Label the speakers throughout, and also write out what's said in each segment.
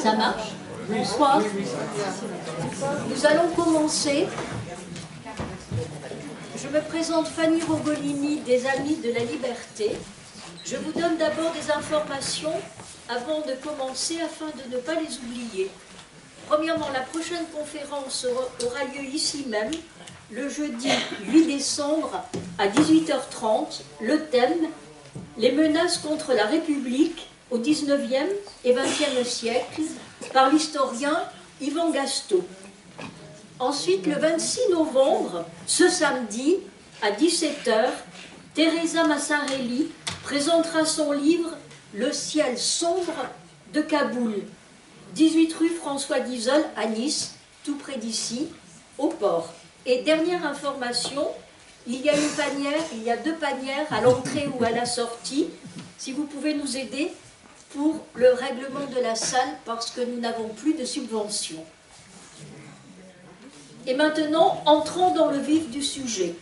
Speaker 1: Ça marche? Bonsoir. Nous allons commencer. Je me présente Fanny Rogolini des Amis de la Liberté. Je vous donne d'abord des informations avant de commencer afin de ne pas les oublier. Premièrement, la prochaine conférence aura lieu ici même, le jeudi 8 décembre à 18h30. Le thème, les menaces contre la République au 19e et 20e siècle, par l'historien Yvan Gastaut. Ensuite, le 26 novembre, ce samedi, à 17h, Teresa Massarelli présentera son livre « Le ciel sombre de Kaboul », 18 rue François Guizol à Nice, tout près d'ici, au port. Et dernière information, il y a deux panières à l'entrée ou à la sortie, si vous pouvez nous aider pour le règlement de la salle, parce que nous n'avons plus de subventions. Et maintenant, entrons dans le vif du sujet.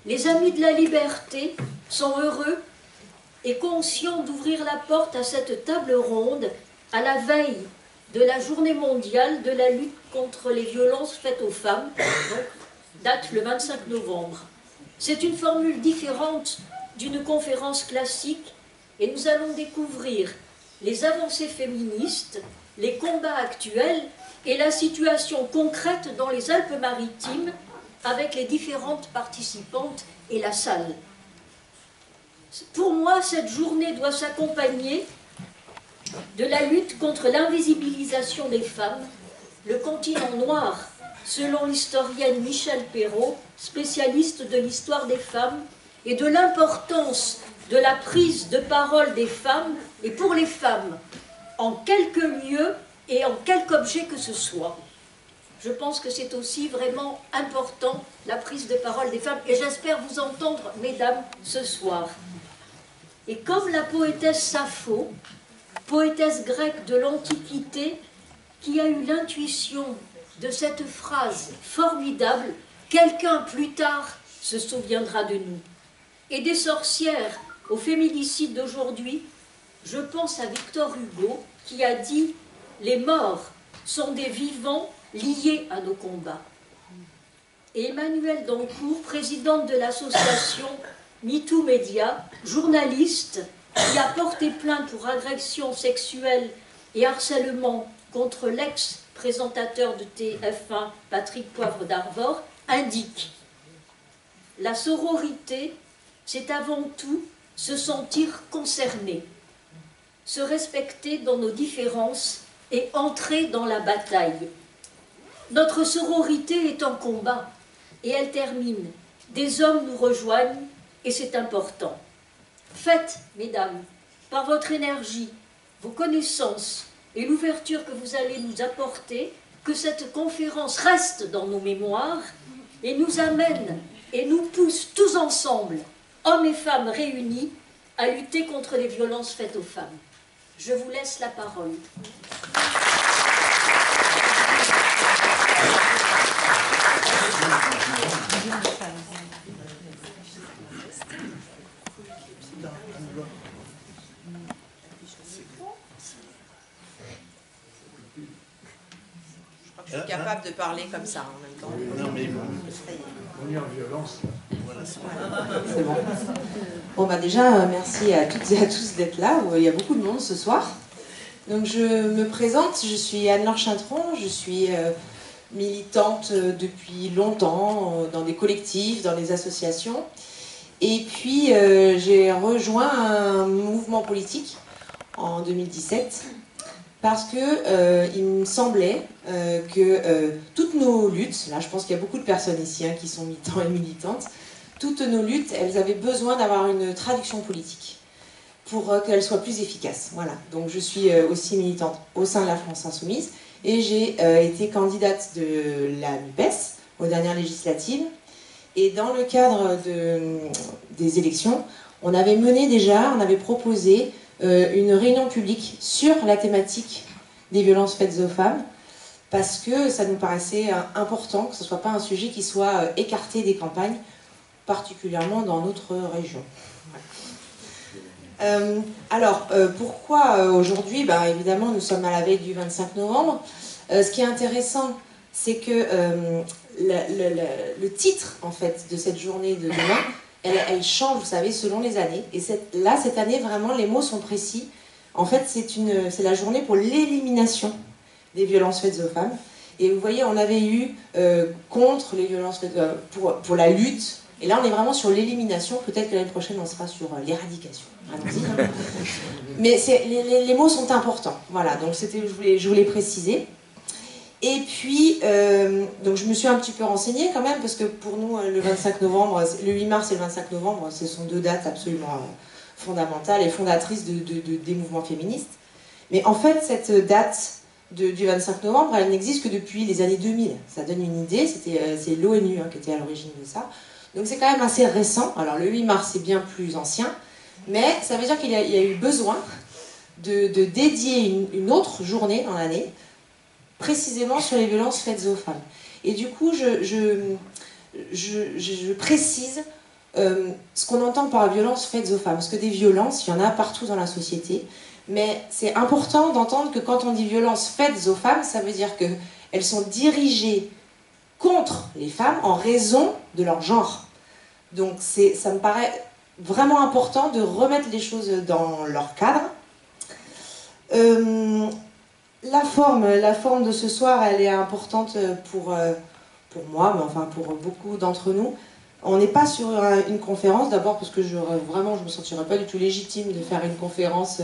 Speaker 1: Les Amis de la Liberté sont heureux et conscients d'ouvrir la porte à cette table ronde à la veille de la journée mondiale de la lutte contre les violences faites aux femmes, donc, date le 25 novembre. C'est une formule différente d'une conférence classique et nous allons découvrir les avancées féministes, les combats actuels et la situation concrète dans les Alpes-Maritimes avec les différentes participantes et la salle. Pour moi, cette journée doit s'accompagner de la lutte contre l'invisibilisation des femmes, le continent noir, selon l'historienne Michèle Perrault, spécialiste de l'histoire des femmes, et de l'importance de la prise de parole des femmes et pour les femmes, en quelque lieu et en quelque objet que ce soit. Je pense que c'est aussi vraiment important, la prise de parole des femmes, et j'espère vous entendre, mesdames, ce soir. Et comme la poétesse Sappho, poétesse grecque de l'Antiquité, qui a eu l'intuition de cette phrase formidable, « Quelqu'un plus tard se souviendra de nous ». Et des sorcières au féminicide d'aujourd'hui, je pense à Victor Hugo, qui a dit « Les morts sont des vivants liés à nos combats ». Et Emmanuelle Dancourt, présidente de l'association MeToo Média, journaliste, qui a porté plainte pour agression sexuelle et harcèlement contre l'ex-présentateur de TF1, Patrick Poivre d'Arvor, indique « La sororité, c'est avant tout se sentir concerné, se respecter dans nos différences et entrer dans la bataille. Notre sororité est en combat, et elle termine. Des hommes nous rejoignent, et c'est important. Faites, mesdames, par votre énergie, vos connaissances et l'ouverture que vous allez nous apporter, que cette conférence reste dans nos mémoires et nous amène et nous pousse tous ensemble, hommes et femmes réunis, à lutter contre les violences faites aux femmes. Je vous laisse la parole.
Speaker 2: Je suis capable de parler comme ça en même temps.
Speaker 3: Non, mais on est en violence. Voilà,
Speaker 4: c'est bon. Bon, bah déjà, merci à toutes et à tous d'être là. Il y a beaucoup de monde ce soir. Donc, je me présente, je suis Anne-Laure Chintron, je suis militante depuis longtemps dans des collectifs, dans des associations. Et puis, j'ai rejoint un mouvement politique en 2017. Parce que il me semblait que toutes nos luttes, là je pense qu'il y a beaucoup de personnes ici qui sont militants et militantes, toutes nos luttes, elles avaient besoin d'avoir une traduction politique pour qu'elles soient plus efficaces. Voilà. Donc je suis aussi militante au sein de la France Insoumise et j'ai été candidate de la NUPES aux dernières législatives. Et dans le cadre des élections, on avait proposé une réunion publique sur la thématique des violences faites aux femmes, parce que ça nous paraissait important que ce ne soit pas un sujet qui soit écarté des campagnes, particulièrement dans notre région. Pourquoi aujourd'hui? Évidemment, nous sommes à la veille du 25 novembre. Ce qui est intéressant, c'est que le titre, en fait, de cette journée de demain, elle change, vous savez, selon les années. Et cette année, vraiment, les mots sont précis. En fait, c'est la journée pour l'élimination des violences faites aux femmes. Et vous voyez, on avait eu contre les violences faites pour la lutte. Et là, on est vraiment sur l'élimination. Peut-être que l'année prochaine, on sera sur l'éradication. Allons-y. Mais les mots sont importants. Voilà, donc je voulais préciser. Et puis, donc je me suis un petit peu renseignée quand même, parce que pour nous, le 25 novembre, le 8 mars et le 25 novembre, ce sont deux dates absolument fondamentales et fondatrices des mouvements féministes. Mais en fait, cette date du 25 novembre, elle n'existe que depuis les années 2000. Ça donne une idée, c'est l'ONU qui était à l'origine de ça. Donc c'est quand même assez récent. Alors le 8 mars, c'est bien plus ancien, mais ça veut dire qu'il y a eu besoin de dédier une autre journée dans l'année, précisément sur les violences faites aux femmes. Et du coup, je précise ce qu'on entend par violences faites aux femmes. Parce que des violences, il y en a partout dans la société. Mais c'est important d'entendre que quand on dit violences faites aux femmes, ça veut dire qu'elles sont dirigées contre les femmes en raison de leur genre. Donc ça me paraît vraiment important de remettre les choses dans leur cadre. La forme de ce soir, elle est importante pour moi, mais enfin pour beaucoup d'entre nous. On n'est pas sur une conférence, d'abord parce que je me sentirais pas du tout légitime de faire une conférence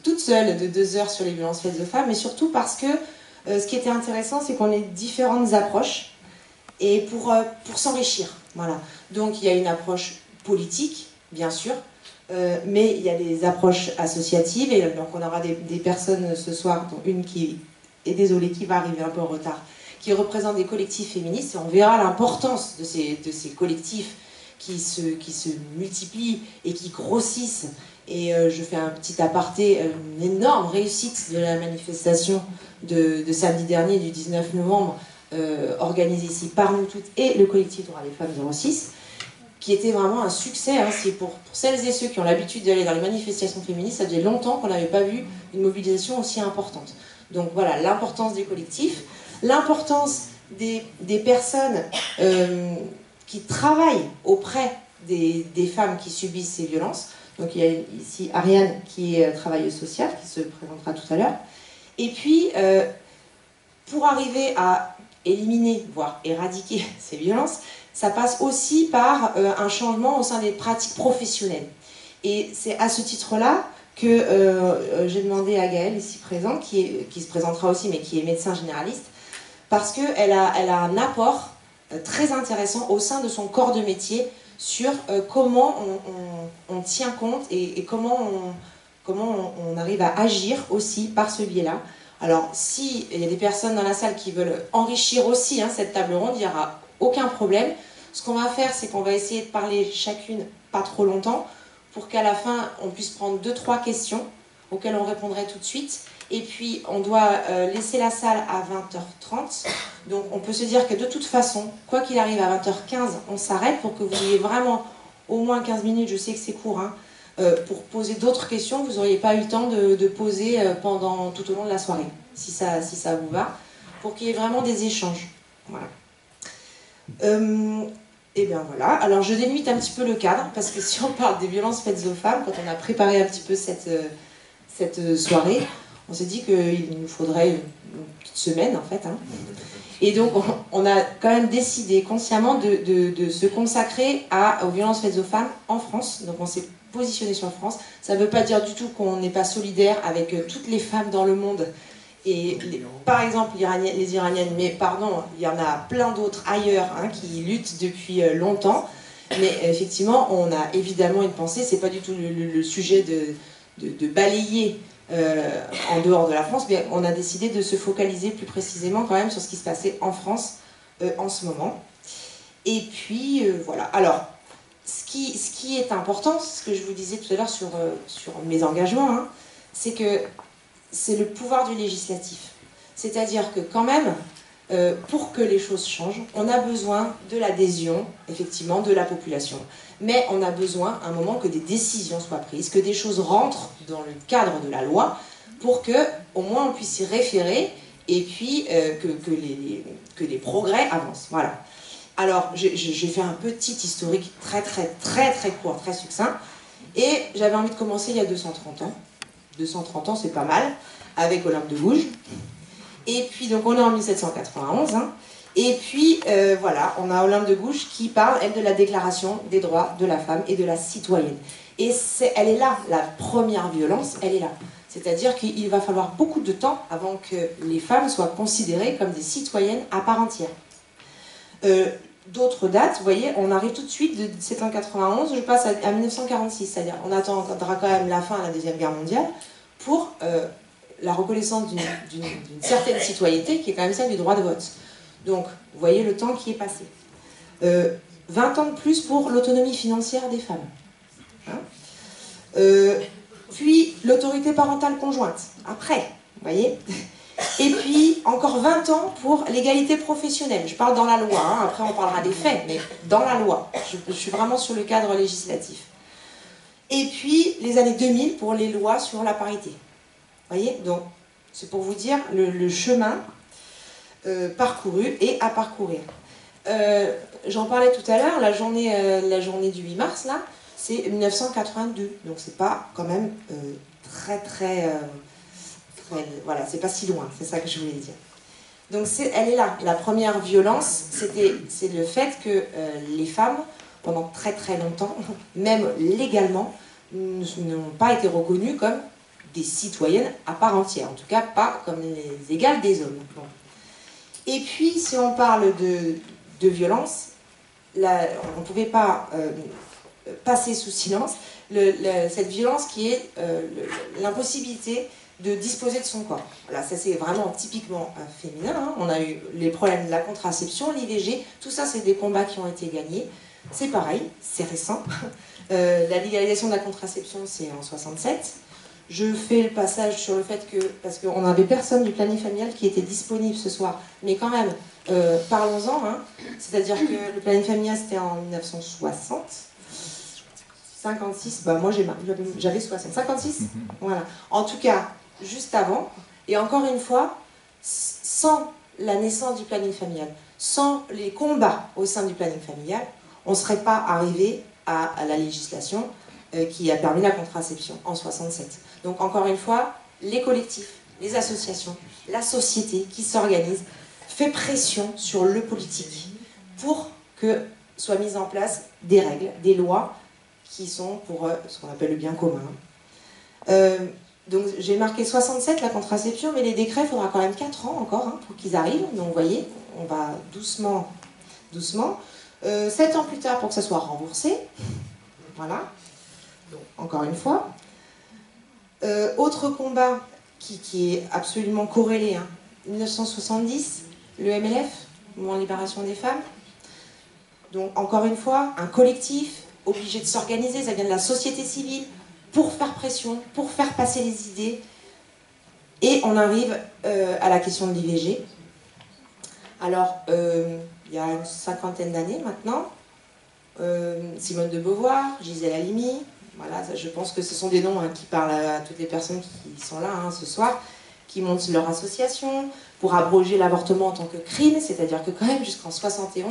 Speaker 4: toute seule de 2 heures sur les violences faites aux femmes, mais surtout parce que ce qui était intéressant, c'est qu'on ait différentes approches et pour s'enrichir. Voilà. Donc il y a une approche politique, bien sûr, mais il y a des approches associatives, et donc on aura des personnes ce soir, dont une qui est désolée, qui va arriver un peu en retard, qui représentent des collectifs féministes, et on verra l'importance de ces collectifs qui se multiplient et qui grossissent. Et je fais un petit aparté, une énorme réussite de la manifestation de samedi dernier, du 19 novembre, organisée ici par nous toutes et le collectif Droits des Femmes 06, qui était vraiment un succès. C'est pour celles et ceux qui ont l'habitude d'aller dans les manifestations féministes, ça faisait longtemps qu'on n'avait pas vu une mobilisation aussi importante. Donc voilà, l'importance des collectifs, l'importance des personnes qui travaillent auprès des femmes qui subissent ces violences. Donc il y a ici Ariane qui est travailleuse sociale, qui se présentera tout à l'heure. Et puis, pour arriver à éliminer, voire éradiquer ces violences, ça passe aussi par un changement au sein des pratiques professionnelles. Et c'est à ce titre-là que j'ai demandé à Gaëlle, ici présente, qui se présentera aussi, mais qui est médecin généraliste, parce qu'elle a un apport très intéressant au sein de son corps de métier sur comment on tient compte et comment on arrive à agir aussi par ce biais-là. Alors, s'il y a des personnes dans la salle qui veulent enrichir aussi cette table ronde, il n'y aura aucun problème. Ce qu'on va faire, c'est qu'on va essayer de parler chacune pas trop longtemps pour qu'à la fin, on puisse prendre 2-3 questions auxquelles on répondrait tout de suite. Et puis, on doit laisser la salle à 20h30. Donc, on peut se dire que de toute façon, quoi qu'il arrive à 20h15, on s'arrête pour que vous ayez vraiment au moins 15 minutes, je sais que c'est court, pour poser d'autres questions que vous n'auriez pas eu le temps de poser tout au long de la soirée, si ça vous va, pour qu'il y ait vraiment des échanges. Voilà. Et bien voilà, alors je délimite un petit peu le cadre, parce que si on parle des violences faites aux femmes, quand on a préparé un petit peu cette soirée, on s'est dit qu'il nous faudrait une petite semaine en fait. Et donc on a quand même décidé consciemment de se consacrer aux violences faites aux femmes en France. Donc on s'est positionné sur la France. Ça ne veut pas dire du tout qu'on n'est pas solidaire avec toutes les femmes dans le monde. Et par exemple les Iraniennes, mais pardon, il y en a plein d'autres ailleurs qui luttent depuis longtemps. Mais effectivement, on a évidemment une pensée, c'est pas du tout le sujet de balayer en dehors de la France, mais on a décidé de se focaliser plus précisément quand même sur ce qui se passait en France en ce moment. Et puis voilà. Alors, ce qui est important, ce que je vous disais tout à l'heure sur mes engagements, c'est que c'est le pouvoir du législatif. C'est-à-dire que quand même, pour que les choses changent, on a besoin de l'adhésion, effectivement, de la population. Mais on a besoin, à un moment, que des décisions soient prises, que des choses rentrent dans le cadre de la loi, pour que, au moins, on puisse s'y référer, et puis que les progrès avancent. Voilà. Alors, j'ai fait un petit historique très court, très succinct, et j'avais envie de commencer il y a 230 ans. 230 ans, c'est pas mal, avec Olympe de Gouges. Et puis, donc, on est en 1791, hein. Et puis, voilà, on a Olympe de Gouges qui parle, elle, de la déclaration des droits de la femme et de la citoyenne. Et elle est là, la première violence, elle est là. C'est-à-dire qu'il va falloir beaucoup de temps avant que les femmes soient considérées comme des citoyennes à part entière. D'autres dates, vous voyez, on arrive tout de suite de 1791, je passe à 1946, c'est-à-dire on attendra quand même la fin de la Deuxième Guerre mondiale pour la reconnaissance d'une certaine citoyenneté qui est quand même celle du droit de vote. Donc, vous voyez le temps qui est passé. 20 ans de plus pour l'autonomie financière des femmes. Hein, puis l'autorité parentale conjointe, après, vous voyez. Et puis encore 20 ans pour l'égalité professionnelle. Je parle dans la loi, hein, après on parlera des faits, mais dans la loi. Je suis vraiment sur le cadre législatif. Et puis les années 2000 pour les lois sur la parité. Vous voyez, donc c'est pour vous dire le chemin parcouru et à parcourir. J'en parlais tout à l'heure, la journée du 8 mars, là, c'est 1982. Donc c'est pas quand même voilà, c'est pas si loin, c'est ça que je voulais dire. Donc elle est là. La première violence, c'est le fait que les femmes, pendant très longtemps, même légalement, n'ont pas été reconnues comme des citoyennes à part entière. En tout cas, pas comme les égales des hommes. Bon. Et puis, si on parle de violence, là, on ne pouvait pas passer sous silence cette violence qui est l'impossibilité de disposer de son corps. Voilà, ça c'est vraiment typiquement féminin. Hein. On a eu les problèmes de la contraception, l'IVG, tout ça c'est des combats qui ont été gagnés. C'est pareil, c'est récent. La légalisation de la contraception c'est en 67. Je fais le passage sur le fait que, parce qu'on n'avait personne du planning familial qui était disponible ce soir, mais quand même, parlons-en, hein. C'est-à-dire que le planning familial c'était en 1960. 56, bah moi j'avais 60. 56 voilà. En tout cas, juste avant, et encore une fois, sans la naissance du planning familial, sans les combats au sein du planning familial, on ne serait pas arrivé à la législation qui a permis la contraception en 67. Donc encore une fois, les collectifs, les associations, la société qui s'organise, fait pression sur le politique pour que soient mises en place des règles, des lois, qui sont pour ce qu'on appelle le bien commun. Donc j'ai marqué 67 la contraception, mais les décrets, il faudra quand même 4 ans encore hein, pour qu'ils arrivent. Donc vous voyez, on va doucement. 7 ans plus tard pour que ça soit remboursé. Voilà. Donc, encore une fois. Autre combat qui est absolument corrélé. Hein. 1970, le MLF, Mouvement de Libération des Femmes. Donc encore une fois, un collectif obligé de s'organiser, ça vient de la société civile, pour faire pression, pour faire passer les idées. Et on arrive à la question de l'IVG. Alors, il y a une 50aine d'années maintenant, Simone de Beauvoir, Gisèle Halimi, voilà, ça, je pense que ce sont des noms hein, qui parlent à toutes les personnes qui sont là hein, ce soir, qui montent leur association pour abroger l'avortement en tant que crime, c'est-à-dire que quand même jusqu'en 71,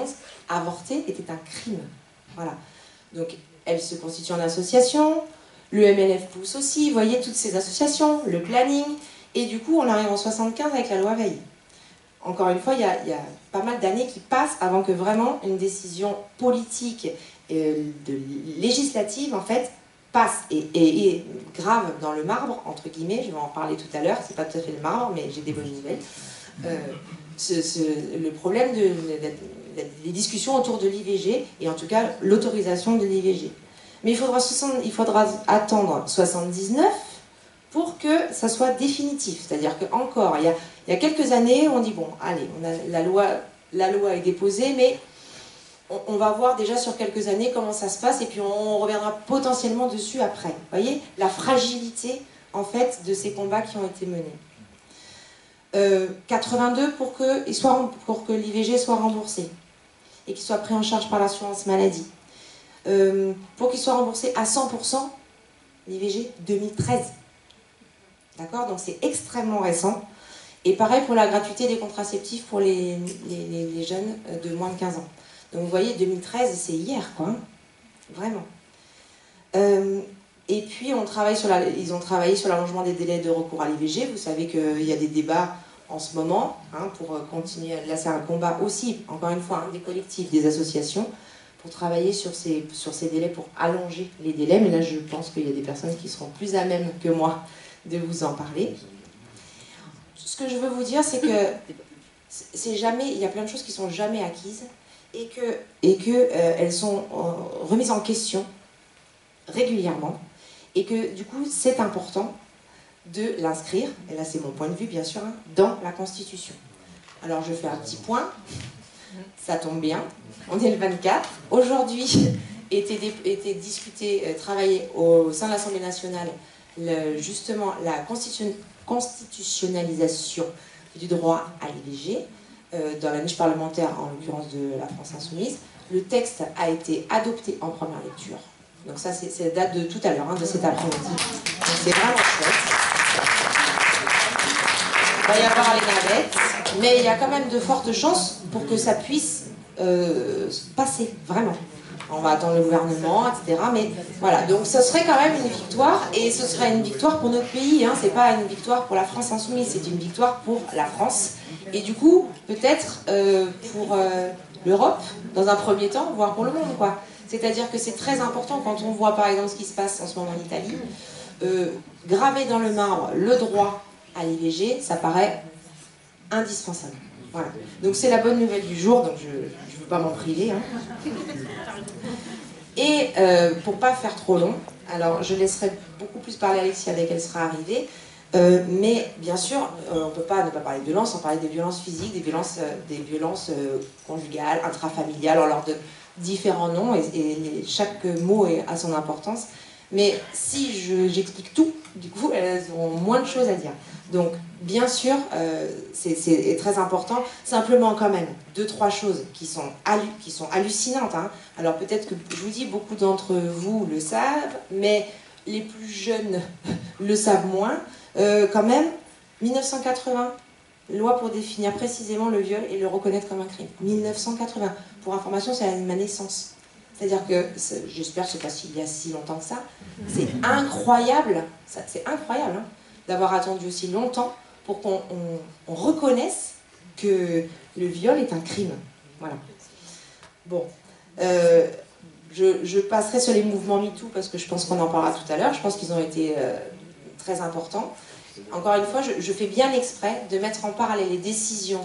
Speaker 4: avorter était un crime. Voilà. Donc, elle se constitue en association, le MLF pousse aussi, vous voyez, toutes ces associations, le planning, et du coup, on arrive en 75 avec la loi Veil. Encore une fois, il y a pas mal d'années qui passent avant que vraiment une décision politique législative, en fait, passe et grave dans le marbre, entre guillemets, je vais en parler tout à l'heure, c'est pas tout à fait le marbre, mais j'ai des bonnes nouvelles. Le problème les discussions autour de l'IVG, et en tout cas l'autorisation de l'IVG. Mais il faudra attendre 79 pour que ça soit définitif. C'est-à-dire qu'encore, il y a quelques années, on dit, bon, allez, la loi est déposée, mais on va voir déjà sur quelques années comment ça se passe, et puis on reviendra potentiellement dessus après. Vous voyez, la fragilité, en fait, de ces combats qui ont été menés. 82 pour que l'IVG soit remboursé et qu'il soit pris en charge par l'assurance maladie. Pour qu'il soit remboursé à 100%, l'IVG 2013. D'accord? Donc c'est extrêmement récent. Et pareil pour la gratuité des contraceptifs pour les jeunes de moins de 15 ans. Donc vous voyez, 2013, c'est hier, quoi. Hein, vraiment. Et puis ils ont travaillé sur l'allongement des délais de recours à l'IVG. Vous savez qu'il y a des débats en ce moment, hein, pour continuer. Là, c'est un combat aussi, encore une fois, hein, des collectifs, des associations, pour travailler sur ces délais, pour allonger les délais. Mais là, je pense qu'il y a des personnes qui seront plus à même que moi de vous en parler. Ce que je veux vous dire, c'est que il y a plein de choses qui sont jamais acquises et que elles sont remises en question régulièrement et que du coup, c'est important de l'inscrire, et là c'est mon point de vue bien sûr, hein, dans la Constitution. Alors je fais un petit point, ça tombe bien, on est le 24. Aujourd'hui était discuté, travaillé au sein de l'Assemblée nationale, justement la constitutionnalisation du droit à l'IVG, dans la niche parlementaire, en l'occurrence de la France Insoumise. Le texte a été adopté en première lecture. Donc ça, c'est la date de tout à l'heure, hein, de cet après-midi. Donc c'est vraiment chouette. Il va y avoir les navettes, mais il y a quand même de fortes chances pour que ça puisse passer, vraiment. On va attendre le gouvernement, etc. Mais voilà, donc ce serait quand même une victoire, et ce serait une victoire pour notre pays, hein. C'est pas une victoire pour la France Insoumise, c'est une victoire pour la France. Et du coup, peut-être pour l'Europe, dans un premier temps, voire pour le monde, quoi. C'est-à-dire que c'est très important quand on voit par exemple ce qui se passe en ce moment en Italie, graver dans le marbre le droit à l'IVG, ça paraît indispensable. Voilà. Donc c'est la bonne nouvelle du jour, donc je ne veux pas m'en priver. Hein. Et pour pas faire trop long, alors je laisserai beaucoup plus parler Alexia dès qu'elle sera arrivée, mais bien sûr, on ne peut pas ne pas parler de violence, on parler des violences physiques, des violences conjugales, intrafamiliales, on leur donne différents noms et chaque mot a son importance. Mais si j'explique tout, du coup, elles auront moins de choses à dire. Donc, bien sûr, c'est très important. Simplement, quand même, 2-3 choses qui sont hallucinantes. Hein. Alors, peut-être que, je vous dis, beaucoup d'entre vous le savent, mais les plus jeunes le savent moins. Quand même, 1980, loi pour définir précisément le viol et le reconnaître comme un crime. 1980. Pour information, c'est l'année de ma naissance. C'est-à-dire que, j'espère que c'est pas il y a si longtemps que ça, c'est incroyable, c'est incroyable hein, d'avoir attendu aussi longtemps pour qu'on reconnaisse que le viol est un crime. Voilà. Bon, je passerai sur les mouvements MeToo parce que je pense qu'on en parlera tout à l'heure. Je pense qu'ils ont été très importants. Encore une fois, je fais bien exprès de mettre en parallèle les décisions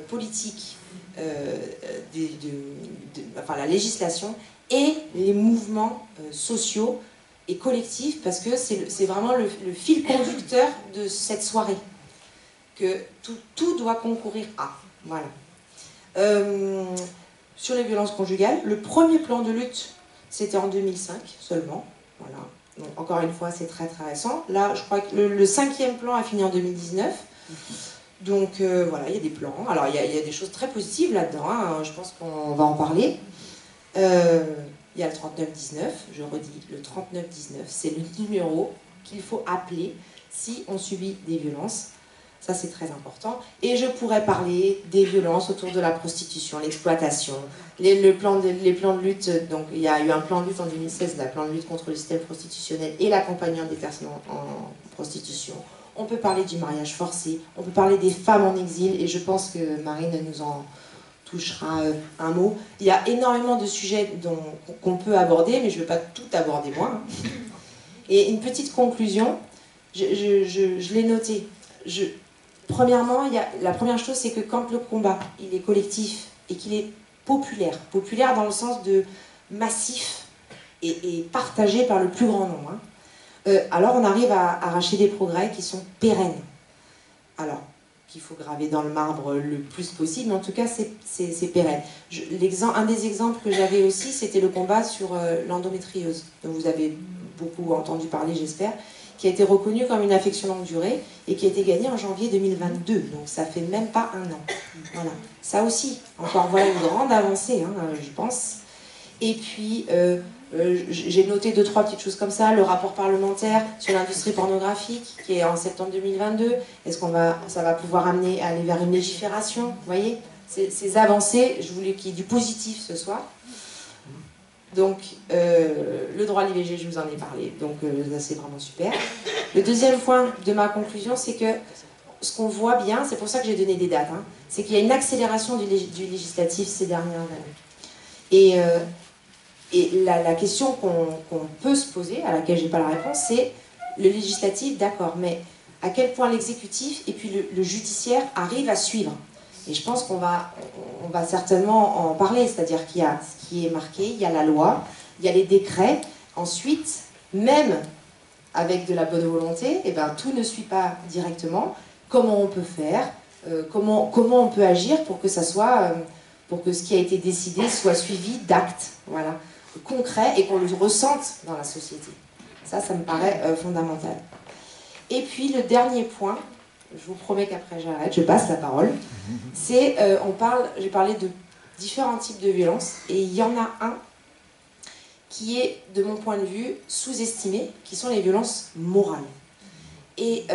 Speaker 4: politiques, enfin la législation, et les mouvements sociaux et collectifs, parce que c'est vraiment le fil conducteur de cette soirée, que tout doit concourir à. Voilà. Sur les violences conjugales, le premier plan de lutte, c'était en 2005 seulement. Voilà. Donc, encore une fois, c'est très très récent. Là, je crois que le 5e plan a fini en 2019. Donc voilà, il y a des plans. Alors il y a des choses très positives là-dedans, hein. Je pense qu'on va en parler. Il y a le 3919, je redis, le 3919, c'est le numéro qu'il faut appeler si on subit des violences. Ça c'est très important. Et je pourrais parler des violences autour de la prostitution, l'exploitation, les plans de lutte. Donc il y a eu un plan de lutte en 2016, un plan de lutte contre le système prostitutionnel et l'accompagnement des personnes en prostitution. On peut parler du mariage forcé, on peut parler des femmes en exil, et je pense que Marine nous en touchera un mot. Il y a énormément de sujets qu'on peut aborder, mais je ne vais pas tout aborder moi. Et une petite conclusion, je l'ai noté. Premièrement, la première chose, c'est que quand le combat il est collectif et qu'il est populaire dans le sens de massif et partagé par le plus grand nombre, hein, alors on arrive à arracher des progrès qui sont pérennes. Alors, qu'il faut graver dans le marbre le plus possible, mais en tout cas c'est pérenne. Un des exemples que j'avais aussi, c'était le combat sur l'endométriose, dont vous avez beaucoup entendu parler, j'espère, qui a été reconnu comme une affection longue durée et qui a été gagné en janvier 2022, donc ça fait même pas un an. Voilà. Ça aussi, encore voilà une grande avancée, hein, je pense. Et puis, j'ai noté 2-3 petites choses comme ça. Le rapport parlementaire sur l'industrie pornographique, qui est en septembre 2022. Est-ce ça va pouvoir aller vers une légifération? Vous voyez, ces avancées, je voulais qu'il y ait du positif ce soir. Donc, le droit à l'IVG, je vous en ai parlé, donc ça c'est vraiment super. Le deuxième point de ma conclusion, c'est que ce qu'on voit bien, c'est pour ça que j'ai donné des dates, hein, c'est qu'il y a une accélération du législatif ces dernières années. Et la question qu'on peut se poser, à laquelle je n'ai pas la réponse, c'est le législatif, d'accord, mais à quel point l'exécutif et puis le judiciaire arrivent à suivre. Et je pense qu'on va certainement en parler, c'est-à-dire qu'il y a ce qui est marqué, il y a la loi, il y a les décrets. Ensuite, même avec de la bonne volonté, eh ben, tout ne suit pas directement. Comment on peut faire, comment on peut agir pour que ça soit, pour que ce qui a été décidé soit suivi d'actes, voilà, concrets et qu'on le ressente dans la société. Ça me paraît fondamental. Et puis le dernier point, je vous promets qu'après j'arrête, je passe la parole, c'est, j'ai parlé de différents types de violences, et il y en a un qui est, de mon point de vue, sous-estimé, qui sont les violences morales. Et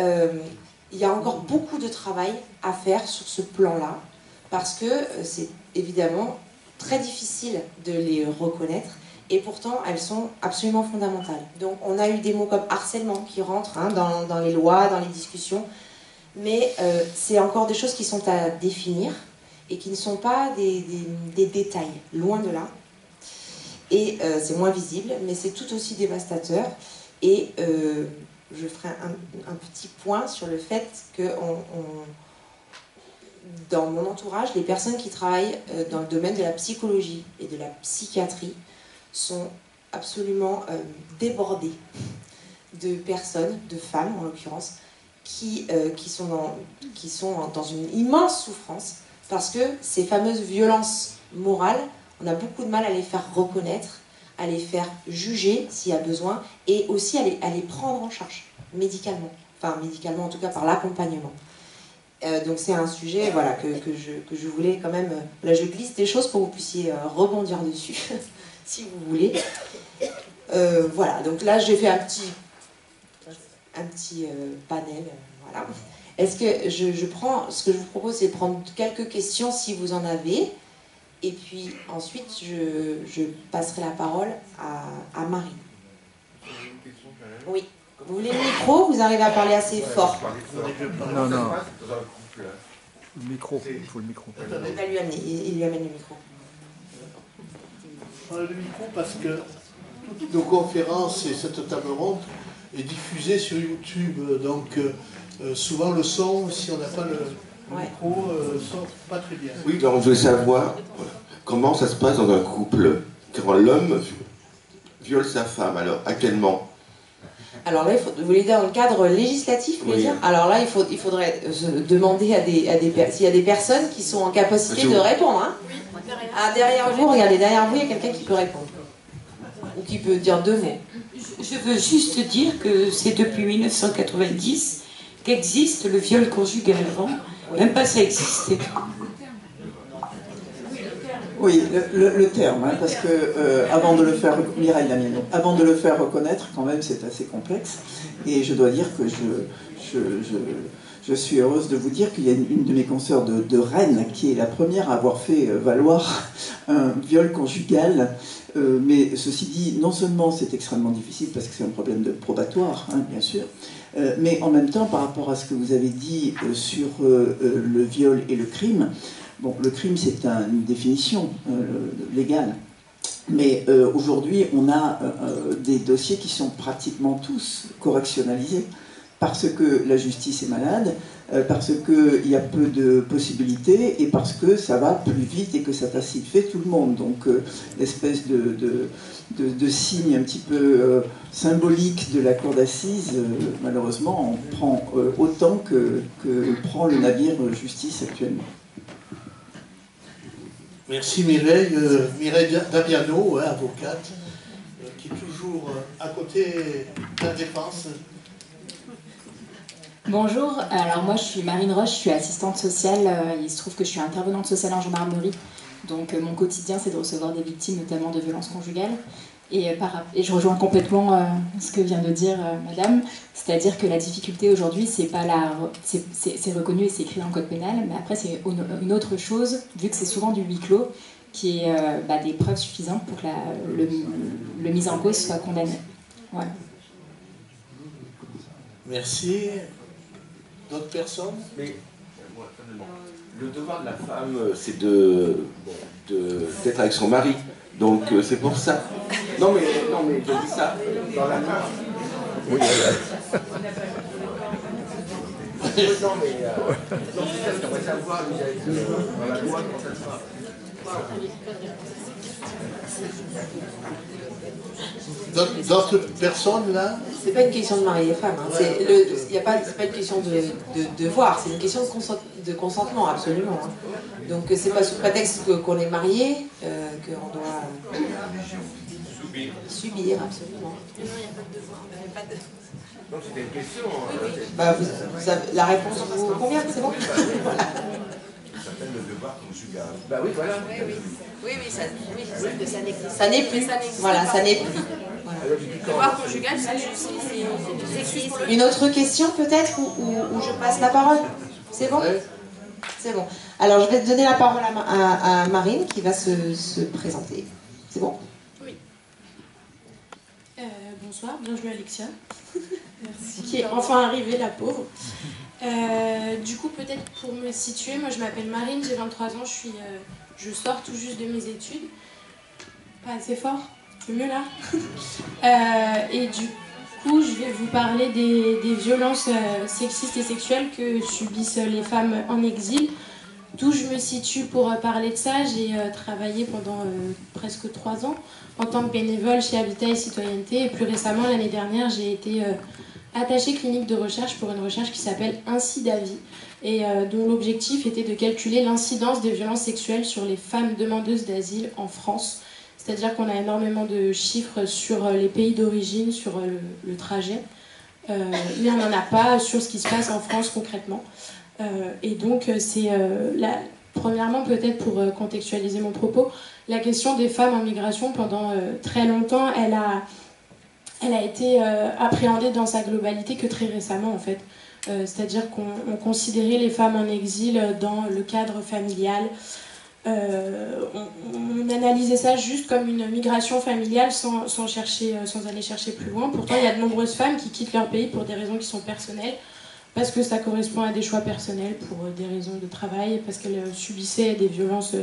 Speaker 4: il y a encore beaucoup de travail à faire sur ce plan-là, parce que c'est évidemment très difficile de les reconnaître, et pourtant elles sont absolument fondamentales. Donc on a eu des mots comme harcèlement qui rentrent hein, dans les lois, dans les discussions, mais c'est encore des choses qui sont à définir, et qui ne sont pas des détails, loin de là. Et c'est moins visible, mais c'est tout aussi dévastateur. Et je ferai un petit point sur le fait que dans mon entourage, les personnes qui travaillent dans le domaine de la psychologie et de la psychiatrie sont absolument débordées de personnes, de femmes en l'occurrence, qui sont dans une immense souffrance parce que ces fameuses violences morales, on a beaucoup de mal à les faire reconnaître, à les faire juger s'il y a besoin, et aussi à les prendre en charge médicalement, enfin médicalement en tout cas par l'accompagnement. Donc c'est un sujet voilà, que je voulais quand même... Là je glisse des choses pour que vous puissiez rebondir dessus, si vous voulez. Voilà, donc là j'ai fait un petit panel, voilà. Est-ce que ce que je vous propose, c'est de prendre quelques questions si vous en avez, et puis ensuite je passerai la parole à Marie. Oui. Vous voulez le micro? Vous arrivez à parler assez fort.
Speaker 3: Non. Le micro, il faut le micro.
Speaker 4: Il va lui amener, il lui amène le micro.
Speaker 5: Je prends le micro parce que toutes nos conférences et cette table ronde est diffusée sur YouTube, donc souvent le son, si on n'a pas le micro, sort pas très bien.
Speaker 6: Oui, alors on veut savoir comment ça se passe dans un couple quand l'homme viole sa femme. Alors, à quel moment?
Speaker 4: Alors là, vous voulez dire dans le cadre législatif, vous voulez dire? Alors là, il faudrait demander s'il y a des personnes qui sont en capacité de répondre. Hein. Ah, derrière vous, regardez, derrière vous, il y a quelqu'un qui peut répondre. Ou qui peut dire deux mots.
Speaker 7: Je veux juste dire que c'est depuis 1990 qu'existe le viol conjugal. Avant, même pas ça existait.
Speaker 8: Oui, le terme, hein, parce que avant de le faire, Mireille Damiano, avant de le faire reconnaître, quand même, c'est assez complexe. Et je dois dire que je suis heureuse de vous dire qu'il y a une de mes consoeurs de Rennes qui est la première à avoir fait valoir un viol conjugal. Mais ceci dit, non seulement c'est extrêmement difficile parce que c'est un problème de probatoire, hein, bien sûr, mais en même temps, par rapport à ce que vous avez dit sur le viol et le crime, bon, le crime, c'est une définition légale. Mais aujourd'hui, on a des dossiers qui sont pratiquement tous correctionnalisés parce que la justice est malade, parce qu'il y a peu de possibilités et parce que ça va plus vite et que ça fait tout le monde. Donc l'espèce de signe un petit peu symbolique de la cour d'assises, malheureusement, on prend autant que prend le navire justice actuellement.
Speaker 5: Merci Mireille. Mireille Damiano, avocate, qui est toujours à côté de la défense.
Speaker 9: Bonjour, alors moi je suis Marine Roche, je suis assistante sociale, il se trouve que je suis intervenante sociale en gendarmerie, donc mon quotidien c'est de recevoir des victimes notamment de violences conjugales, et je rejoins complètement ce que vient de dire madame, c'est-à-dire que la difficulté aujourd'hui c'est reconnu et c'est écrit dans le code pénal, mais après c'est une autre chose, vu que c'est souvent du huis clos, qui est des preuves suffisantes pour que le mis en cause soit condamné. Voilà.
Speaker 5: Merci. D'autres personnes?
Speaker 6: Mais le devoir de la femme, c'est d'être avec son mari. Donc c'est pour ça. Non mais je dis ça dans la main.
Speaker 3: Oui,
Speaker 6: Non mais donc c'est ça qu'on va savoir dans la loi quand ça sera.
Speaker 5: D'autres personnes là?
Speaker 4: C'est pas une question de mari et femme, hein. C'est pas une question de devoir, c'est une question de consentement, absolument. Hein. Donc c'est pas sous prétexte qu'on est marié qu'on doit subir, absolument.
Speaker 2: Non, il n'y a pas de devoir. Il n'y a pas de...
Speaker 6: Donc c'était une question.
Speaker 4: Bah, la réponse vous convient, c'est bon? Voilà.
Speaker 6: Ça s'appelle le devoir conjugal. Bah oui, voilà.
Speaker 2: Oui, ça n'existe.
Speaker 4: Ça n'est plus. Voilà, ça n'est plus. Voilà.
Speaker 2: Le devoir conjugal, c'est juste sexiste.
Speaker 4: Une autre question peut-être ou je passe la parole? C'est bon? C'est bon. Alors je vais donner la parole à Marine qui va se présenter. C'est bon?
Speaker 10: Oui. Bonsoir, bienvenue Alexia. Merci. Qui est enfin arrivée, la pauvre. Du coup, peut-être pour me situer, moi je m'appelle Marine, j'ai 23 ans, je sors tout juste de mes études. Pas assez fort? Un peu mieux là. Et du coup, je vais vous parler des violences sexistes et sexuelles que subissent les femmes en exil. D'où je me situe pour parler de ça. J'ai travaillé pendant presque 3 ans en tant que bénévole chez Habitat et Citoyenneté. Et plus récemment, l'année dernière, j'ai été attachée clinique de recherche pour une recherche qui s'appelle Ainsi d'avis et dont l'objectif était de calculer l'incidence des violences sexuelles sur les femmes demandeuses d'asile en France. C'est-à-dire qu'on a énormément de chiffres sur les pays d'origine, sur le trajet, mais on n'en a pas sur ce qui se passe en France concrètement. Et donc, premièrement, peut-être pour contextualiser mon propos, la question des femmes en migration, pendant très longtemps, elle a été appréhendée dans sa globalité que très récemment, en fait. C'est-à-dire qu'on considérait les femmes en exil dans le cadre familial. On analysait ça juste comme une migration familiale sans aller chercher plus loin. Pourtant, il y a de nombreuses femmes qui quittent leur pays pour des raisons qui sont personnelles, parce que ça correspond à des choix personnels, pour des raisons de travail, parce qu'elles subissaient des violences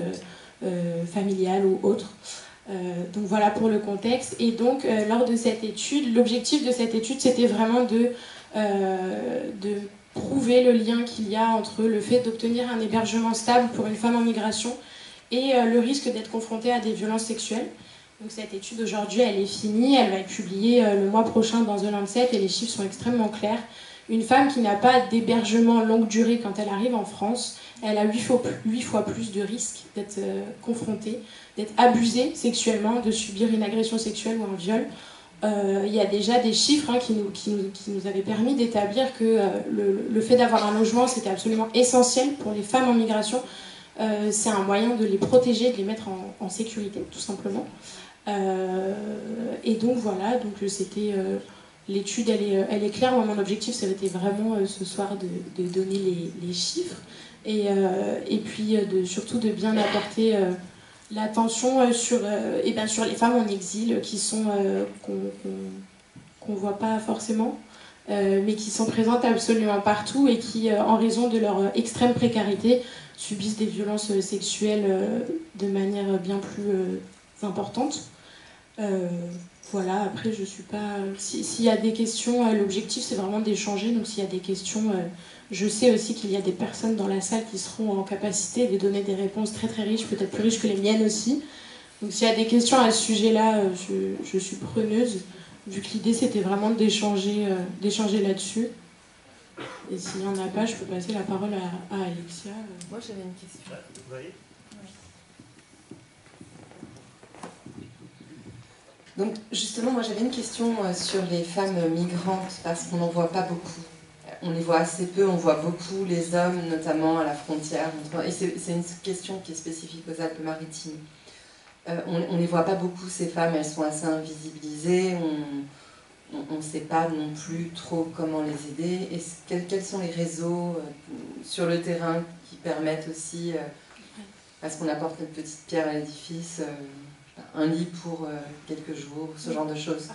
Speaker 10: familiales ou autres. Donc voilà pour le contexte. Et donc, lors de cette étude, l'objectif de cette étude, c'était vraiment de prouver le lien qu'il y a entre le fait d'obtenir un hébergement stable pour une femme en migration et le risque d'être confrontée à des violences sexuelles. Donc cette étude aujourd'hui, elle est finie, elle va être publiée le mois prochain dans The Lancet et les chiffres sont extrêmement clairs. Une femme qui n'a pas d'hébergement longue durée quand elle arrive en France, elle a 8 fois plus de risques d'être confrontée, d'être abusée sexuellement, de subir une agression sexuelle ou un viol. Il y a déjà des chiffres qui nous avaient permis d'établir que le fait d'avoir un logement, c'était absolument essentiel pour les femmes en migration. C'est un moyen de les protéger, de les mettre en sécurité, tout simplement. Et donc voilà, donc c'était... L'étude, elle est claire. Moi, mon objectif, ça a été vraiment ce soir de donner les chiffres et puis surtout de bien apporter l'attention sur les femmes en exil qui sont qu'on voit pas forcément, mais qui sont présentes absolument partout et qui, en raison de leur extrême précarité, subissent des violences sexuelles de manière bien plus importante. Voilà, après je suis pas... S'il y a des questions, l'objectif c'est vraiment d'échanger, donc s'il y a des questions, je sais aussi qu'il y a des personnes dans la salle qui seront en capacité de donner des réponses très très riches, peut-être plus riches que les miennes aussi. Donc s'il y a des questions à ce sujet-là, je suis preneuse, vu que l'idée c'était vraiment d'échanger là-dessus. Et s'il n'y en a pas, je peux passer la parole à Alexia.
Speaker 2: Moi j'avais une question.
Speaker 5: Oui.
Speaker 4: Donc justement, moi j'avais une question sur les femmes migrantes, parce qu'on n'en voit pas beaucoup.
Speaker 11: on les voit assez peu, on voit beaucoup les hommes, notamment à la frontière. Et c'est une question qui est spécifique aux Alpes-Maritimes. On ne les voit pas beaucoup, ces femmes, elles sont assez invisibilisées, on ne sait pas non plus trop comment les aider. Et quels sont les réseaux sur le terrain qui permettent aussi, à ce qu'on apporte notre petite pierre à l'édifice, un lit pour quelques jours, ce genre de choses?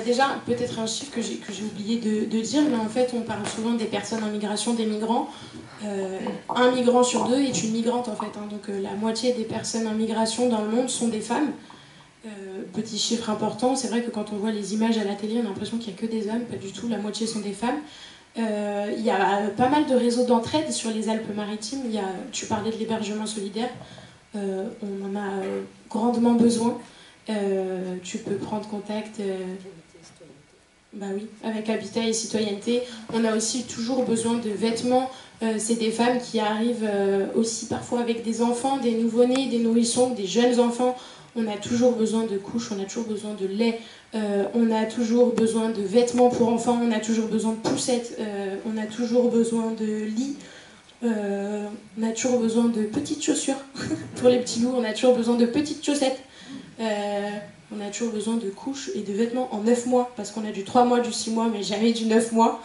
Speaker 10: Déjà, peut-être un chiffre que j'ai oublié de dire, mais en fait, on parle souvent des personnes en migration, des migrants. Un migrant sur deux est une migrante, en fait. Donc, la moitié des personnes en migration dans le monde sont des femmes. Petit chiffre important, c'est vrai que quand on voit les images à la télé, on a l'impression qu'il n'y a que des hommes, pas du tout, la moitié sont des femmes. Il y a pas mal de réseaux d'entraide sur les Alpes-Maritimes. Tu parlais de l'hébergement solidaire, on en a grandement besoin. Tu peux prendre contact avec Habitat et Citoyenneté. On a aussi toujours besoin de vêtements. C'est des femmes qui arrivent aussi parfois avec des enfants, des nouveau-nés, des nourrissons, des jeunes enfants. On a toujours besoin de couches, on a toujours besoin de lait, on a toujours besoin de vêtements pour enfants, on a toujours besoin de poussettes, on a toujours besoin de lits, on a toujours besoin de petites chaussures pour les petits loups, on a toujours besoin de petites chaussettes. On a toujours besoin de couches et de vêtements en 9 mois, parce qu'on a du 3 mois, du 6 mois, mais jamais du 9 mois.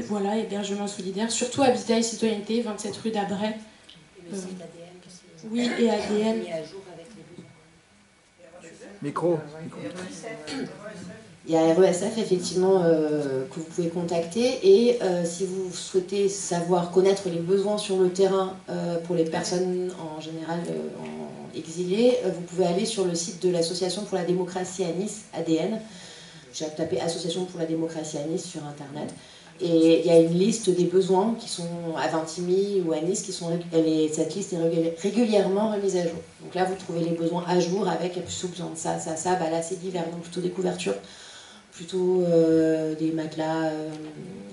Speaker 10: Voilà, hébergement solidaire, surtout Habitat et Citoyenneté, 27 rue d'Abray. Oui, et ADN.
Speaker 3: Micro.
Speaker 12: Il y a RESF effectivement que vous pouvez contacter, et si vous souhaitez connaître les besoins sur le terrain pour les personnes en général exilées, vous pouvez aller sur le site de l'Association pour la démocratie à Nice, ADN. J'ai tapé Association pour la démocratie à Nice sur internet, et il y a une liste des besoins qui sont à Vintimille ou à Nice, cette liste est régulièrement remise à jour. Donc là vous trouvez les besoins à jour avec plutôt besoin de ça, bah là c'est divers, donc plutôt des couvertures, plutôt des matelas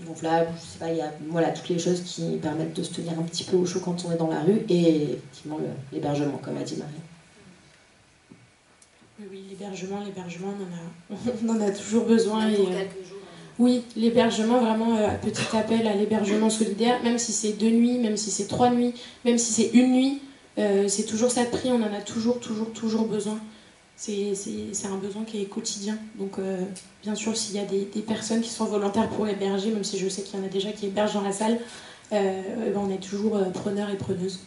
Speaker 12: gonflables, je sais pas, il y a toutes les choses qui permettent de se tenir un petit peu au chaud quand on est dans la rue, et effectivement l'hébergement, comme a dit Marie.
Speaker 10: Oui, l'hébergement, on en a toujours besoin. Oui, l'hébergement, vraiment, petit appel à l'hébergement solidaire, même si c'est 2 nuits, même si c'est 3 nuits, même si c'est 1 nuit, c'est toujours ça de prix, on en a toujours besoin. C'est un besoin qui est quotidien. Donc, bien sûr, s'il y a des personnes qui sont volontaires pour héberger, même si je sais qu'il y en a déjà qui hébergent dans la salle, on est toujours preneurs et preneuses.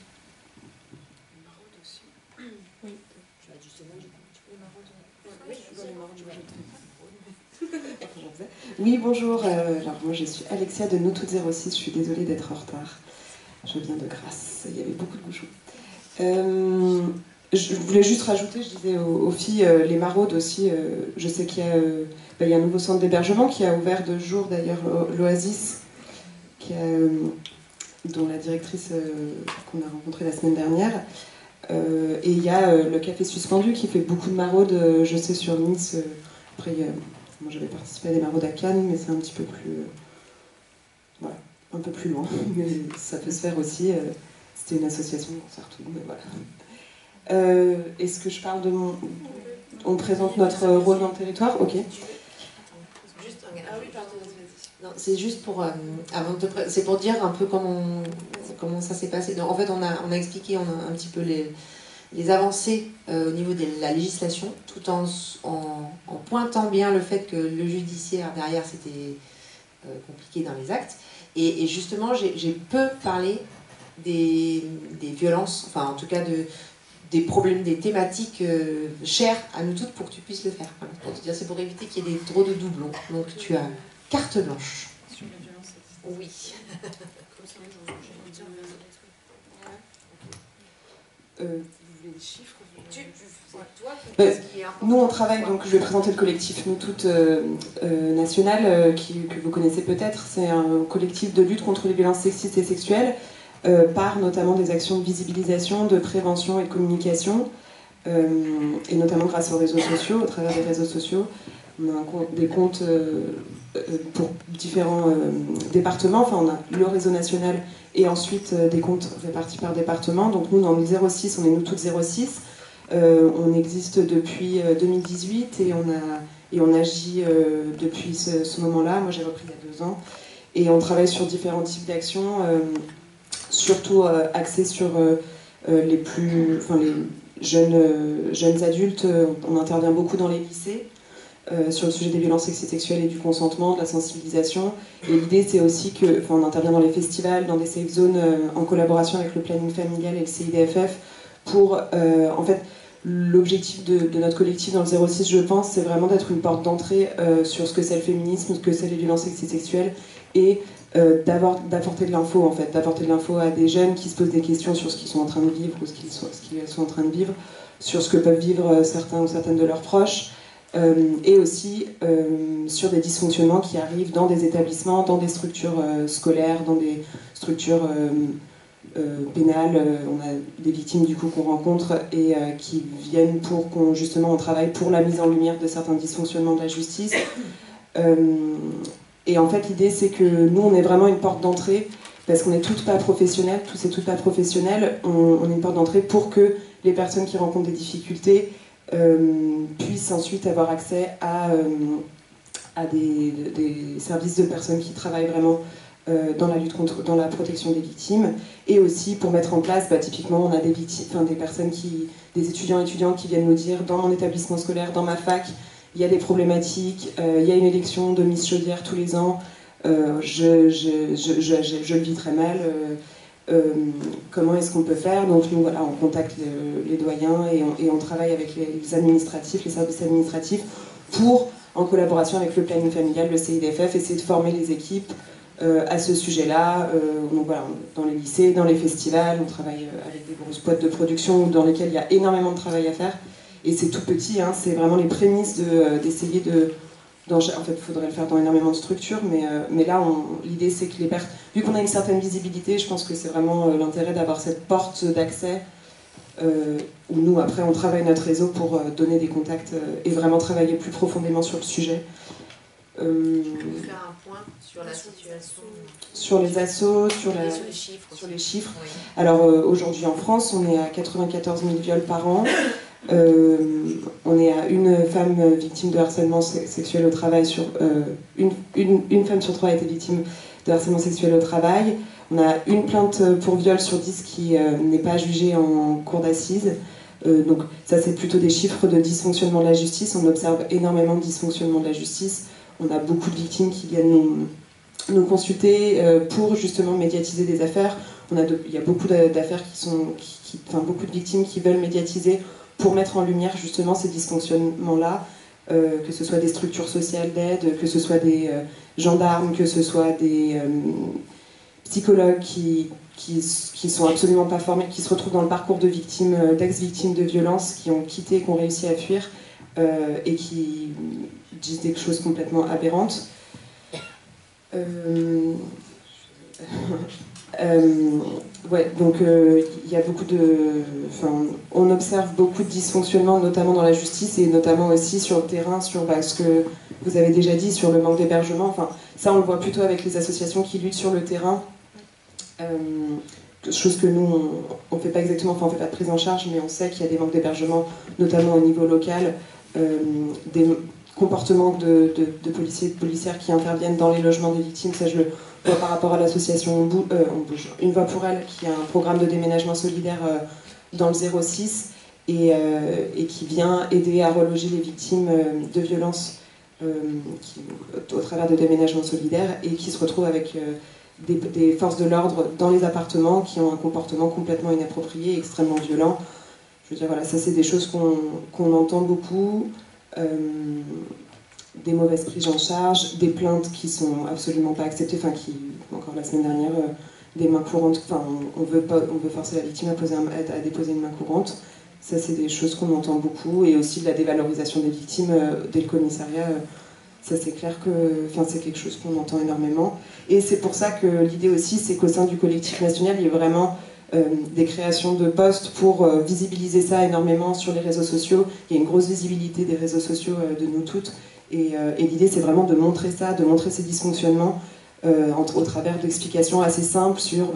Speaker 13: Oui, bonjour. Alors moi je suis Alexia de Nous Toutes 06. Je suis désolée d'être en retard. Je viens de Grasse. Il y avait beaucoup de bouchons. Je voulais juste rajouter, je disais aux filles, les maraudes aussi. Je sais qu'il y a un nouveau centre d'hébergement qui a ouvert 2 jours d'ailleurs, l'Oasis, dont la directrice qu'on a rencontrée la semaine dernière. Et il y a le Café Suspendu qui fait beaucoup de maraudes, je sais, sur Nice. Après, moi j'avais participé à des maraudes à Cannes, mais c'est un petit peu plus... voilà, un peu plus loin. Mais ça peut se faire aussi. C'était une association dans Sartou, mais voilà. Est-ce que je parle de mon... On présente notre rôle dans le territoire? Ok.
Speaker 12: C'est juste pour... c'est pour dire un peu comment ça s'est passé. Donc, en fait, on a expliqué un petit peu les avancées au niveau de la législation, tout en pointant bien le fait que le judiciaire derrière c'était compliqué dans les actes. Et justement, j'ai peu parlé des violences, enfin en tout cas des problèmes, des thématiques chères à nous toutes pour que tu puisses le faire. Voilà. Pour te dire, c'est pour éviter qu'il y ait des trop de doublons. Donc tu as carte blanche. Sur la violence. Oui.
Speaker 13: Les chiffres. Nous on travaille, donc je vais présenter le collectif Nous Toutes National, que vous connaissez peut-être. C'est un collectif de lutte contre les violences sexistes et sexuelles, par notamment des actions de visibilisation, de prévention et de communication, et notamment grâce aux réseaux sociaux, au travers des réseaux sociaux. On a des comptes pour différents départements, enfin on a le réseau national et ensuite des comptes répartis par département. Donc nous dans le 06, on est Nous Toutes 06, on existe depuis 2018 et on a et on agit depuis ce moment-là. Moi j'ai repris il y a 2 ans et on travaille sur différents types d'actions, surtout axés sur les jeunes adultes. On intervient beaucoup dans les lycées sur le sujet des violences sexuelles et du consentement, de la sensibilisation. Et l'idée, c'est aussi que, on intervient dans les festivals, dans des safe zones, en collaboration avec le planning familial et le CIDFF, pour, en fait, l'objectif de notre collectif dans le 06, je pense, c'est vraiment d'être une porte d'entrée sur ce que c'est le féminisme, ce que c'est les violences sexuelles, et d'apporter de l'info, en fait, d'apporter de l'info à des jeunes qui se posent des questions sur ce qu'ils sont en train de vivre ou ce qu'ils sont en train de vivre, sur ce que peuvent vivre certains ou certaines de leurs proches. Et aussi sur des dysfonctionnements qui arrivent dans des établissements, dans des structures scolaires, dans des structures pénales. On a des victimes du coup qu'on rencontre et qui viennent pour qu'on justement on travaille pour la mise en lumière de certains dysfonctionnements de la justice. Et en fait l'idée c'est que nous on est vraiment une porte d'entrée parce qu'on n'est toutes pas professionnelles, tous et toutes pas professionnels. On est une porte d'entrée pour que les personnes qui rencontrent des difficultés puissent ensuite avoir accès à des services de personnes qui travaillent vraiment dans la lutte dans la protection des victimes, et aussi pour mettre en place, typiquement on a des personnes des étudiants qui viennent nous dire dans mon établissement scolaire, dans ma fac, il y a des problématiques, il y a une élection de Miss Chaudière tous les ans, je le vis très mal. Comment est-ce qu'on peut faire? Donc nous, voilà, on contacte les doyens et on travaille avec les administratifs, les services administratifs pour, en collaboration avec le planning familial, le CIDFF, essayer de former les équipes à ce sujet-là. Donc voilà, dans les lycées, dans les festivals, on travaille avec des grosses boîtes de production dans lesquelles il y a énormément de travail à faire. Et c'est tout petit, hein, c'est vraiment les prémices d'essayer de... En fait, il faudrait le faire dans énormément de structures, mais là, l'idée, c'est que vu qu'on a une certaine visibilité, je pense que c'est vraiment l'intérêt d'avoir cette porte d'accès où nous, après, on travaille notre réseau pour donner des contacts et vraiment travailler plus profondément sur le sujet.
Speaker 2: Faire un point sur la situation.
Speaker 13: Sur les assos, sur les chiffres. Oui. Alors, aujourd'hui, en France, on est à 94 000 viols par an. On est à une femme victime de harcèlement sexuel au travail une femme sur 3 a été victime de harcèlement sexuel au travail. On a une plainte pour viol sur 10 qui n'est pas jugée en cour d'assises. Donc ça c'est plutôt des chiffres de dysfonctionnement de la justice. On observe énormément de dysfonctionnement de la justice. On a beaucoup de victimes qui viennent nous consulter pour justement médiatiser des affaires. Il y a beaucoup d'affaires beaucoup de victimes qui veulent médiatiser pour mettre en lumière justement ces dysfonctionnements-là, que ce soit des structures sociales d'aide, que ce soit des gendarmes, que ce soit des psychologues qui sont absolument pas formés, qui se retrouvent dans le parcours de victimes, d'ex-victimes de violences, qui ont quitté, qui ont réussi à fuir, et qui disent des choses complètement aberrantes. Ouais, donc il y a beaucoup on observe beaucoup de dysfonctionnements, notamment dans la justice et notamment aussi sur le terrain, sur ce que vous avez déjà dit sur le manque d'hébergement. Enfin, ça on le voit plutôt avec les associations qui luttent sur le terrain, chose que nous on fait pas exactement, on fait pas de prise en charge, mais on sait qu'il y a des manques d'hébergement, notamment au niveau local, des comportements de policiers et de policières qui interviennent dans les logements des victimes. Ça je le vois par rapport à l'association On Bouge, Une Voix pour Elle, qui a un programme de déménagement solidaire dans le 06 et qui vient aider à reloger les victimes de violences au travers de déménagements solidaires, et qui se retrouvent avec des forces de l'ordre dans les appartements qui ont un comportement complètement inapproprié et extrêmement violent. Je veux dire, voilà, ça c'est des choses qu'on entend beaucoup. Des mauvaises prises en charge, des plaintes qui sont absolument pas acceptées, encore la semaine dernière, des mains courantes, on veut forcer la victime à déposer une main courante. Ça c'est des choses qu'on entend beaucoup, et aussi de la dévalorisation des victimes dès le commissariat. Ça c'est clair que c'est quelque chose qu'on entend énormément, et c'est pour ça que l'idée aussi c'est qu'au sein du collectif national il y a vraiment des créations de postes pour visibiliser ça énormément sur les réseaux sociaux. Il y a une grosse visibilité des réseaux sociaux de nous toutes, et l'idée c'est vraiment de montrer ça, de montrer ces dysfonctionnements au travers d'explications assez simples sur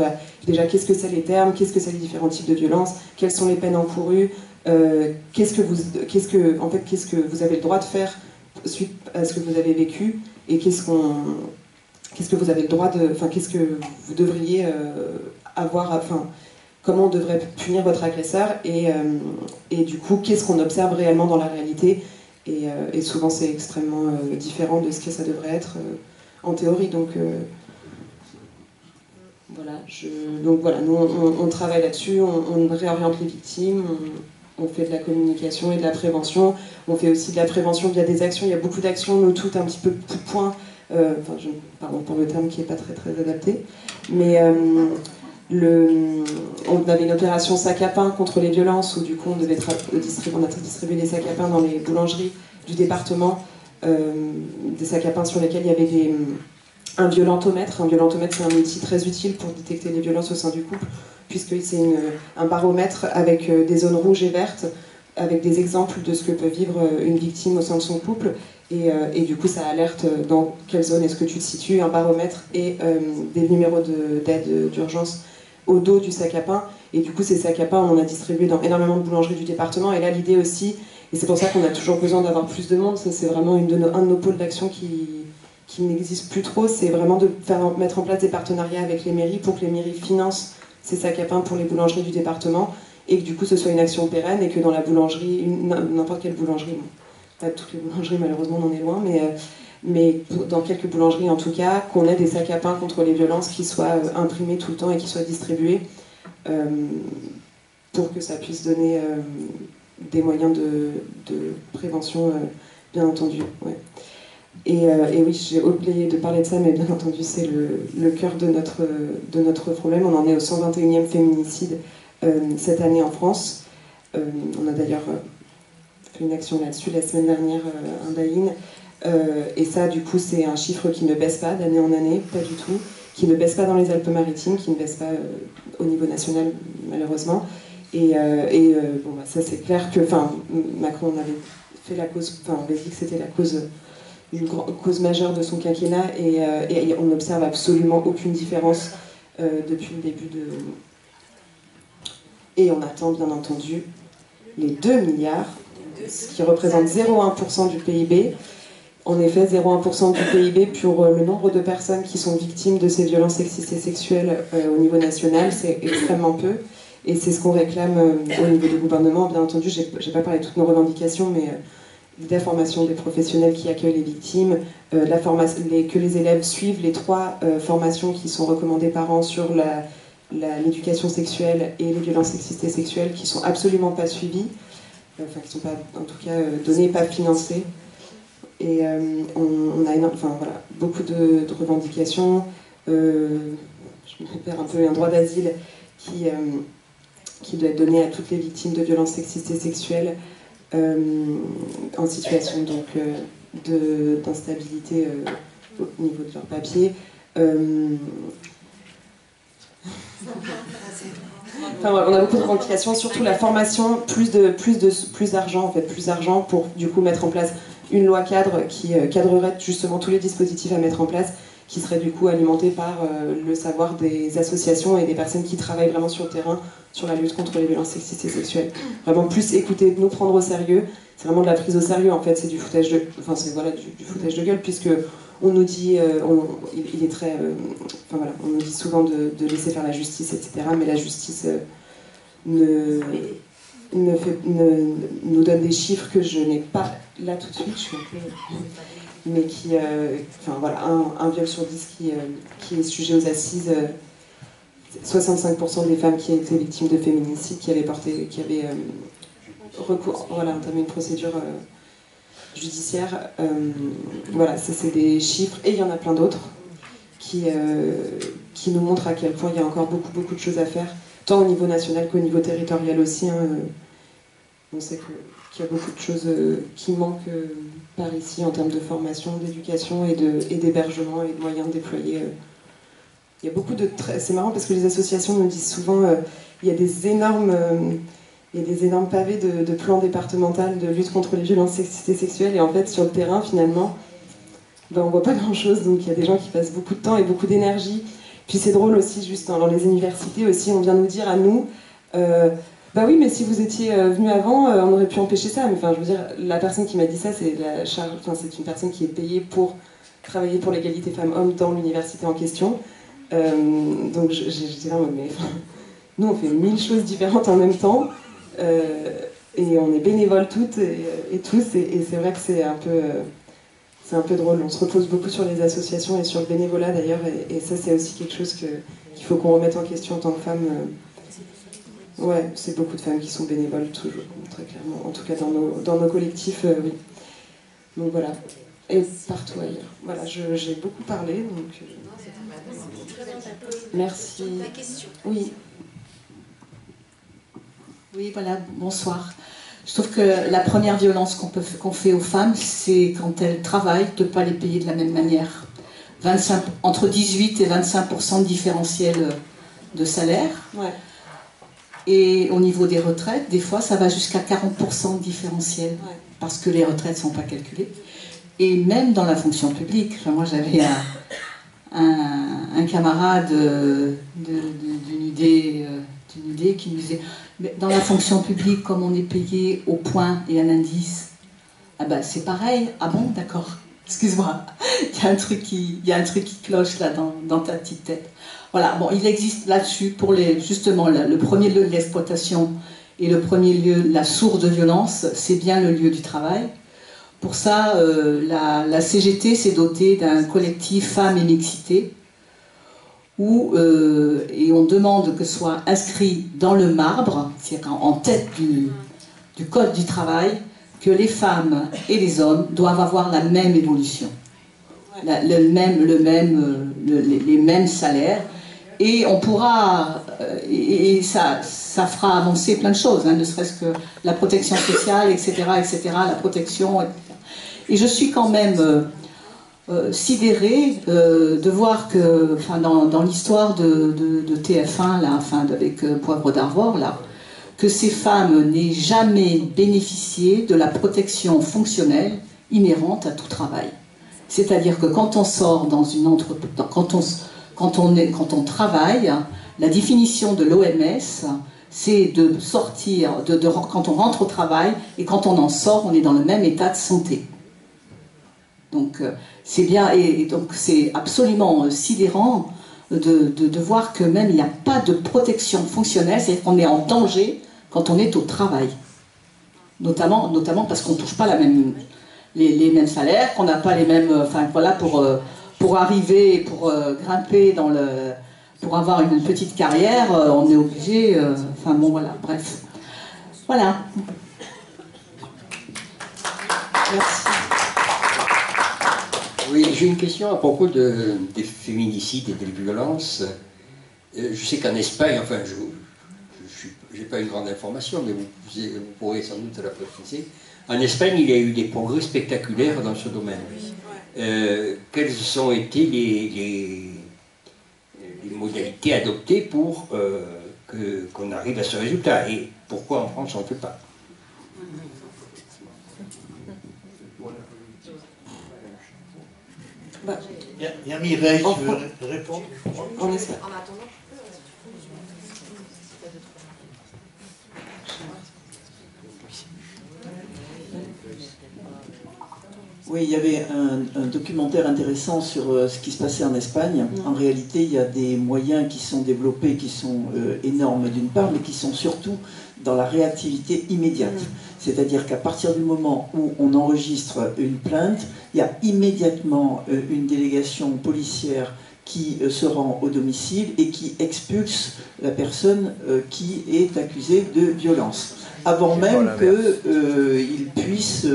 Speaker 13: déjà qu'est-ce que c'est les termes, qu'est-ce que c'est les différents types de violences, quelles sont les peines encourues, qu'est-ce que vous avez le droit de faire suite à ce que vous avez vécu et qu'est-ce que vous avez le droit de... Enfin, qu'est-ce que vous devriez avoir... Enfin, comment on devrait punir votre agresseur et du coup, qu'est-ce qu'on observe réellement dans la réalité et souvent, c'est extrêmement différent de ce que ça devrait être en théorie. Donc, voilà, nous, on travaille là-dessus, on réoriente les victimes, on fait de la communication et de la prévention. On fait aussi de la prévention via des actions. Il y a beaucoup d'actions, nous toutes un petit peu coup de poing. Pardon pour le terme qui n'est pas très très adapté. Mais on avait une opération sac à pain contre les violences où du coup on a distribué des sacs à pain dans les boulangeries du département, des sacs à pain sur lesquels il y avait un violentomètre. Un violentomètre, c'est un outil très utile pour détecter les violences au sein du couple, puisque c'est un baromètre avec des zones rouges et vertes, avec des exemples de ce que peut vivre une victime au sein de son couple. Et du coup, ça alerte dans quelle zone est-ce que tu te situes, un baromètre et des numéros d'aide d'urgence au dos du sac à pain. Et du coup, ces sacs à pain, on en a distribué dans énormément de boulangeries du département. Et là, l'idée aussi, et c'est pour ça qu'on a toujours besoin d'avoir plus de monde, ça c'est vraiment un de nos pôles d'action qui n'existe plus trop, c'est vraiment de mettre en place des partenariats avec les mairies pour que les mairies financent ces sacs à pain pour les boulangeries du département et que du coup ce soit une action pérenne et que dans la boulangerie, n'importe quelle boulangerie, bon, pas toutes les boulangeries malheureusement on en est loin, mais dans quelques boulangeries en tout cas, qu'on ait des sacs à pain contre les violences qui soient imprimés tout le temps et qui soient distribués pour que ça puisse donner des moyens de prévention, bien entendu. Ouais. Et oui, j'ai oublié de parler de ça, mais bien entendu, c'est le cœur de notre problème. On en est au 121e féminicide cette année en France. On a d'ailleurs fait une action là-dessus la semaine dernière, un buy-in. Et ça, du coup, c'est un chiffre qui ne baisse pas d'année en année, pas du tout, qui ne baisse pas dans les Alpes-Maritimes, qui ne baisse pas au niveau national, malheureusement. Bon, bah, ça, c'est clair que, Macron avait fait la cause, avait dit que c'était la cause... une cause majeure de son quinquennat et on n'observe absolument aucune différence depuis le début de... Et on attend bien entendu les 2 milliards, ce qui représente 0,1% du PIB. En effet, 0,1% du PIB pour le nombre de personnes qui sont victimes de ces violences sexistes et sexuelles au niveau national, c'est extrêmement peu. Et c'est ce qu'on réclame au niveau du gouvernement. Bien entendu, j'ai pas parlé de toutes nos revendications, mais... la formation des professionnels qui accueillent les victimes, que les élèves suivent les 3 formations qui sont recommandées par an sur l'éducation sexuelle et les violences sexistes et sexuelles qui ne sont absolument pas suivies, qui ne sont pas, en tout cas, données, pas financées. Et on a beaucoup de revendications. Je me perds un peu, un droit d'asile qui doit être donné à toutes les victimes de violences sexistes et sexuelles. En situation donc d'instabilité au niveau de leur papier. On a beaucoup de revendications, surtout la formation, plus d'argent en fait, plus d'argent pour du coup mettre en place une loi cadre qui cadrerait justement tous les dispositifs à mettre en place, qui serait du coup alimenté par le savoir des associations et des personnes qui travaillent vraiment sur le terrain sur la lutte contre les violences sexistes et sexuelles. Vraiment plus écouter, nous prendre au sérieux. C'est vraiment de la prise au sérieux en fait, c'est du foutage de... du foutage de gueule, puisque on nous dit, il est très... on nous dit souvent de laisser faire la justice, etc. Mais la justice nous donne des chiffres que je n'ai pas là tout de suite, je suis un peu... mais qui... un viol sur 10 qui est sujet aux assises... 65% des femmes qui étaient victimes de féminicide qui avaient entamé une procédure judiciaire. Ça c'est des chiffres, et il y en a plein d'autres qui nous montrent à quel point il y a encore beaucoup de choses à faire, tant au niveau national qu'au niveau territorial aussi. On sait qu'il y a beaucoup de choses qui manquent par ici en termes de formation, d'éducation et d'hébergement et de moyens déployés. Il y a beaucoup de... C'est marrant parce que les associations nous disent souvent il y a des énormes pavés de plans départementaux de lutte contre les violences sexistes et sexuelles, et en fait sur le terrain finalement on voit pas grand chose, donc il y a des gens qui passent beaucoup de temps et beaucoup d'énergie. Puis c'est drôle aussi, juste dans les universités aussi, on vient nous dire à nous Bah oui, mais si vous étiez venu avant, on aurait pu empêcher ça. Mais enfin, je veux dire, la personne qui m'a dit ça, c'est c'est une personne qui est payée pour travailler pour l'égalité femmes-hommes dans l'université en question. Donc j'étais là en mode, mais nous on fait 1000 choses différentes en même temps, et on est bénévoles toutes et tous, et c'est vrai que c'est un peu drôle. On se repose beaucoup sur les associations et sur le bénévolat d'ailleurs, et ça c'est aussi quelque chose qu'il faut qu'on remette en question en tant que femme. Ouais, c'est beaucoup de femmes qui sont bénévoles, toujours, très clairement. En tout cas, dans nos collectifs, oui. Donc voilà. Et partout ailleurs. Voilà, j'ai beaucoup parlé, donc... Merci.
Speaker 14: La question.
Speaker 13: Oui.
Speaker 14: Oui, voilà, bonsoir. Je trouve que la première violence qu'on fait aux femmes, c'est quand elles travaillent, de ne pas les payer de la même manière. Entre 18 et 25% de différentiel de salaire.
Speaker 13: Ouais.
Speaker 14: Et au niveau des retraites, des fois, ça va jusqu'à 40% de différentiel, ouais, parce que les retraites ne sont pas calculées. Et même dans la fonction publique, enfin, moi j'avais un camarade d'une idée qui me disait, mais dans la fonction publique, comme on est payé au point et à l'indice, ah ben c'est pareil. Ah bon, d'accord, excuse-moi, il y a un truc qui cloche là dans ta petite tête. Voilà, bon, il existe là-dessus, pour justement le premier lieu de l'exploitation et le premier lieu, la source de violence, c'est bien le lieu du travail. Pour ça, la CGT s'est dotée d'un collectif femmes et mixité, et on demande que soit inscrit dans le marbre, c'est-à-dire en tête du code du travail, que les femmes et les hommes doivent avoir la même évolution, les mêmes salaires. Et on pourra, et ça fera avancer plein de choses, hein, ne serait-ce que la protection sociale, etc., la protection, etc. Et je suis quand même sidérée de voir que, dans l'histoire de TF1, là, avec Poivre d'Arvor, là, que ces femmes n'aient jamais bénéficié de la protection fonctionnelle inhérente à tout travail. C'est-à-dire que quand on sort dans une entreprise, quand on travaille, la définition de l'OMS, c'est de sortir, quand on rentre au travail, et quand on en sort, on est dans le même état de santé. Donc c'est bien, et donc c'est absolument sidérant de voir que même il n'y a pas de protection fonctionnelle, c'est-à-dire qu'on est en danger quand on est au travail. Notamment parce qu'on ne touche pas les mêmes salaires, qu'on n'a pas les mêmes... pour arriver, pour grimper pour avoir une petite carrière, on est obligé, bref. Voilà.
Speaker 15: Merci. Oui, j'ai une question à propos des féminicides et des violences. Je sais qu'en Espagne, enfin, je n'ai pas une grande information, mais vous pourrez sans doute la préciser. En Espagne, il y a eu des progrès spectaculaires dans ce domaine. Quelles ont été les modalités adoptées pour qu'on arrive à ce résultat, et pourquoi en France on ne le fait pas?
Speaker 5: Il y a Mireille qui veut répondre.
Speaker 13: En Espagne.
Speaker 2: En attendant.
Speaker 8: Oui, il y avait un documentaire intéressant sur ce qui se passait en Espagne. En réalité, il y a des moyens qui sont développés, qui sont énormes d'une part, mais qui sont surtout dans la réactivité immédiate. C'est-à-dire qu'à partir du moment où on enregistre une plainte, il y a immédiatement une délégation policière qui se rend au domicile et qui expulse la personne qui est accusée de violence, avant même qu'il puisse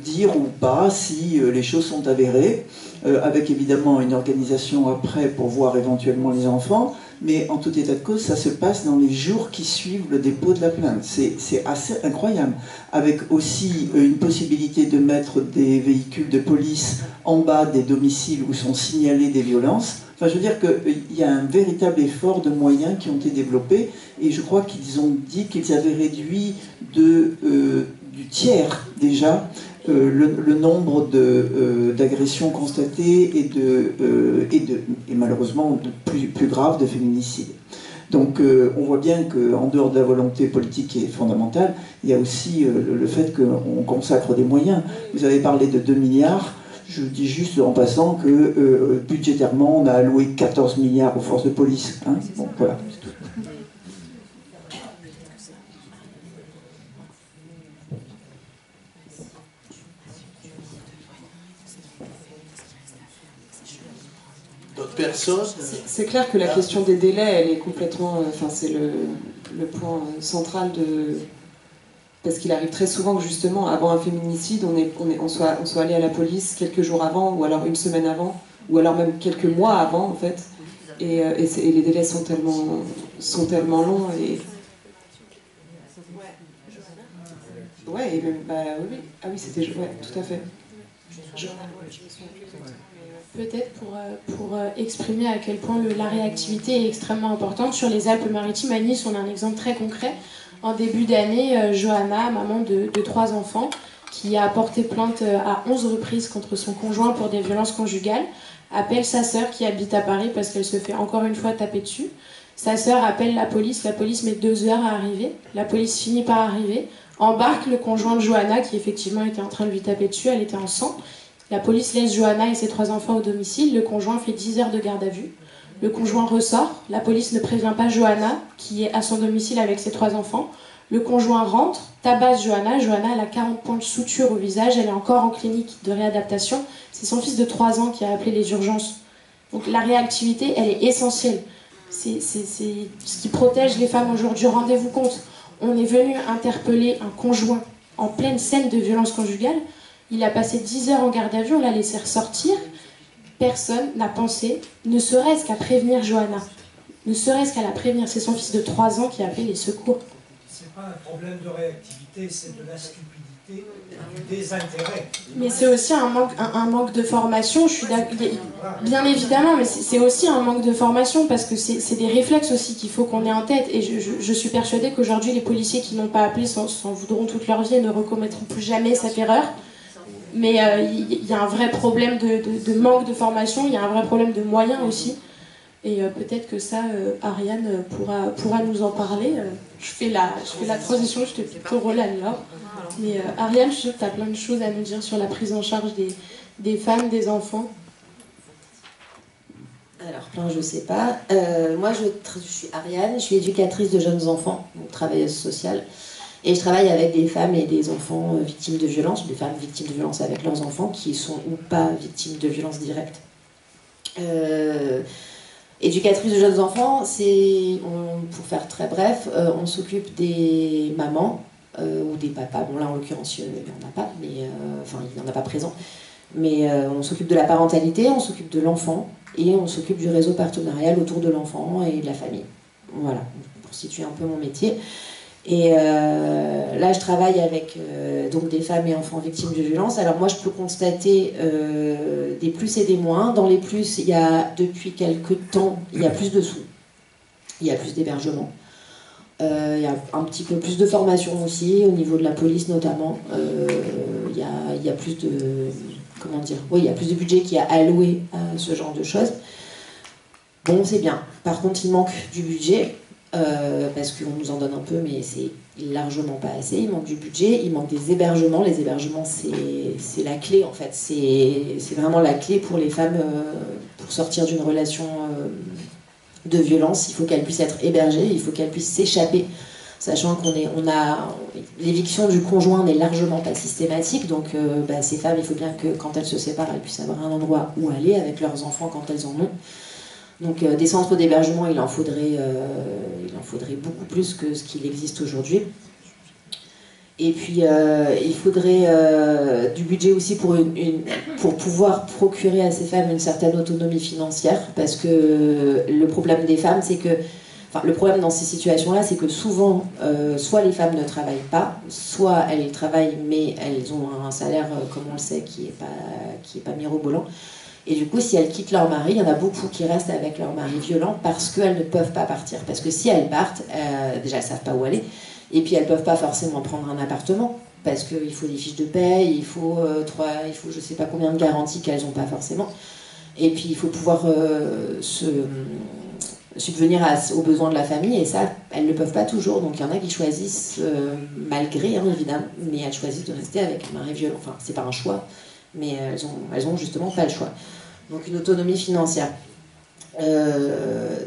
Speaker 8: dire ou pas si les choses sont avérées, avec évidemment une organisation après pour voir éventuellement les enfants, mais en tout état de cause, ça se passe dans les jours qui suivent le dépôt de la plainte. C'est assez incroyable, avec aussi une possibilité de mettre des véhicules de police en bas des domiciles où sont signalées des violences. Enfin, je veux dire qu'il y a un véritable effort de moyens qui ont été développés, et je crois qu'ils ont dit qu'ils avaient réduit du tiers déjà le nombre d'agressions constatées et malheureusement plus graves de féminicides. Donc on voit bien qu'en dehors de la volonté politique qui est fondamentale, il y a aussi le fait qu'on consacre des moyens. Vous avez parlé de 2 milliards. Je dis juste en passant que budgétairement, on a alloué 14 milliards aux forces de police. Hein, bon, voilà.
Speaker 5: D'autres personnes?
Speaker 13: C'est clair que la question des délais, elle est complètement... Enfin, c'est le point central de... Parce qu'il arrive très souvent que justement, avant un féminicide, on soit allé à la police quelques jours avant, ou alors une semaine avant, ou alors même quelques mois avant, en fait. Et les délais sont tellement longs. Et... Ouais, et même... Bah, oui. Ah oui, c'était... Ouais, tout à fait.
Speaker 10: Peut-être pour exprimer à quel point la réactivité est extrêmement importante. Sur les Alpes-Maritimes, à Nice, on a un exemple très concret. En début d'année, Johanna, maman de 3 enfants, qui a porté plainte à 11 reprises contre son conjoint pour des violences conjugales, appelle sa sœur qui habite à Paris parce qu'elle se fait encore une fois taper dessus. Sa sœur appelle la police met 2 heures à arriver. La police finit par arriver, embarque le conjoint de Johanna qui effectivement était en train de lui taper dessus, elle était en sang. La police laisse Johanna et ses 3 enfants au domicile, le conjoint fait 10 heures de garde à vue. Le conjoint ressort, la police ne prévient pas Johanna, qui est à son domicile avec ses 3 enfants. Le conjoint rentre, tabasse Johanna. Johanna, elle a 40 points de suture au visage, elle est encore en clinique de réadaptation. C'est son fils de 3 ans qui a appelé les urgences. Donc la réactivité, elle est essentielle. C'est ce qui protège les femmes aujourd'hui. Rendez-vous compte, on est venu interpeller un conjoint en pleine scène de violence conjugale. Il a passé 10 heures en garde à vue, on l'a laissé ressortir. Personne n'a pensé, ne serait-ce qu'à prévenir Johanna. Ne serait-ce qu'à la prévenir. C'est son fils de 3 ans qui a appelé les secours.
Speaker 16: C'est pas un problème de réactivité, c'est de la stupidité, du désintérêt.
Speaker 10: Mais c'est aussi un manque de formation, je suis bien évidemment, mais c'est aussi un manque de formation parce que c'est des réflexes aussi qu'il faut qu'on ait en tête. Et je suis persuadée qu'aujourd'hui, les policiers qui n'ont pas appelé s'en voudront toute leur vie et ne recommettront plus jamais cette erreur. Mais il y a un vrai problème de manque de formation, il y a un vrai problème de moyens aussi. Et peut-être que ça, Ariane pourra nous en parler. Je fais la transition, je te plutôt relâche là. Mais Ariane, je suis sûre que tu as plein de choses à nous dire sur la prise en charge des femmes, des enfants.
Speaker 12: Alors, plein, je sais pas. Moi, je suis Ariane, je suis éducatrice de jeunes enfants, donc travailleuse sociale. Et je travaille avec des femmes et des enfants victimes de violences, des femmes victimes de violences avec leurs enfants qui sont ou pas victimes de violences directes. Éducatrice de jeunes enfants, pour faire très bref, on s'occupe des mamans ou des papas. Bon là en l'occurrence il n'y en a pas, mais enfin il n'y en a pas présent. Mais on s'occupe de la parentalité, on s'occupe de l'enfant et on s'occupe du réseau partenarial autour de l'enfant et de la famille. Voilà, pour situer un peu mon métier. Et là, je travaille avec donc des femmes et enfants victimes de violences. Alors moi, je peux constater des plus et des moins. Dans les plus, il y a depuis quelques temps, il y a plus de sous, il y a plus d'hébergement. Il y a un petit peu plus de formation aussi, au niveau de la police notamment. Il y a plus de... Comment dire? Oui, il y a plus de budget qui est alloué à ce genre de choses. Bon, c'est bien. Par contre, il manque du budget. Parce qu'on nous en donne un peu, mais c'est largement pas assez. Il manque du budget, il manque des hébergements. Les hébergements, c'est la clé en fait. C'est vraiment la clé pour les femmes pour sortir d'une relation de violence. Il faut qu'elles puissent être hébergées, il faut qu'elles puissent s'échapper, sachant l'éviction du conjoint n'est largement pas systématique. Donc ces femmes, il faut bien que quand elles se séparent, elles puissent avoir un endroit où aller avec leurs enfants quand elles en ont. Donc des centres d'hébergement, il en faudrait beaucoup plus que ce qu'il existe aujourd'hui. Et puis il faudrait du budget aussi pour pouvoir procurer à ces femmes une certaine autonomie financière, parce que le problème des femmes, c'est que, le problème dans ces situations-là, c'est que souvent, soit les femmes ne travaillent pas, soit elles travaillent mais elles ont un salaire, comme on le sait, qui est pas mirobolant. Et du coup, si elles quittent leur mari, il y en a beaucoup qui restent avec leur mari violent parce qu'elles ne peuvent pas partir. Parce que si elles partent, déjà elles ne savent pas où aller, et puis elles ne peuvent pas forcément prendre un appartement, parce qu'il faut des fiches de paie, il faut je ne sais pas combien de garanties qu'elles n'ont pas forcément. Et puis il faut pouvoir subvenir aux besoins de la famille, et ça, elles ne le peuvent pas toujours. Donc il y en a qui choisissent, malgré, hein, évidemment, mais elles choisissent de rester avec un mari violent. Enfin, c'est pas un choix, mais elles ont justement pas le choix. Donc une autonomie financière.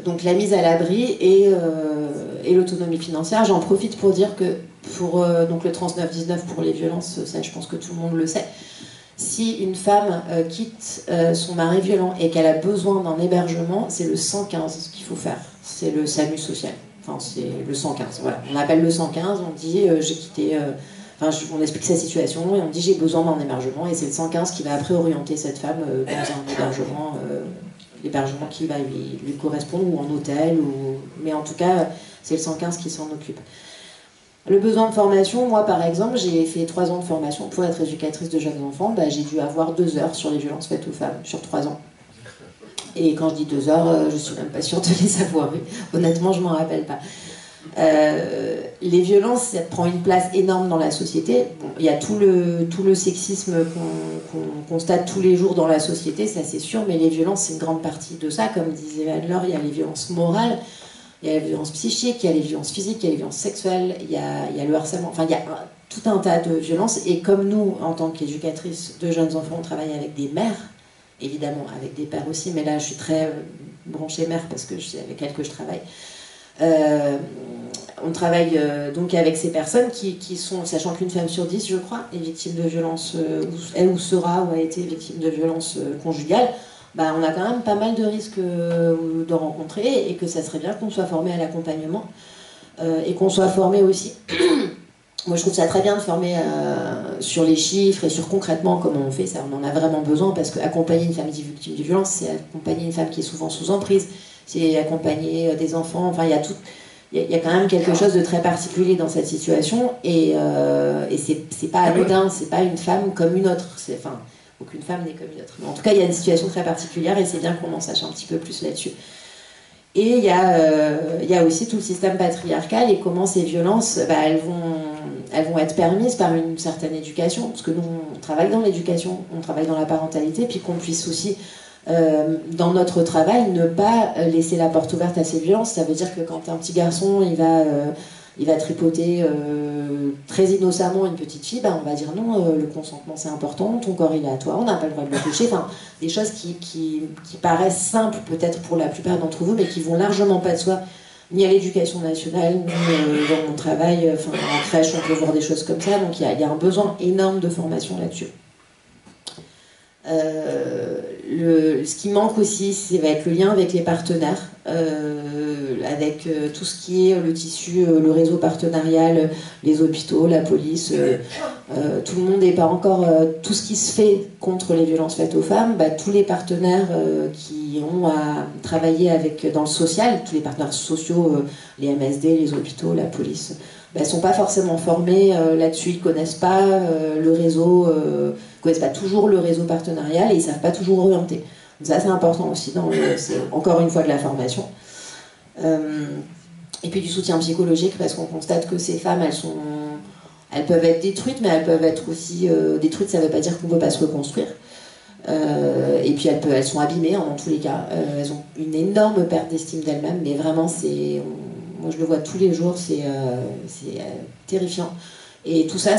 Speaker 12: Donc la mise à l'abri et l'autonomie financière, j'en profite pour dire que pour donc le 3919 pour les violences, ça je pense que tout le monde le sait, si une femme quitte son mari violent et qu'elle a besoin d'un hébergement, c'est le 115 qu'il faut faire, c'est le SAMU social, enfin c'est le 115, voilà. On appelle le 115, on dit j'ai quitté, on explique sa situation et on dit j'ai besoin d'un hébergement, et c'est le 115 qui va après orienter cette femme dans un hébergement qui va lui correspondre, ou en hôtel, mais en tout cas c'est le 115 qui s'en occupe. Le besoin de formation, moi par exemple, j'ai fait 3 ans de formation pour être éducatrice de jeunes enfants. J'ai dû avoir 2 heures sur les violences faites aux femmes sur 3 ans. Et quand je dis 2 heures, je suis même pas sûre de les avoir vues. Honnêtement, je m'en rappelle pas. Les violences, ça prend une place énorme dans la société. Bon, il y a tout le sexisme qu'on constate tous les jours dans la société, ça c'est sûr, mais les violences, c'est une grande partie de ça. Comme disait Anne-Laure, il y a les violences morales, il y a la violence psychique, il y a les violences physiques, il y a les violences sexuelles, il y a le harcèlement, enfin il y a tout un tas de violences. Et comme nous, en tant qu'éducatrices de jeunes enfants, on travaille avec des mères, évidemment avec des pères aussi, mais là je suis très branchée mère parce que c'est avec elles que je travaille. On travaille donc avec ces personnes qui sont, sachant qu'une femme sur 10, je crois, est victime de violences, elle ou sera ou a été victime de violences conjugales. On a quand même pas mal de risques de rencontrer, et que ça serait bien qu'on soit formé à l'accompagnement et qu'on soit formé aussi. Moi je trouve ça très bien de former sur les chiffres et sur concrètement comment on fait ça. On en a vraiment besoin, parce qu'accompagner une femme victime de violence, c'est accompagner une femme qui est souvent sous emprise, c'est accompagner des enfants, enfin il y a quand même quelque chose de très particulier dans cette situation, et c'est pas anodin, c'est pas une femme comme une autre, aucune femme n'est comme une autre. Mais en tout cas, il y a une situation très particulière, et c'est bien qu'on en sache un petit peu plus là-dessus. Et il y a aussi tout le système patriarcal, et comment ces violences, elles vont être permises par une certaine éducation, parce que nous, on travaille dans l'éducation, on travaille dans la parentalité, puis qu'on puisse aussi, dans notre travail, ne pas laisser la porte ouverte à ces violences. Ça veut dire que quand un petit garçon, il va tripoter très innocemment une petite fille, on va dire non, le consentement c'est important, ton corps il est à toi, on n'a pas le droit de le toucher. Enfin, des choses qui paraissent simples peut-être pour la plupart d'entre vous, mais qui vont largement pas de soi, ni à l'éducation nationale, ni dans mon travail. En crèche, on peut voir des choses comme ça, donc il y a un besoin énorme de formation là-dessus. Ce qui manque aussi, ça va être le lien avec les partenaires, avec tout ce qui est le tissu, le réseau partenarial, les hôpitaux, la police, tout le monde n'est pas encore... tout ce qui se fait contre les violences faites aux femmes, tous les partenaires qui ont à travailler dans le social, tous les partenaires sociaux, les MSD, les hôpitaux, la police, ne sont pas forcément formés là-dessus, ils ne connaissent pas le réseau, connaissent pas toujours le réseau partenarial, et ils ne savent pas toujours orienter. Donc ça c'est important aussi, c'est encore une fois de la formation. Et puis du soutien psychologique, parce qu'on constate que ces femmes, elles peuvent être détruites, mais elles peuvent être aussi détruites, ça ne veut pas dire qu'on ne peut pas se reconstruire. Et puis elles sont abîmées, dans tous les cas. Elles ont une énorme perte d'estime d'elles-mêmes, mais vraiment moi je le vois tous les jours, c'est terrifiant. Et tout ça,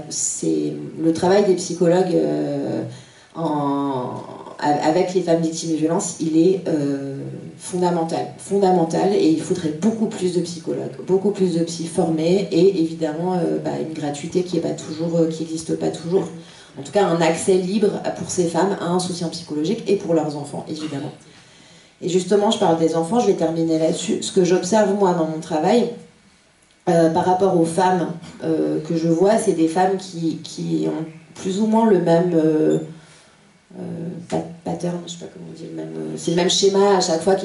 Speaker 12: c'est le travail des psychologues avec les femmes victimes de violences, il est fondamental, et il faudrait beaucoup plus de psychologues, beaucoup plus de psy formés, et évidemment une gratuité qui n'existe pas toujours. En tout cas, un accès libre pour ces femmes à un soutien psychologique, et pour leurs enfants, évidemment. Et justement, je parle des enfants, je vais terminer là-dessus. Ce que j'observe, moi, dans mon travail, par rapport aux femmes que je vois, c'est des femmes qui ont plus ou moins le même pattern, je sais pas comment on dit, c'est le même schéma à chaque fois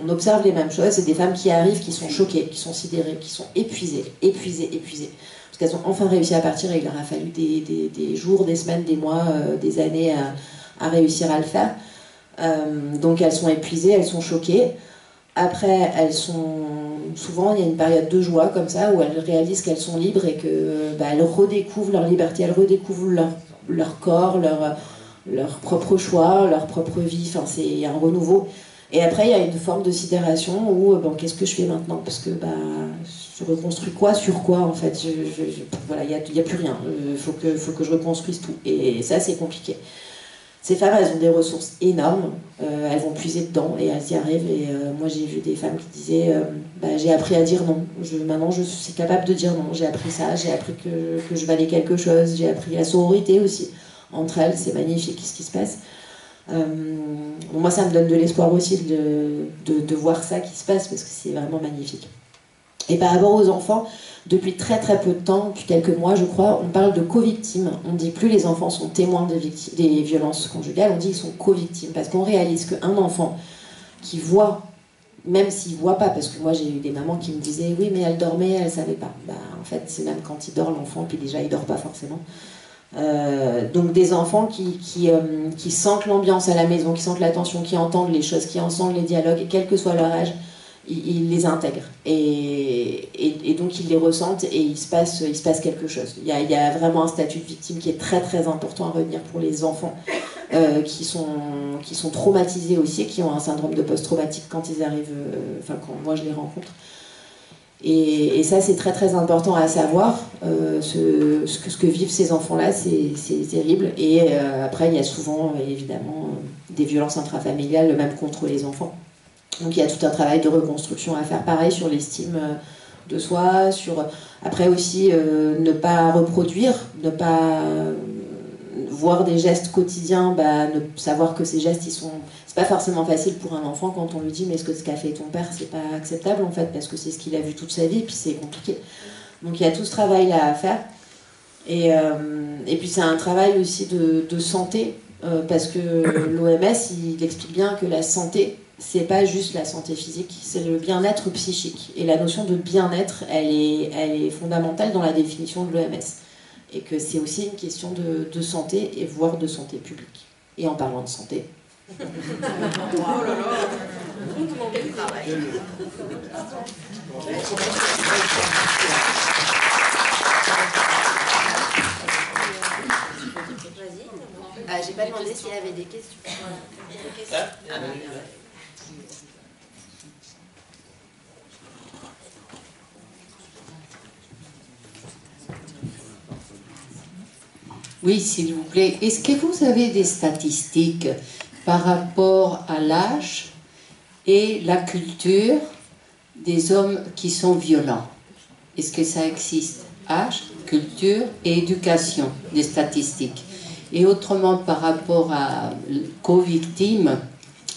Speaker 12: on observe les mêmes choses. C'est des femmes qui arrivent, qui sont choquées, qui sont sidérées, qui sont épuisées, parce qu'elles ont enfin réussi à partir, et il leur a fallu des jours, des semaines, des mois, des années à réussir à le faire. Donc elles sont épuisées, elles sont choquées. Après, souvent, il y a une période de joie comme ça, où elles réalisent qu'elles sont libres, et qu'elles redécouvrent leur liberté, elles redécouvrent leur corps, leur propre choix, leur propre vie. C'est un renouveau. Et après, il y a une forme de sidération où, bon, qu'est-ce que je fais maintenant? Parce que je reconstruis quoi sur quoi, en fait? Voilà, il n'y a plus rien. Il faut que je reconstruise tout. Et ça, c'est compliqué. Ces femmes, elles ont des ressources énormes. Elles vont puiser dedans et elles y arrivent. Et moi, j'ai vu des femmes qui disaient j'ai appris à dire non. Maintenant, je suis capable de dire non. J'ai appris ça. J'ai appris que je valais quelque chose. J'ai appris la sororité aussi. Entre elles, c'est magnifique ce qui se passe. Moi, ça me donne de l'espoir aussi de voir ça qui se passe parce que c'est vraiment magnifique. Et par rapport aux enfants, depuis très très peu de temps, depuis quelques mois je crois, on parle de co-victimes. On ne dit plus les enfants sont témoins des violences conjugales, on dit qu'ils sont co-victimes. Parce qu'on réalise qu'un enfant qui voit, même s'il ne voit pas, parce que moi j'ai eu des mamans qui me disaient oui mais elle dormait, elle ne savait pas. En fait c'est même quand il dort l'enfant, puis déjà il ne dort pas forcément. Donc des enfants qui sentent l'ambiance à la maison, qui sentent l'attention, qui entendent les choses, qui entendent les dialogues, et quel que soit leur âge, ils les intègrent et donc ils les ressentent et il se passe quelque chose. Il y a vraiment un statut de victime qui est très très important à retenir pour les enfants qui sont traumatisés aussi, qui ont un syndrome de post-traumatique quand ils arrivent, quand moi je les rencontre. Et ça c'est très très important à savoir, ce que vivent ces enfants-là, c'est terrible. Et après il y a souvent évidemment des violences intrafamiliales, même contre les enfants. Donc il y a tout un travail de reconstruction à faire, pareil sur l'estime de soi, après aussi ne pas reproduire, ne pas voir des gestes quotidiens, savoir que ces gestes, c'est pas forcément facile pour un enfant quand on lui dit mais ce qu'a fait ton père c'est pas acceptable en fait, parce que c'est ce qu'il a vu toute sa vie et puis c'est compliqué. Donc il y a tout ce travail là à faire et puis c'est un travail aussi de santé parce que l'OMS il explique bien que la santé c'est pas juste la santé physique, c'est le bien-être psychique. Et la notion de bien-être, elle est fondamentale dans la définition de l'OMS. Et que c'est aussi une question de santé, et voire de santé publique. Et en parlant de santé...
Speaker 2: Oh là là, quel travail.
Speaker 12: Vas-y. J'ai pas demandé s'il y avait des questions.
Speaker 14: Oui, s'il vous plaît. Est-ce que vous avez des statistiques par rapport à l'âge et la culture des hommes qui sont violents? Est-ce que ça existe? Âge, culture et éducation, des statistiques. Et autrement, par rapport à co-victimes,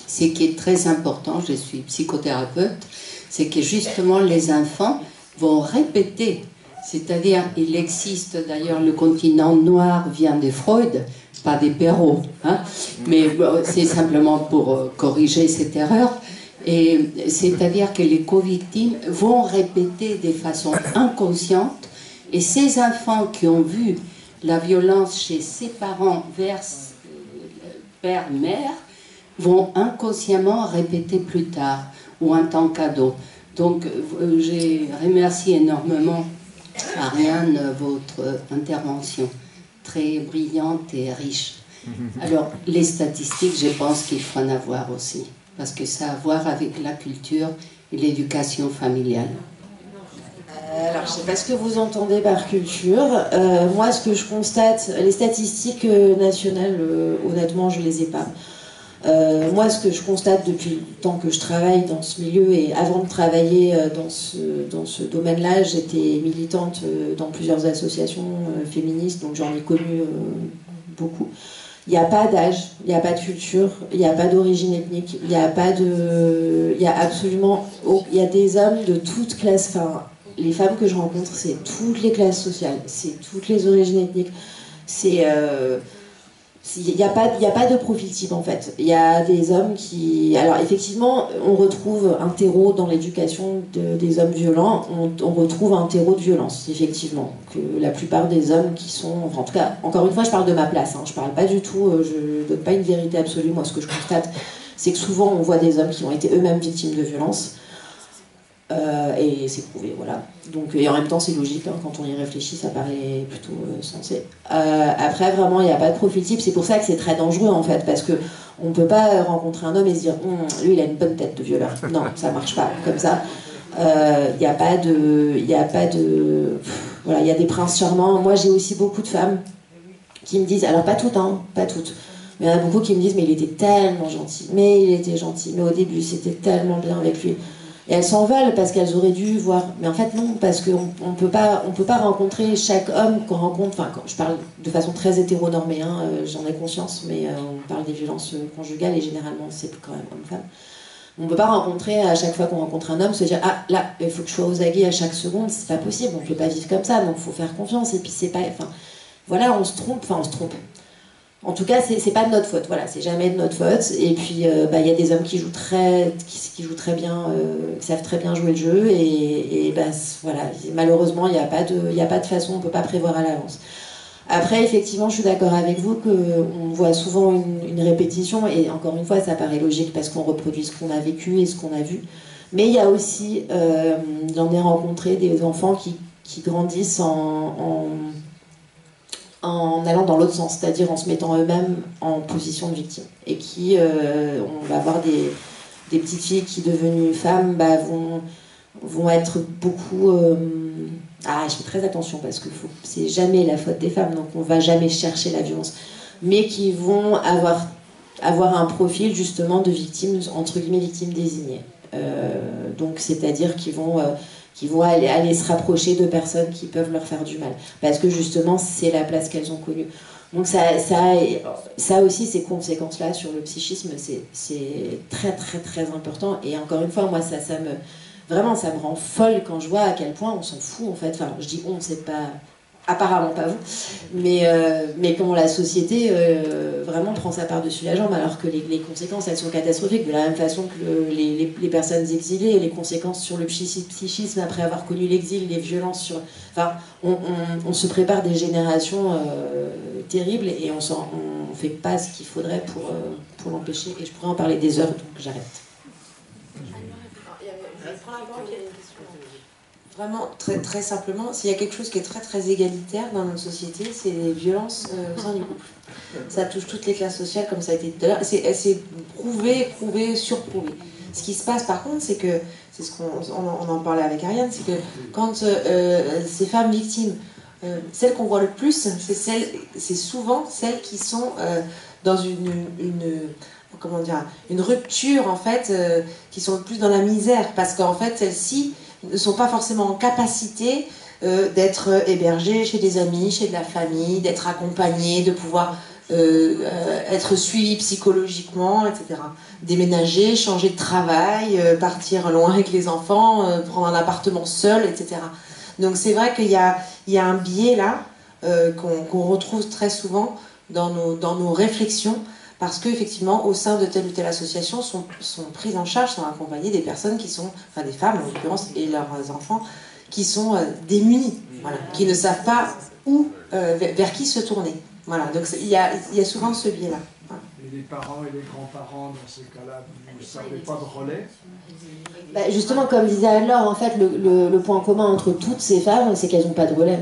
Speaker 14: ce qui est très important, je suis psychothérapeute, c'est que justement les enfants vont répéter. C'est-à-dire, il existe d'ailleurs, le continent noir vient de Freud, pas des Perrault, hein, mais c'est simplement pour corriger cette erreur. Et c'est-à-dire que les co-victimes vont répéter de façon inconsciente, et ces enfants qui ont vu la violence chez ses parents vers père-mère vont inconsciemment répéter plus tard, ou en tant qu'ado. Donc, j'ai remercié énormément Ariane, votre intervention très brillante et riche. Alors, les statistiques, je pense qu'il faut en avoir aussi, parce que ça a à voir avec la culture et l'éducation familiale.
Speaker 12: Alors, je ne sais pas ce que vous entendez par culture. Moi, ce que je constate, les statistiques nationales, honnêtement, je ne les ai pas. Moi, ce que je constate depuis le temps que je travaille dans ce milieu, et avant de travailler dans ce domaine-là, j'étais militante dans plusieurs associations féministes, donc j'en ai connu beaucoup. Il n'y a pas d'âge, il n'y a pas de culture, il n'y a pas d'origine ethnique, il n'y a pas de... Il y a absolument... Il y a des hommes de toutes classes, enfin, les femmes que je rencontre, c'est toutes les classes sociales, c'est toutes les origines ethniques, c'est... Il n'y a pas de profil type en fait. Il y a des hommes qui... Alors effectivement, on retrouve un terreau dans l'éducation des hommes violents, on retrouve un terreau de violence, effectivement. Que la plupart des hommes qui sont... Enfin, en tout cas, encore une fois, je parle de ma place, hein, je parle pas du tout, je ne donne pas une vérité absolue. Moi, ce que je constate, c'est que souvent on voit des hommes qui ont été eux-mêmes victimes de violences. Et c'est prouvé, voilà. Donc, et en même temps, c'est logique, hein, quand on y réfléchit, ça paraît plutôt sensé. Après, vraiment, il n'y a pas de profil type. C'est pour ça que c'est très dangereux, en fait, parce que On ne peut pas rencontrer un homme et se dire lui il a une bonne tête de violeur. Non, ça marche pas comme ça. Il n'y a pas de, voilà, il y a des princes charmants. Moi j'ai aussi beaucoup de femmes qui me disent, alors pas toutes, hein, pas toutes, mais il y en a beaucoup qui me disent mais il était tellement gentil, mais il était gentil, mais au début c'était tellement bien avec lui. Et elles s'en veulent parce qu'elles auraient dû voir. Mais en fait non, parce qu'on on peut pas rencontrer chaque homme qu'on rencontre, enfin quand je parle de façon très hétéronormée, hein, j'en ai conscience, mais on parle des violences conjugales et généralement c'est quand même homme-femme. On ne peut pas rencontrer, à chaque fois qu'on rencontre un homme, se dire ah là, il faut que je sois aux aguets à chaque seconde, c'est pas possible, on ne peut pas vivre comme ça, donc il faut faire confiance, et puis c'est pas. Enfin, voilà, on se trompe. En tout cas, c'est pas de notre faute, voilà, c'est jamais de notre faute. Et puis, y a des hommes qui jouent très bien, qui savent très bien jouer le jeu, et voilà, malheureusement, il n'y a pas de façon, on ne peut pas prévoir à l'avance. Après, effectivement, je suis d'accord avec vous qu'on voit souvent une répétition, et encore une fois, ça paraît logique parce qu'on reproduit ce qu'on a vécu et ce qu'on a vu. Mais il y a aussi, j'en ai rencontré des enfants qui grandissent en allant dans l'autre sens, c'est-à-dire en se mettant eux-mêmes en position de victime. Et qui, on va avoir des petites filles qui, devenues femmes, vont être beaucoup... je fais très attention parce que c'est jamais la faute des femmes, donc on va jamais chercher la violence. Mais qui vont avoir un profil justement de victimes, entre guillemets, victimes désignées. Donc c'est-à-dire qu'ils vont aller se rapprocher de personnes qui peuvent leur faire du mal. Parce que justement, c'est la place qu'elles ont connue. Donc ça aussi, ces conséquences-là sur le psychisme, c'est très très très important. Et encore une fois, moi, ça me rend folle quand je vois à quel point on s'en fout, en fait. Enfin, je dis on, c'est pas... Apparemment pas vous, mais comment la société vraiment prend sa part dessus la jambe, alors que les conséquences, elles sont catastrophiques, de la même façon que les personnes exilées, les conséquences sur le psychisme après avoir connu l'exil, les violences sur... Enfin, on se prépare des générations terribles et on fait pas ce qu'il faudrait pour l'empêcher. Et je pourrais en parler des heures, donc j'arrête.
Speaker 4: Vraiment, très, très simplement, s'il y a quelque chose qui est très très égalitaire dans notre société, c'est les violences au sein du couple. Ça touche toutes les classes sociales, comme ça a été tout à l'heure. C'est prouvé, surprouvé. Ce qui se passe par contre, c'est que, c'est ce qu'on en parlait avec Ariane, c'est que quand ces femmes victimes, celles qu'on voit le plus, c'est souvent celles qui sont dans une rupture, en fait, qui sont le plus dans la misère, parce qu'en fait, celles-ci ne sont pas forcément en capacité d'être hébergées chez des amis, chez de la famille, d'être accompagnées, de pouvoir être suivies psychologiquement, etc. Déménager, changer de travail, partir loin avec les enfants, prendre un appartement seul, etc. Donc c'est vrai qu'il y a un biais là qu'on retrouve très souvent dans nos réflexions, parce qu'effectivement, au sein de telle ou telle association, sont prises en charge, sont accompagnées des personnes qui sont, enfin des femmes en l'occurrence, et leurs enfants, qui sont démunis, voilà, qui ne savent pas vers qui se tourner. Voilà, donc il y a souvent ce biais-là. Voilà.
Speaker 16: Et les parents et les grands-parents, dans ces cas-là, vous ne savez pas de relais?
Speaker 12: Justement, comme disait Anne-Laure, en fait, le point commun entre toutes ces femmes, c'est qu'elles n'ont pas de relais.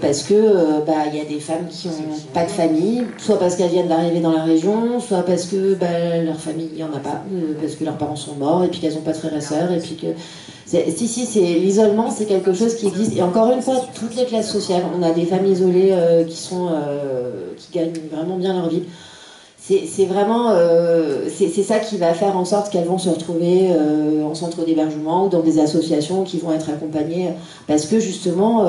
Speaker 12: Parce que y a des femmes qui n'ont pas de famille, soit parce qu'elles viennent d'arriver dans la région, soit parce que leur famille il n'y en a pas, parce que leurs parents sont morts et puis qu'elles n'ont pas de frères et sœurs, et puis que l'isolement, c'est quelque chose qui existe. Et encore une fois, toutes les classes sociales, on a des familles isolées qui gagnent vraiment bien leur vie. C'est vraiment c'est ça qui va faire en sorte qu'elles vont se retrouver en centre d'hébergement ou dans des associations qui vont être accompagnées, parce que justement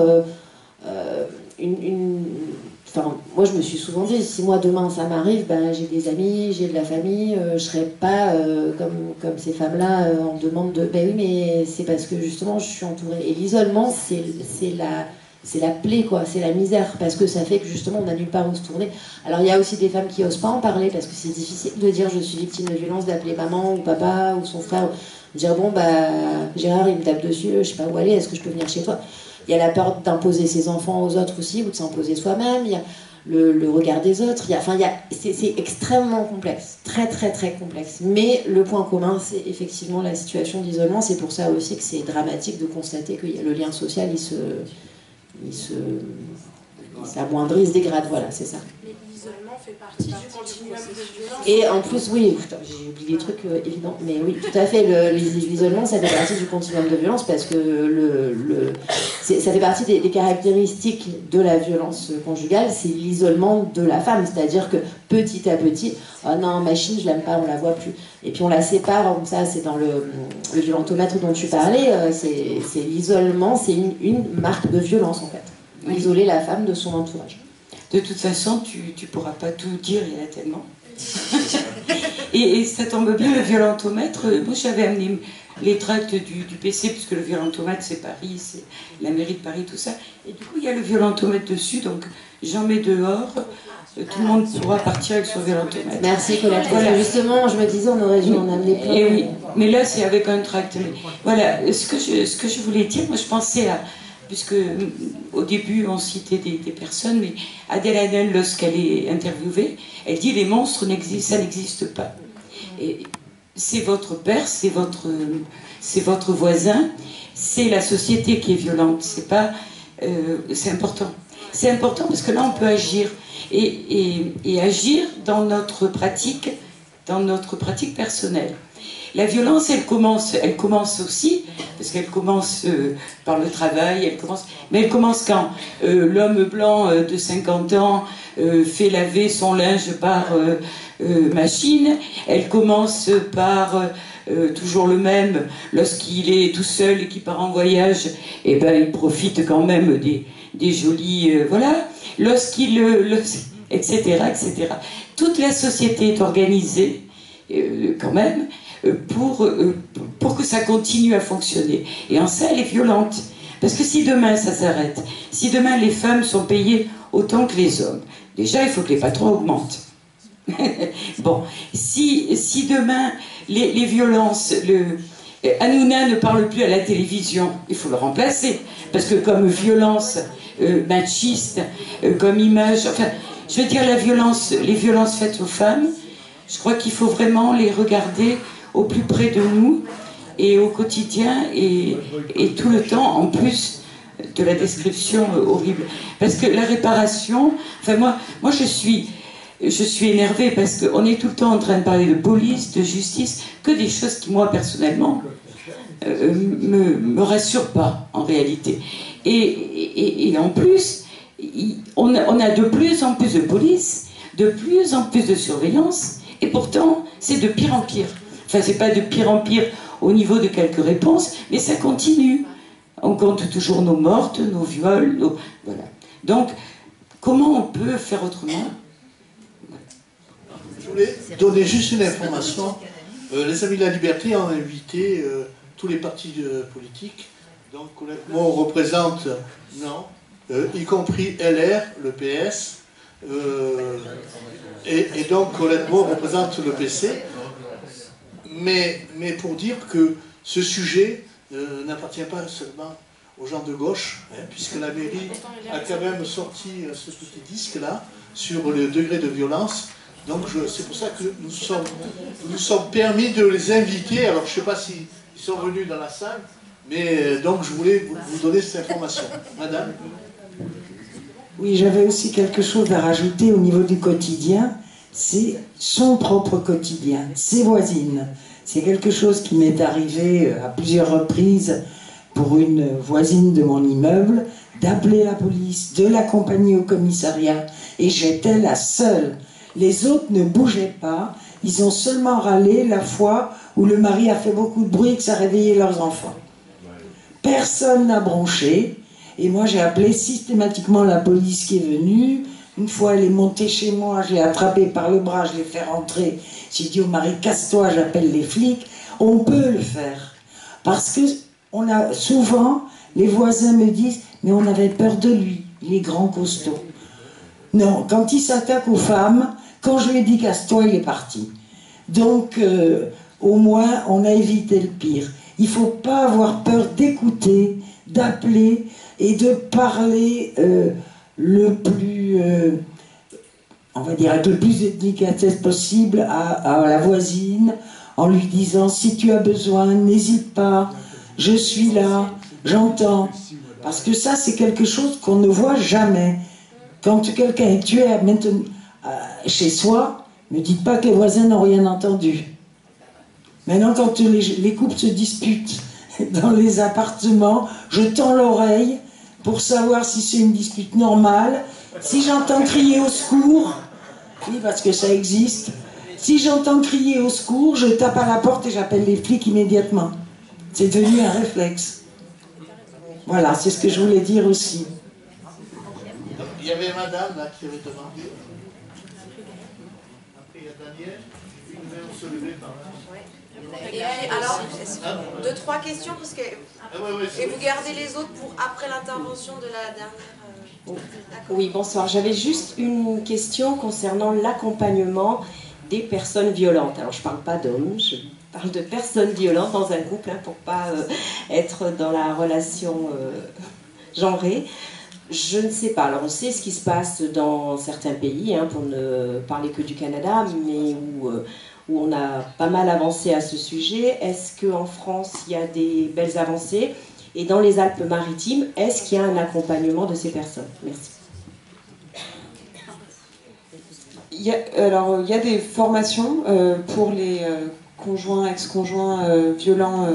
Speaker 12: moi je me suis souvent dit, si moi demain ça m'arrive, j'ai des amis, j'ai de la famille, je serai pas comme ces femmes-là en demande de oui, mais c'est parce que justement je suis entourée. Et l'isolement, c'est la plaie, quoi, c'est la misère, parce que ça fait que justement on n'a nulle part où se tourner. Alors il y a aussi des femmes qui n'osent pas en parler, parce que c'est difficile de dire je suis victime de violence, d'appeler maman ou papa ou son frère, de dire Gérard il me tape dessus, je sais pas où aller, est-ce que je peux venir chez toi? Il y a la peur d'imposer ses enfants aux autres aussi, ou de s'imposer soi-même, il y a le regard des autres, c'est extrêmement complexe, très très très complexe. Mais le point commun, c'est effectivement la situation d'isolement. C'est pour ça aussi que c'est dramatique de constater que le lien social, il s'amoindrit, il se dégrade, voilà, c'est ça.
Speaker 10: Mais l'isolement fait partie du continuum de violence.
Speaker 12: Et en plus, oui, putain, j'ai oublié des trucs évidents, mais oui, tout à fait, l'isolement, ça fait partie du continuum de violence parce que ça fait partie des caractéristiques de la violence conjugale, c'est l'isolement de la femme, c'est-à-dire que petit à petit, oh non, machine, je l'aime pas, on la voit plus. Et puis on la sépare, donc ça c'est dans le violentomètre dont tu parlais, c'est l'isolement, c'est une marque de violence en fait. Isoler la femme de son entourage.
Speaker 7: De toute façon, tu pourras pas tout dire, il y en a tellement. et ça tombe bien, le violentomètre, moi j'avais amené les tracts du PC, puisque le violentomètre c'est Paris, c'est la mairie de Paris, tout ça. Et du coup, il y a le violentomètre dessus, donc j'en mets dehors. Tout le monde pourra partir avec son violentomètre.
Speaker 12: Merci Colette. Voilà. Justement, je me disais, on aurait dû en amener plein.
Speaker 7: Et oui, mais là c'est avec un tract. Mais voilà, ce que je voulais dire, moi je pensais à... Puisque au début on citait des personnes, mais Adèle Haenel, lorsqu'elle est interviewée, elle dit les monstres ça n'existe pas. Et c'est votre père, c'est votre voisin, c'est la société qui est violente. C'est important. C'est important parce que là on peut agir et agir dans notre pratique personnelle. La violence, elle commence aussi, parce qu'elle commence par le travail, mais elle commence quand l'homme blanc de 50 ans fait laver son linge par machine, elle commence par toujours le même, lorsqu'il est tout seul et qu'il part en voyage, et ben il profite quand même des jolis... voilà, etc., etc. Toute la société est organisée, quand même, pour que ça continue à fonctionner. Et en ça, elle est violente. Parce que si demain ça s'arrête, si demain les femmes sont payées autant que les hommes, déjà il faut que les patrons augmentent. Bon, si demain les violences, Hanouna ne parle plus à la télévision, il faut le remplacer. Parce que comme violence machiste, comme image, enfin, je veux dire les violences faites aux femmes, je crois qu'il faut vraiment les regarder au plus près de nous et au quotidien et tout le temps en plus de la description horrible. Parce que la réparation, enfin moi je suis énervée parce qu'on est tout le temps en train de parler de police, de justice, que des choses qui moi personnellement me rassurent pas en réalité. Et en plus, on a de plus en plus de police, de plus en plus de surveillance, et pourtant c'est de pire en pire. Enfin, c'est pas de pire en pire au niveau de quelques réponses, mais ça continue. On compte toujours nos mortes, nos viols, voilà. Donc, comment on peut faire autrement?
Speaker 5: Je voulais donner juste une information. Les Amis de la Liberté ont invité tous les partis politiques. Donc, on représente, y compris LR, le PS, et donc Colette Moore représente le PC. Mais pour dire que ce sujet n'appartient pas seulement aux gens de gauche, puisque la mairie a quand même sorti ce petit disque-là sur le degré de violence. Donc c'est pour ça que nous sommes permis de les inviter. Alors je ne sais pas s'ils sont venus dans la salle, mais donc je voulais vous donner cette information. Madame?
Speaker 17: Oui, j'avais aussi quelque chose à rajouter au niveau du quotidien. C'est son propre quotidien, ses voisines. C'est quelque chose qui m'est arrivé à plusieurs reprises pour une voisine de mon immeuble, d'appeler la police, de l'accompagner au commissariat, et j'étais la seule. Les autres ne bougeaient pas, ils ont seulement râlé la fois où le mari a fait beaucoup de bruit et que ça réveillait leurs enfants. Personne n'a bronché, et moi j'ai appelé systématiquement la police qui est venue. Une fois, elle est montée chez moi, je l'ai attrapée par le bras, je l'ai fait rentrer. J'ai dit au mari, casse-toi, j'appelle les flics. On peut le faire. Parce que souvent, les voisins me disent, mais on avait peur de lui, il est grand costaud. Non, quand il s'attaque aux femmes, quand je lui ai dit casse-toi, il est parti. Donc, au moins, on a évité le pire. Il ne faut pas avoir peur d'écouter, d'appeler et de parler le plus, on va dire, avec le plus de délicatesse possible à la voisine, en lui disant, si tu as besoin, n'hésite pas, je suis là, j'entends. Parce que ça, c'est quelque chose qu'on ne voit jamais. Quand quelqu'un est tué chez soi, ne dites pas que les voisins n'ont rien entendu. Maintenant, quand les couples se disputent dans les appartements, je tends l'oreille pour savoir si c'est une dispute normale. Si j'entends crier au secours, oui, parce que ça existe, si j'entends crier au secours, je tape à la porte et j'appelle les flics immédiatement. C'est devenu un réflexe. Voilà, c'est ce que je voulais dire aussi.
Speaker 5: Il y avait madame là qui avait demandé. Après il y a Daniel, une main se lever par là.
Speaker 18: Et alors, 2-3 questions parce que et vous gardez les autres pour après l'intervention de la dernière.
Speaker 12: Oui, bonsoir. J'avais juste une question concernant l'accompagnement des personnes violentes. Alors, je ne parle pas d'hommes, je parle de personnes violentes dans un couple, pour ne pas être dans la relation genrée. Je ne sais pas. Alors, on sait ce qui se passe dans certains pays, pour ne parler que du Canada, mais où on a pas mal avancé à ce sujet. Est-ce qu'en France, il y a des belles avancées? Et dans les Alpes-Maritimes, est-ce qu'il y a un accompagnement de ces personnes? Merci.
Speaker 13: Il y a des formations pour les conjoints, ex-conjoints violents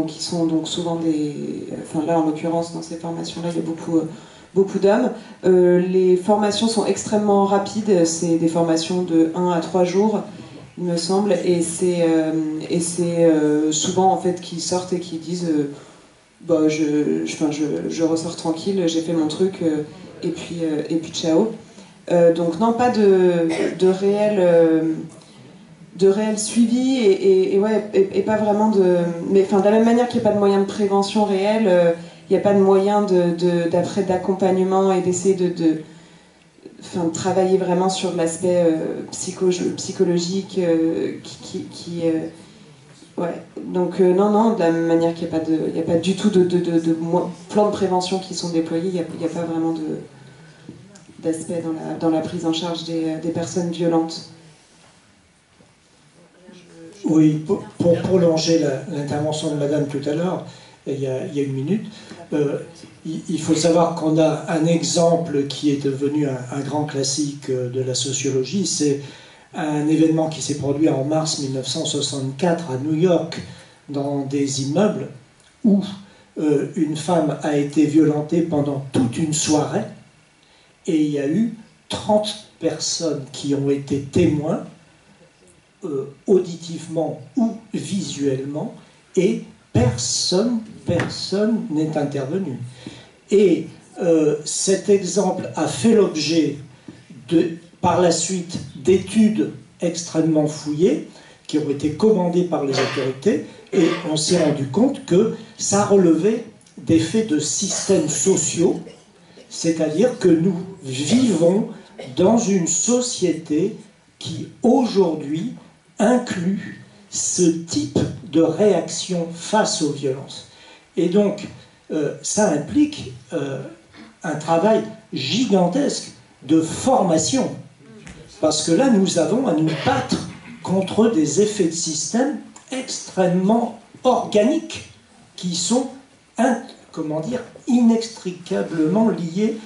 Speaker 13: qui sont donc souvent des... Enfin là, en l'occurrence, dans ces formations-là, il y a beaucoup d'hommes. Les formations sont extrêmement rapides. C'est des formations de 1 à 3 jours, il me semble. Et c'est souvent, en fait, qui sortent et qui disent... je ressors tranquille, j'ai fait mon truc, et puis ciao. Donc non, pas de réel suivi et pas vraiment de... Mais de la même manière qu'il n'y a pas de moyen de prévention réel, il n'y a pas de moyen d'accompagnement et d'essayer de travailler vraiment sur l'aspect psychologique ouais. Donc non, de la même manière qu'il n'y a pas du tout de plans de prévention qui sont déployés, il n'y a pas vraiment d'aspect dans la prise en charge des personnes violentes.
Speaker 16: Oui, pour prolonger l'intervention de Madame tout à l'heure, il y a une minute, il faut savoir qu'on a un exemple qui est devenu un grand classique de la sociologie. C'est un événement qui s'est produit en mars 1964 à New York, dans des immeubles où une femme a été violentée pendant toute une soirée, et il y a eu 30 personnes qui ont été témoins, auditivement ou visuellement, et personne n'est intervenu. Et cet exemple a fait l'objet par la suite d'études extrêmement fouillées qui ont été commandées par les autorités, et on s'est rendu compte que ça relevait des faits de systèmes sociaux, c'est-à-dire que nous vivons dans une société qui aujourd'hui inclut ce type de réaction face aux violences. Et donc, ça implique un travail gigantesque de formation. Parce que là, nous avons à nous battre contre des effets de système extrêmement organiques qui sont, inextricablement liés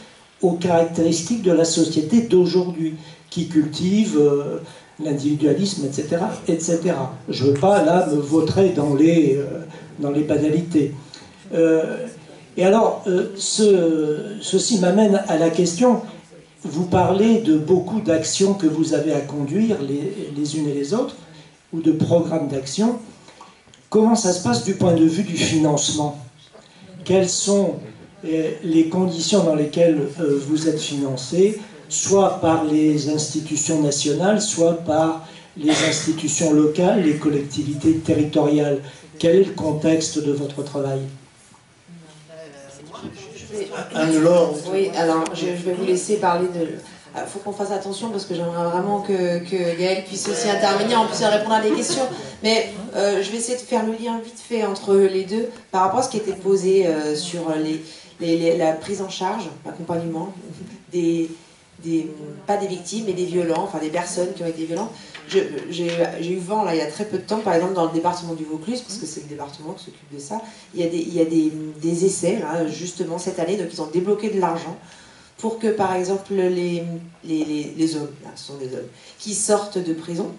Speaker 16: aux caractéristiques de la société d'aujourd'hui, qui cultive l'individualisme, etc., etc. Je ne veux pas, là, me vautrer dans les banalités. Et alors, ceci m'amène à la question, vous parlez de beaucoup d'actions que vous avez à conduire les unes et les autres, ou de programmes d'action. Comment ça se passe du point de vue du financement? Quelles sont les conditions dans lesquelles vous êtes financé, soit par les institutions nationales, soit par les institutions locales, les collectivités territoriales? Quel est le contexte de votre travail?
Speaker 12: Oui, alors je vais vous laisser parler de... Il faut qu'on fasse attention parce que j'aimerais vraiment que Gaëlle puisse aussi intervenir, en plus de répondre à des questions. Mais je vais essayer de faire le lien vite fait entre les deux par rapport à ce qui était posé sur la prise en charge, l'accompagnement pas des victimes, mais des violents, enfin des personnes qui ont été violentes. J'ai eu vent, là, il y a très peu de temps, par exemple, dans le département du Vaucluse, parce que c'est le département qui s'occupe de ça, il y a des essais, là, justement, cette année, donc ils ont débloqué de l'argent
Speaker 4: pour que, par exemple, les hommes, là, ce sont des hommes, qui sortent de prison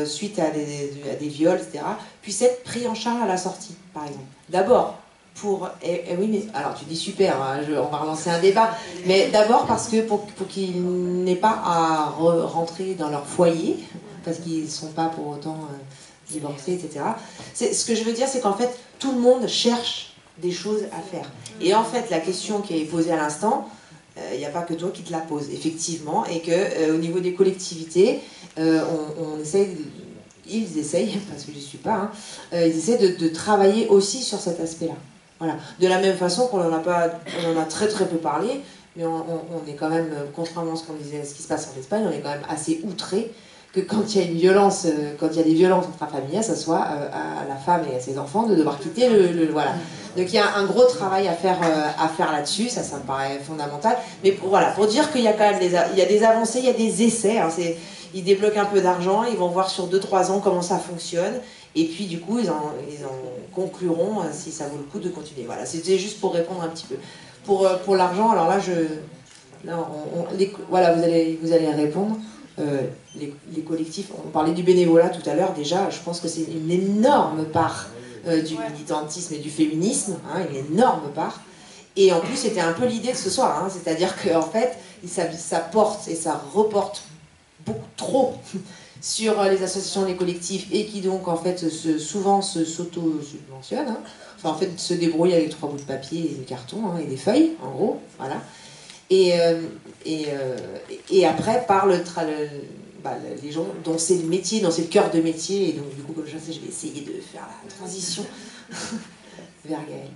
Speaker 4: suite à des viols, etc., puissent être pris en charge à la sortie, par exemple. D'abord, oui, mais alors tu dis super, hein, on va relancer un débat, mais d'abord parce que pour qu'ils n'aient pas à rentrer dans leur foyer, parce qu'ils ne sont pas pour autant divorcés, etc. Ce que je veux dire, c'est qu'en fait, tout le monde cherche des choses à faire. Et en fait, la question qui est posée à l'instant, il n'y a pas que toi qui te la poses, effectivement, et qu'au niveau des collectivités, on essaye... Ils essayent, parce que je n'y suis pas, hein, ils essaient de travailler aussi sur cet aspect-là. Voilà. De la même façon qu'on en a très très peu parlé, mais on est quand même, contrairement à ce qu'on disait, ce qui se passe en Espagne, on est quand même assez outré que quand il y a une violence, quand il y a des violences intrafamiliales, ça soit à la femme et à ses enfants de devoir quitter voilà. Donc il y a un gros travail à faire là-dessus, ça me paraît fondamental. Mais pour dire qu'il y a quand même il y a des avancées, il y a des essais. Hein, ils débloquent un peu d'argent, ils vont voir sur 2-3 ans comment ça fonctionne. Et puis du coup, ils en concluront si ça vaut le coup de continuer. Voilà, c'était juste pour répondre un petit peu. Pour l'argent, alors là, voilà, vous allez répondre. Les collectifs, on parlait du bénévolat tout à l'heure, déjà, je pense que c'est une énorme part du militantisme et du féminisme, hein, une énorme part. Et en plus, c'était un peu l'idée de ce soir, hein, c'est-à-dire qu'en fait, ça porte et ça reporte beaucoup trop sur les associations, les collectifs, et qui donc en fait souvent s'auto-subventionnent, hein. Enfin en fait se débrouillent avec 3 bouts de papier et des cartons, hein, et des feuilles, en gros, voilà. Et après par les gens dont c'est le métier, dont c'est le cœur de métier, et donc du coup comme je sais, je vais essayer de faire la transition vers Gaëlle.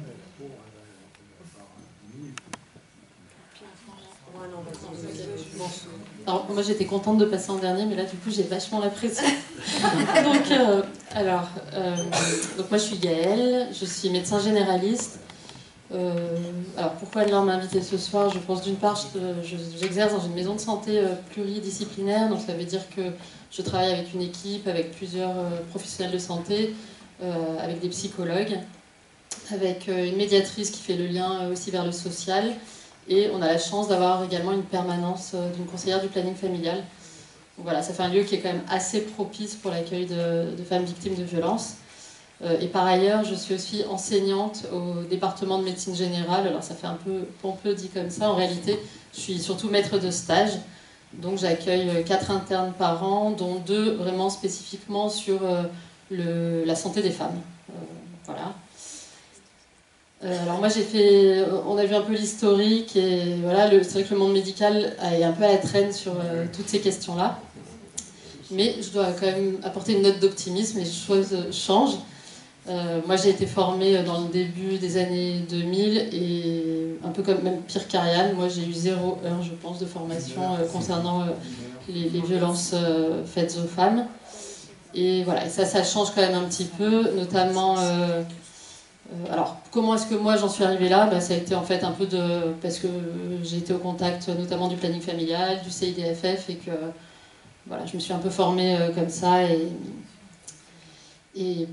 Speaker 19: Alors moi j'étais contente de passer en dernier, mais là du coup j'ai vachement la pression. Donc moi je suis Gaëlle, je suis médecin généraliste. Alors pourquoi Anne-Laure m'a invitée ce soir? Je pense d'une part j'exerce dans une maison de santé pluridisciplinaire, donc ça veut dire que je travaille avec une équipe, avec plusieurs professionnels de santé, avec des psychologues, avec une médiatrice qui fait le lien aussi vers le social. Et on a la chance d'avoir également une permanence d'une conseillère du planning familial. Donc voilà, ça fait un lieu qui est quand même assez propice pour l'accueil de femmes victimes de violences. Et par ailleurs, je suis aussi enseignante au département de médecine générale. Alors ça fait un peu pompeux dit comme ça. En réalité, je suis surtout maître de stage. Donc j'accueille 4 internes par an, dont 2 vraiment spécifiquement sur la santé des femmes. Voilà. Alors moi on a vu un peu l'historique et voilà, c'est vrai que le monde médical est un peu à la traîne sur toutes ces questions-là. Mais je dois quand même apporter une note d'optimisme, les choses changent. Moi j'ai été formée dans le début des années 2000 et un peu comme même pire qu'Ariane, moi j'ai eu 0 heure je pense de formation concernant les violences faites aux femmes. Et voilà, et ça change quand même un petit peu, notamment... alors, comment est-ce que moi j'en suis arrivée là? Ça a été en fait un peu parce que j'ai été au contact notamment du planning familial, du CIDFF, et que voilà, je me suis un peu formée comme ça. Et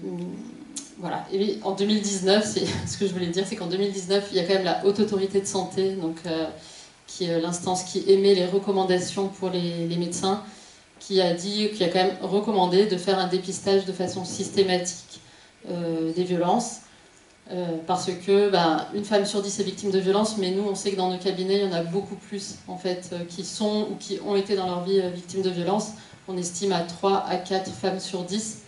Speaker 19: voilà. Et en 2019, ce que je voulais dire, c'est qu'en 2019, il y a quand même la Haute Autorité de Santé, donc, qui est l'instance qui émet les recommandations pour les médecins, qui a quand même recommandé de faire un dépistage de façon systématique des violences. Parce que une femme sur 10 est victime de violence, mais nous on sait que dans nos cabinets il y en a beaucoup plus en fait qui sont ou qui ont été dans leur vie victimes de violence. On estime à 3 à 4 femmes sur 10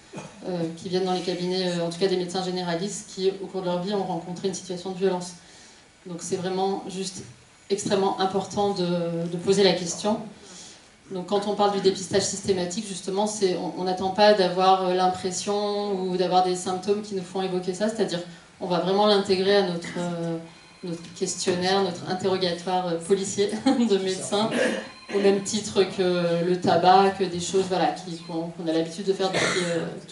Speaker 19: qui viennent dans les cabinets, en tout cas des médecins généralistes, qui au cours de leur vie ont rencontré une situation de violence. Donc c'est vraiment juste extrêmement important de poser la question. Donc quand on parle du dépistage systématique, justement, on n'attend pas d'avoir l'impression ou d'avoir des symptômes qui nous font évoquer ça, c'est-à-dire on va vraiment l'intégrer à notre questionnaire, notre interrogatoire policier de médecin, au même titre que le tabac, que des choses qu'on a l'habitude de faire depuis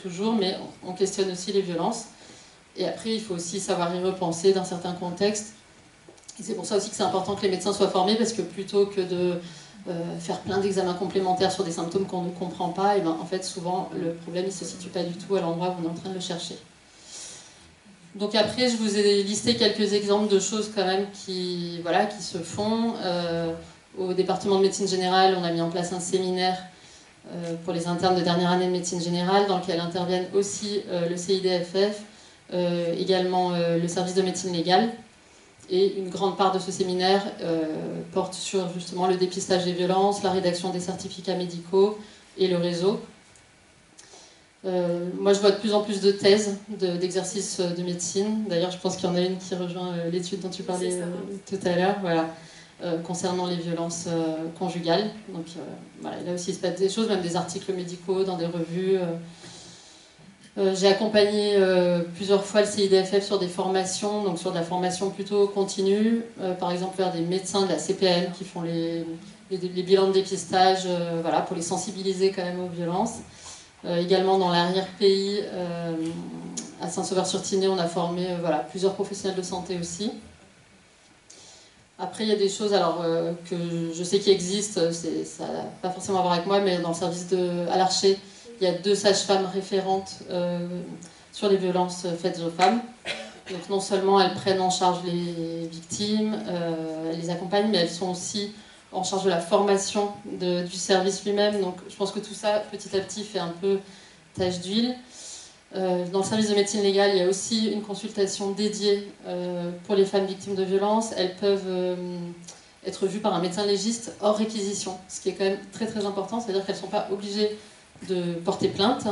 Speaker 19: toujours, mais on questionne aussi les violences. Et après, il faut aussi savoir y repenser dans certains contextes. Et c'est pour ça aussi que c'est important que les médecins soient formés, parce que plutôt que de faire plein d'examens complémentaires sur des symptômes qu'on ne comprend pas, et en fait, souvent, le problème ne se situe pas du tout à l'endroit où on est en train de le chercher. Donc après, je vous ai listé quelques exemples de choses quand même qui se font. Au département de médecine générale, on a mis en place un séminaire pour les internes de dernière année de médecine générale, dans lequel interviennent aussi le CIDFF, également le service de médecine légale. Et une grande part de ce séminaire porte sur justement le dépistage des violences, la rédaction des certificats médicaux et le réseau. Moi, je vois de plus en plus de thèses d'exercices de médecine. D'ailleurs, je pense qu'il y en a une qui rejoint l'étude dont tu parlais tout à l'heure, voilà, concernant les violences conjugales. Donc, voilà, là aussi, il se passe des choses, même des articles médicaux dans des revues. J'ai accompagné plusieurs fois le CIDFF sur des formations, donc sur de la formation plutôt continue, par exemple vers des médecins de la CPN qui font les bilans de dépistage, voilà, pour les sensibiliser quand même aux violences. Également dans l'arrière-pays, à Saint-Sauveur-sur-Tinée, on a formé voilà, plusieurs professionnels de santé aussi. Après, il y a des choses alors, que je sais qui existent, ça n'a pas forcément à voir avec moi, mais dans le service à l'Archer, il y a 2 sages-femmes référentes sur les violences faites aux femmes. Donc non seulement elles prennent en charge les victimes, elles les accompagnent, mais elles sont aussi en charge de la formation du service lui-même. Donc je pense que tout ça, petit à petit, fait un peu tache d'huile. Dans le service de médecine légale, il y a aussi une consultation dédiée pour les femmes victimes de violences. Elles peuvent être vues par un médecin légiste hors réquisition, ce qui est quand même très très important, c'est-à-dire qu'elles ne sont pas obligées de porter plainte.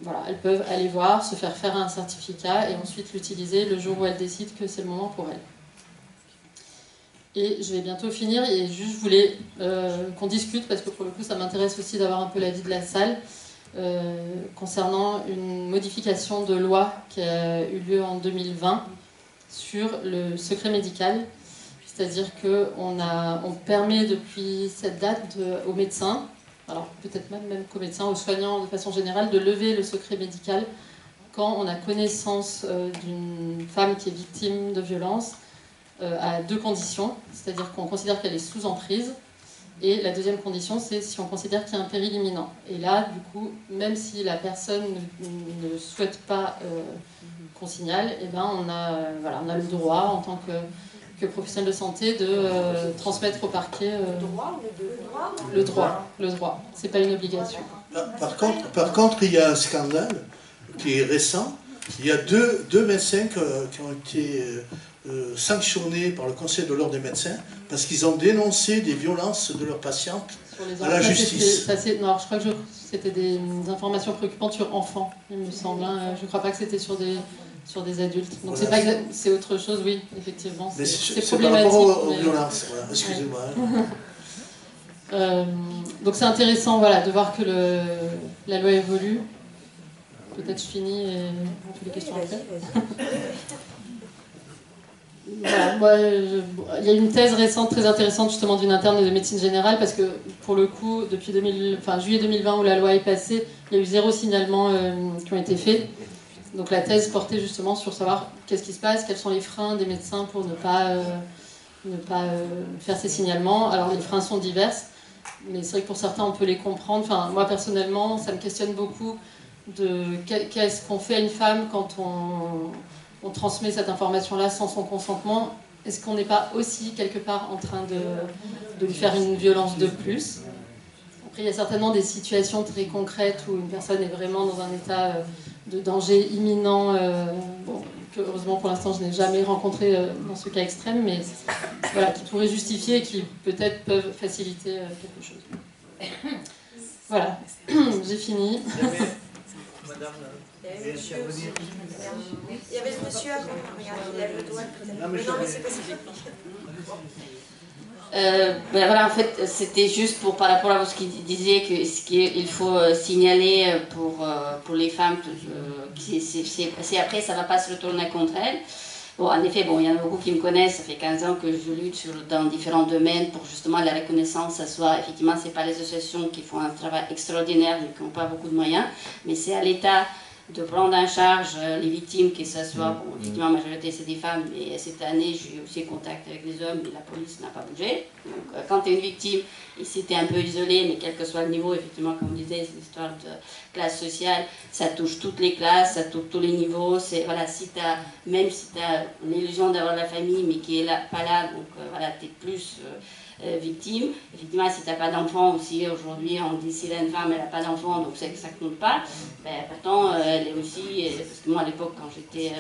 Speaker 19: Voilà, elles peuvent aller voir, se faire faire un certificat et ensuite l'utiliser le jour où elles décident que c'est le moment pour elles. Et je vais bientôt finir et juste je voulais qu'on discute, parce que pour le coup ça m'intéresse aussi d'avoir un peu l'avis de la salle, concernant une modification de loi qui a eu lieu en 2020 sur le secret médical. C'est-à-dire qu'on permet depuis cette date aux médecins, alors peut-être même qu'aux médecins, aux soignants de façon générale, de lever le secret médical quand on a connaissance d'une femme qui est victime de violence, à 2 conditions. C'est-à-dire qu'on considère qu'elle est sous emprise, et la deuxième condition, c'est si on considère qu'il y a un péril imminent. Et là, du coup, même si la personne ne souhaite pas qu'on signale, eh ben on a le droit, en tant que professionnel de santé, de transmettre au parquet le droit. C'est pas une obligation.
Speaker 5: Par contre, il y a un scandale qui est récent. Il y a deux médecins qui ont été sanctionnés par le Conseil de l'ordre des médecins parce qu'ils ont dénoncé des violences de leurs patientes à la justice.
Speaker 19: Non, je crois que c'était des informations préoccupantes sur enfants, il me semble. Hein. Je ne crois pas que c'était sur des adultes. Donc voilà. C'est autre chose, oui, effectivement. C'est problématique.
Speaker 5: Par rapport aux violences, voilà. Excusez-moi.
Speaker 19: Donc c'est intéressant, voilà, de voir que la loi évolue. Peut-être je finis et on fait les questions après. Voilà, il y a une thèse récente très intéressante justement d'une interne de médecine générale, parce que pour le coup, depuis juillet 2020 où la loi est passée, il y a eu 0 signalement qui ont été faits. Donc la thèse portait justement sur savoir qu'est-ce qui se passe, quels sont les freins des médecins pour ne pas faire ces signalements. Alors les freins sont divers, mais c'est vrai que pour certains on peut les comprendre. Enfin, moi personnellement, ça me questionne beaucoup de qu'est-ce qu'on fait à une femme quand on transmet cette information-là sans son consentement. Est-ce qu'on n'est pas aussi quelque part en train de lui faire une violence de plus? Après, il y a certainement des situations très concrètes où une personne est vraiment dans un état de danger imminent, que heureusement pour l'instant je n'ai jamais rencontré dans ce cas extrême, mais voilà, qui pourraient justifier et qui peut-être peuvent faciliter quelque chose. Voilà, j'ai fini.
Speaker 18: Madame, il y avait le monsieur avant, regarde, il lève le doigt. Non, mais c'est possible.
Speaker 20: Voilà, en fait, c'était juste par rapport à ce qu'il disait qu'il faut signaler pour les femmes, c'est après ça ne va pas se retourner contre elles. Bon, en effet, il y en a beaucoup qui me connaissent, ça fait 15 ans que je lutte dans différents domaines pour justement la reconnaissance, effectivement, ce n'est pas les associations qui font un travail extraordinaire mais qui n'ont pas beaucoup de moyens, mais c'est à l'État de prendre en charge les victimes, que ce soit, bon, effectivement, la majorité c'est des femmes, mais cette année j'ai eu aussi contact avec les hommes et la police n'a pas bougé. Donc quand tu es une victime, ici tu es un peu isolé, mais quel que soit le niveau, effectivement, comme on disait, c'est l'histoire de classe sociale, ça touche toutes les classes, ça touche tous les niveaux. Voilà, même si tu as l'illusion d'avoir la famille, mais qui est là, pas là, donc voilà, tu es plus victime. Effectivement, si tu n'as pas d'enfant aussi, aujourd'hui on dit si une femme elle n'a pas d'enfant, donc c'est que ça ne compte pas. Ben, pourtant, elle est aussi, parce que moi à l'époque, quand j'étais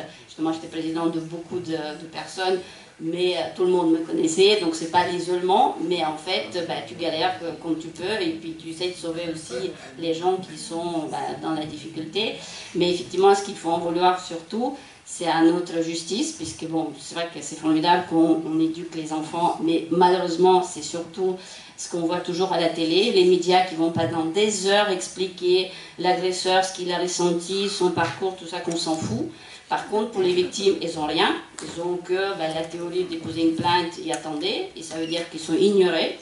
Speaker 20: présidente de beaucoup de personnes, mais tout le monde me connaissait, donc c'est pas l'isolement, mais en fait, tu galères comme tu peux, et puis tu essaies de sauver aussi les gens qui sont dans la difficulté. Mais effectivement, ce qu'il faut en vouloir surtout, c'est à notre justice, puisque bon, c'est vrai que c'est formidable qu'on éduque les enfants, mais malheureusement, c'est surtout ce qu'on voit toujours à la télé, les médias qui vont pendant des heures expliquer l'agresseur, ce qu'il a ressenti, son parcours, tout ça qu'on s'en fout. Par contre, pour les victimes, ils n'ont rien. Ils ont que la théorie de déposer une plainte et attendre, et ça veut dire qu'ils sont ignorés.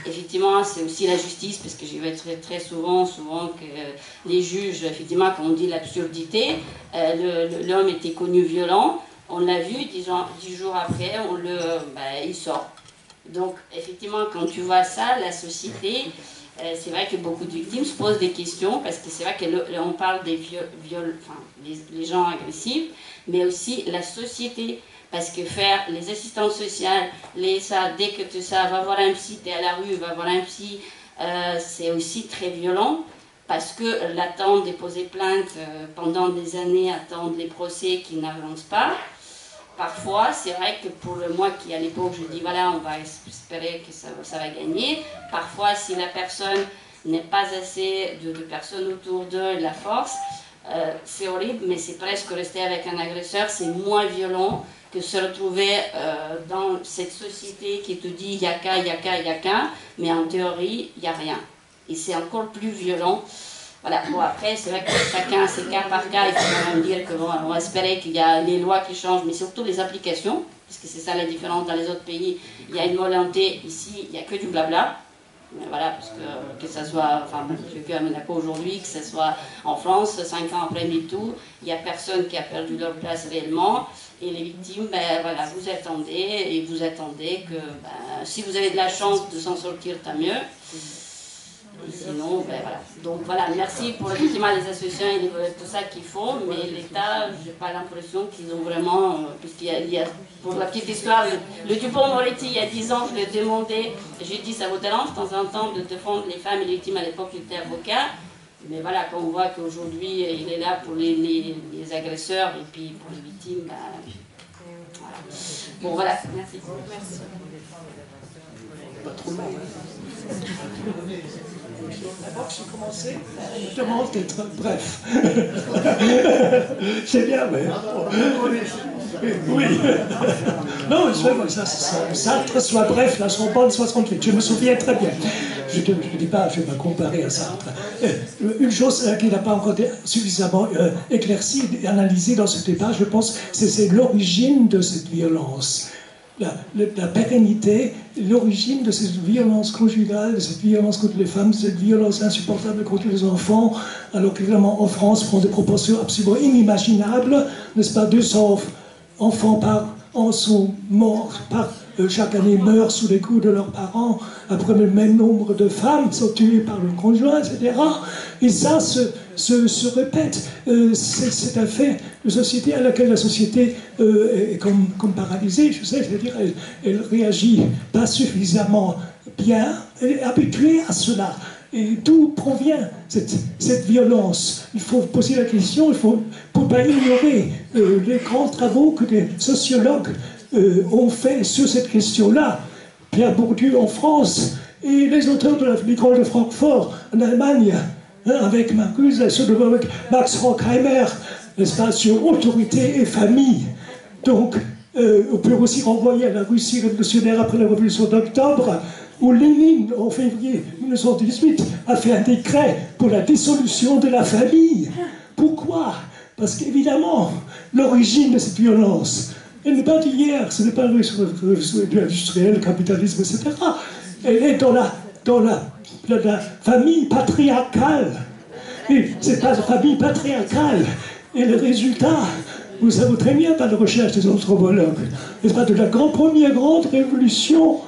Speaker 20: Effectivement, c'est aussi la justice, parce que j'ai vu très souvent que les juges, effectivement, quand on dit l'absurdité, l'homme était connu violent, on l'a vu, 10 jours après, il sort. Donc, effectivement, quand tu vois ça, la société, c'est vrai que beaucoup de victimes se posent des questions, parce que c'est vrai qu'on parle des les gens agressifs, mais aussi la société. Parce que faire les assistantes sociales, dès que tu va voir un psy, tu es à la rue, va voir un psy, c'est aussi très violent. Parce que l'attente, déposer plainte pendant des années, attendre les procès qui n'avancent pas. Parfois, c'est vrai que pour moi qui à l'époque, je dis voilà, on va espérer que ça va gagner. Parfois, si la personne n'est pas assez de personnes autour d'eux, de la force, c'est horrible, mais c'est presque rester avec un agresseur, c'est moins violent que se retrouver dans cette société qui te dit il y a qu'un, mais en théorie, il n'y a rien. Et c'est encore plus violent. Voilà. Bon, après, c'est vrai que chacun, c'est cas par cas, il faut quand même dire qu'on va espérer qu'il y a les lois qui changent, mais surtout les applications, parce que c'est ça la différence. Dans les autres pays, il y a une volonté, ici, il n'y a que du blabla. Mais voilà, parce que ça soit, j'ai vu à Monaco aujourd'hui, que ce soit en France, 5 ans après MeToo, il n'y a personne qui a perdu leur place réellement. Et les victimes, voilà, vous attendez que si vous avez de la chance de s'en sortir, tant mieux. Et sinon, voilà. Donc voilà, merci pour effectivement les associations et tout ça qu'ils font, mais l'État, je n'ai pas l'impression qu'ils ont vraiment, puisqu'il y a, pour la petite histoire, le Dupond-Moretti, il y a 10 ans, je lui ai demandé, j'ai dit, ça vous dérange de temps en temps de défendre les femmes et les victimes. À l'époque, il était avocat, mais voilà, quand on voit qu'aujourd'hui, il est là pour les agresseurs et puis pour les victimes, voilà. Bon, voilà, merci. Merci.
Speaker 5: Pas trop long, hein. D'abord, j'ai commencé, je demande d'être bref. C'est bien, mais... Oui. Non, Sartre soit bref, la Sorbonne 68, je me souviens très bien. Je ne dis pas, je vais me comparer à Sartre. Une chose qui n'a pas encore été suffisamment éclaircie et analysée dans ce débat, je pense, c'est l'origine de cette violence. La pérennité, l'origine de cette violence conjugale, de cette violence contre les femmes, de cette violence insupportable contre les enfants, alors qu'évidemment en France prend des proportions absolument inimaginables, n'est-ce pas, 200 enfants par an sont morts, chaque année meurent sous les coups de leurs parents, après le même nombre de femmes sont tuées par le conjoint, etc. Et ça se répète. C'est un fait de société à laquelle la société est comme paralysée, je sais, c'est-à-dire elle réagit pas suffisamment bien, elle est habituée à cela. Et d'où provient cette violence? Il faut poser la question, il faut pas ignorer les grands travaux que des sociologues ont fait sur cette question-là. Pierre Bourdieu en France et les auteurs de l'école de Francfort en Allemagne, avec Marcuse, avec Max Horkheimer, n'est-ce pas, sur autorité et famille. Donc, on peut aussi renvoyer à la Russie révolutionnaire après la Révolution d'octobre, où Lénine, en février 1918, a fait un décret pour la dissolution de la famille. Pourquoi? Parce qu'évidemment, l'origine de cette violence, elle n'est pas d'hier, ce n'est pas l'industriel, le capitalisme, etc. Elle est dans la famille patriarcale.
Speaker 16: Et c'est pas une famille patriarcale. Et le résultat, vous savez très bien par la recherche des anthropologues, n'est-ce pas, de la première grande révolution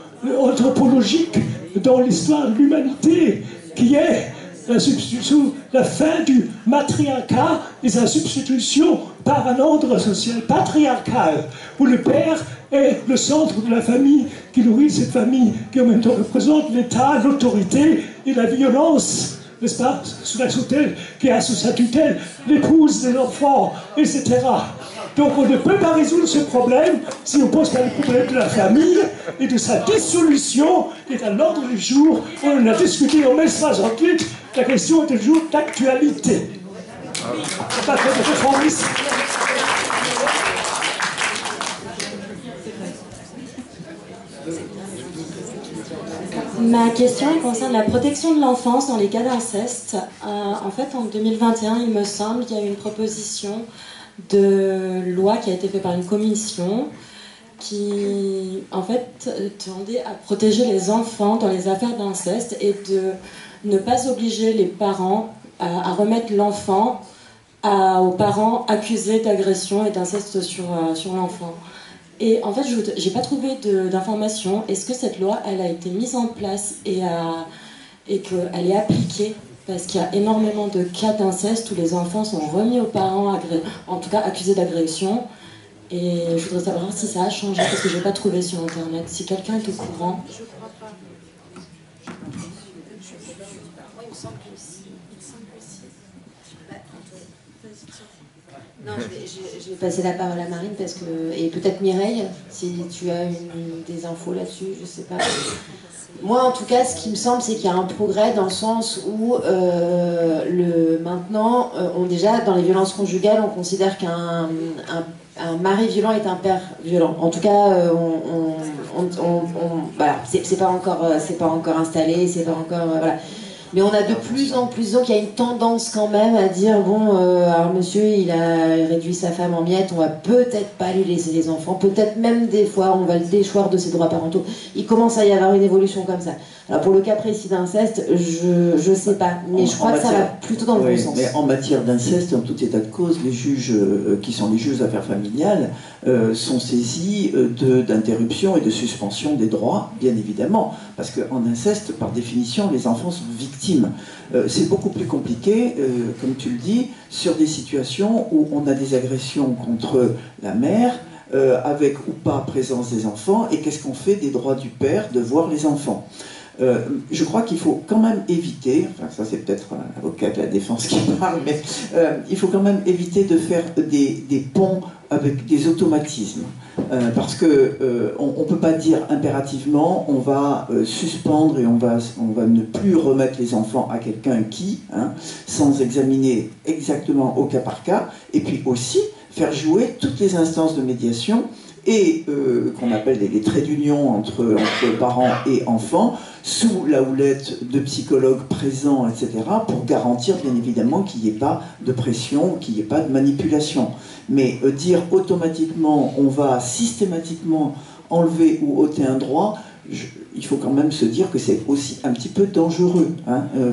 Speaker 16: anthropologique dans l'histoire de l'humanité, qui est la substitution, la fin du matriarcat et sa substitution par un ordre social patriarcal, où le père est le centre de la famille, qui nourrit cette famille, qui en même temps représente l'État, l'autorité et la violence, n'est-ce pas, sous la tutelle, qui a sous sa tutelle l'épouse des enfants, etc. Donc on ne peut pas résoudre ce problème si on pose pas le problème de la famille et de sa dissolution, qui est à l'ordre du jour. On en a discuté en mai 68, la question est toujours d'actualité. Pas de réformisme.
Speaker 21: Ma question concerne la protection de l'enfance dans les cas d'inceste. En fait, en 2021, il me semble qu'il y a eu une proposition de loi qui a été faite par une commission qui, en fait, tendait à protéger les enfants dans les affaires d'inceste et de ne pas obliger les parents à remettre l'enfant aux parents accusés d'agression et d'inceste sur l'enfant. Et en fait, je n'ai pas trouvé d'informations. Est-ce que cette loi, elle a été mise en place et qu'elle est appliquée? Parce qu'il y a énormément de cas d'inceste où les enfants sont remis aux parents, en tout cas accusés d'agression. Et je voudrais savoir si ça a changé, parce que je n'ai pas trouvé sur Internet. Si quelqu'un est au courant.
Speaker 10: Je crois pas. Il me semble que si.
Speaker 12: Non, je vais passer la parole à Marine, parce que, et peut-être Mireille, si tu as des infos là-dessus, je sais pas. Moi, en tout cas, ce qui me semble, c'est qu'il y a un progrès dans le sens où maintenant, déjà, dans les violences conjugales, on considère qu'un mari violent est un père violent. En tout cas, voilà, c'est pas encore installé, c'est pas encore voilà. Mais on a de plus en plus, donc il y a une tendance quand même à dire bon, alors monsieur il a réduit sa femme en miettes, on va peut-être pas lui laisser les enfants, peut-être même des fois on va le déchoir de ses droits parentaux. Il commence à y avoir une évolution comme ça. Alors pour le cas précis d'inceste, je sais pas, mais je crois que ça va plutôt dans le bon sens.
Speaker 8: Mais en matière d'inceste, en tout état de cause, les juges qui sont les juges d'affaires familiales sont saisis d'interruption et de suspension des droits, bien évidemment, parce qu'en inceste, par définition, les enfants sont victimes. C'est beaucoup plus compliqué, comme tu le dis, sur des situations où on a des agressions contre la mère, avec ou pas présence des enfants, et qu'est-ce qu'on fait des droits du père de voir les enfants. Je crois qu'il faut quand même éviter, enfin ça c'est peut-être un avocat de la défense qui parle, mais il faut quand même éviter de faire des ponts avec des automatismes. Parce que on ne peut pas dire impérativement on va suspendre et on va ne plus remettre les enfants à quelqu'un qui, sans examiner exactement au cas par cas, et puis aussi faire jouer toutes les instances de médiation et qu'on appelle les traits d'union entre parents et enfants, sous la houlette de psychologues présents, etc., pour garantir bien évidemment qu'il n'y ait pas de pression, qu'il n'y ait pas de manipulation. Mais dire automatiquement on va systématiquement enlever ou ôter un droit, il faut quand même se dire que c'est aussi un petit peu dangereux.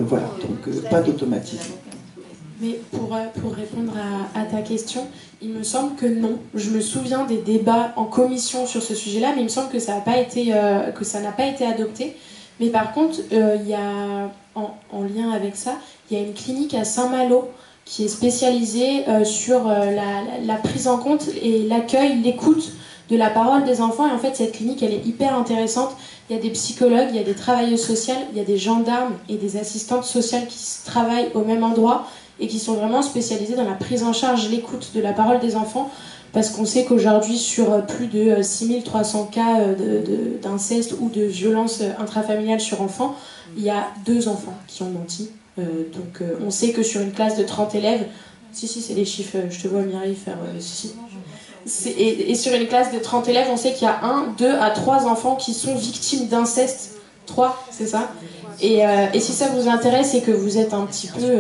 Speaker 8: Voilà, donc pas d'automatisme.
Speaker 10: Mais pour répondre à ta question, il me semble que non. Je me souviens des débats en commission sur ce sujet-là, mais il me semble que ça n'a pas été adopté. Mais par contre, il y a, en lien avec ça, il y a une clinique à Saint-Malo qui est spécialisée sur la prise en compte et l'accueil, l'écoute de la parole des enfants. Et en fait, cette clinique, elle est hyper intéressante. Il y a des psychologues, il y a des travailleuses sociales, il y a des gendarmes et des assistantes sociales qui travaillent au même endroit et qui sont vraiment spécialisés dans la prise en charge, l'écoute de la parole des enfants, parce qu'on sait qu'aujourd'hui, sur plus de 6300 cas d'inceste ou de violence intrafamiliale sur enfants, il y a 2 enfants qui ont menti. Donc on sait que sur une classe de 30 élèves, si c'est les chiffres, je te vois Mireille faire et sur une classe de 30 élèves, on sait qu'il y a 1, 2 à 3 enfants qui sont victimes d'inceste. 3, c'est ça. Et si ça vous intéresse et que vous êtes un petit peu...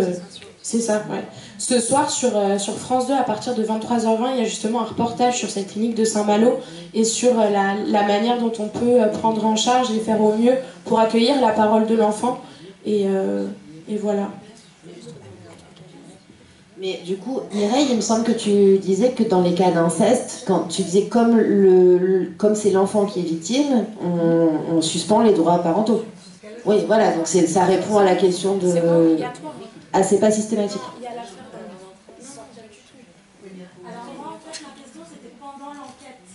Speaker 10: c'est ça, ouais. Ce soir, sur France 2, à partir de 23h20, il y a justement un reportage sur cette clinique de Saint-Malo et sur la manière dont on peut prendre en charge et faire au mieux pour accueillir la parole de l'enfant. Et voilà.
Speaker 12: Mais du coup, Mireille, il me semble que tu disais que dans les cas d'inceste, quand tu disais comme c'est l'enfant qui est victime, on suspend les droits parentaux. Oui, voilà, donc ça répond à la question de...
Speaker 10: C'est pas obligatoire.
Speaker 12: Ah, c'est pas systématique.
Speaker 10: Il y a l'affaire Alors moi, en fait, ma question, c'était pendant l'enquête.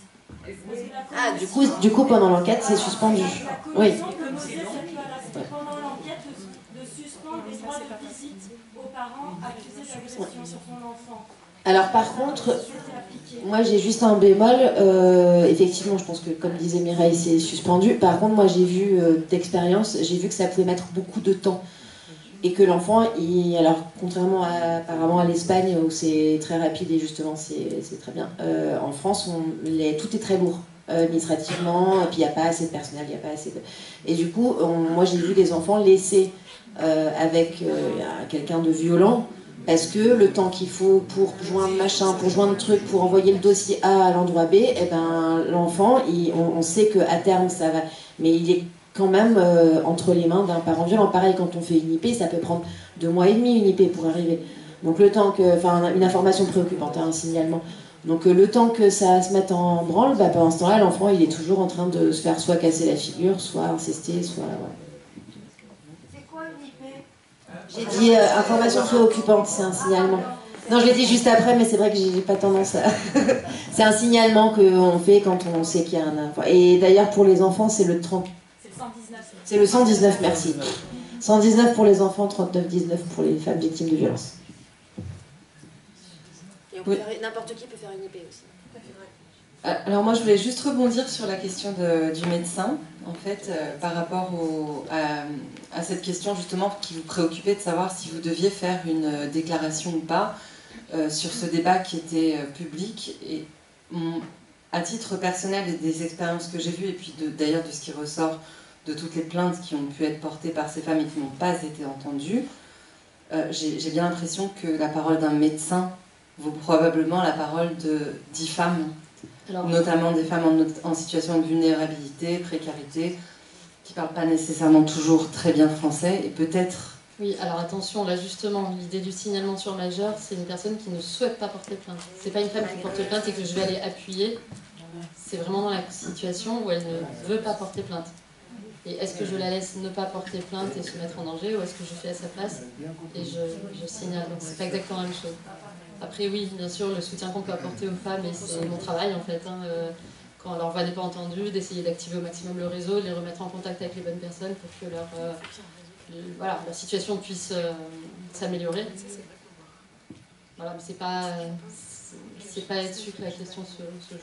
Speaker 12: Ah, du coup, pendant l'enquête, c'est suspendu. Oui.
Speaker 21: C'était pendant l'enquête de suspendre les droits de visite aux parents accusés d'agression sur son enfant.
Speaker 12: Alors par contre, moi j'ai juste un bémol, effectivement je pense que comme disait Mireille c'est suspendu, par contre moi j'ai vu d'expérience, j'ai vu que ça pouvait mettre beaucoup de temps et que l'enfant, alors contrairement apparemment à l'Espagne où c'est très rapide et justement c'est très bien, en France tout est très lourd administrativement, et puis il n'y a pas assez de personnel, il n'y a pas assez de... Et du coup moi j'ai vu des enfants laissés avec quelqu'un de violent, parce que le temps qu'il faut pour joindre machin, pour joindre truc, pour envoyer le dossier A à l'endroit B, eh ben, l'enfant, on sait qu'à terme ça va, mais il est quand même entre les mains d'un parent violent. Pareil, quand on fait une IP, ça peut prendre 2 mois et demi une IP pour arriver. Donc le temps que, enfin une information préoccupante, un signalement. Donc le temps que ça se mette en branle, bah, pendant ce temps-là, l'enfant il est toujours en train de se faire soit casser la figure, soit incester, soit... Ouais. J'ai dit information préoccupante, c'est un signalement. Non, je l'ai dit juste après, mais c'est vrai que j'ai pas tendance à... C'est un signalement qu'on fait quand on sait qu'il y a un... Et d'ailleurs, pour les enfants, c'est le 30... C'est le 119, merci. 119 pour les enfants, 39-19 pour les femmes victimes de violences.
Speaker 18: Et n'importe qui peut faire une IP aussi.
Speaker 11: Alors moi je voulais juste rebondir sur la question du médecin, en fait, par rapport à cette question justement qui vous préoccupait de savoir si vous deviez faire une déclaration ou pas sur ce débat qui était public. Et à titre personnel et des expériences que j'ai vues, et puis d'ailleurs de ce qui ressort de toutes les plaintes qui ont pu être portées par ces femmes et qui n'ont pas été entendues, j'ai bien l'impression que la parole d'un médecin vaut probablement la parole de 10 femmes. Alors, notamment des femmes en situation de vulnérabilité, précarité, qui ne parlent pas nécessairement toujours très bien français, et peut-être...
Speaker 19: Oui, alors attention, là justement, l'idée du signalement sur majeur, c'est une personne qui ne souhaite pas porter plainte. C'est pas une femme qui porte plainte et que je vais aller appuyer, c'est vraiment dans la situation où elle ne veut pas porter plainte. Et est-ce que je la laisse ne pas porter plainte et se mettre en danger, ou est-ce que je fais à sa place et je signale? Donc c'est pas exactement la même chose. Après oui, bien sûr, le soutien qu'on peut apporter aux femmes, et c'est mon travail en fait, quand leur voix n'est pas entendue, d'essayer d'activer au maximum le réseau, de les remettre en contact avec les bonnes personnes pour que leur situation puisse s'améliorer. Voilà, mais c'est pas là-dessus que la question se joue.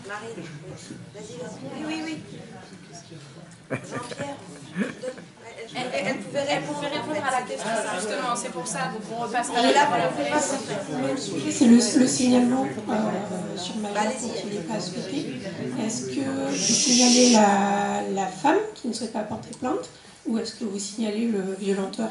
Speaker 18: Marie, vas-y. Oui. Jean-Pierre, elle pouvait répondre à la question.
Speaker 10: Justement, c'est pour ça, donc on repasse.
Speaker 18: Elle est là pour la
Speaker 10: C'est le signalement sur majeur qui n'est pas souhaité. Est-ce que vous signalez la femme qui ne souhaite pas porter plainte, ou est-ce que vous signalez le violenteur?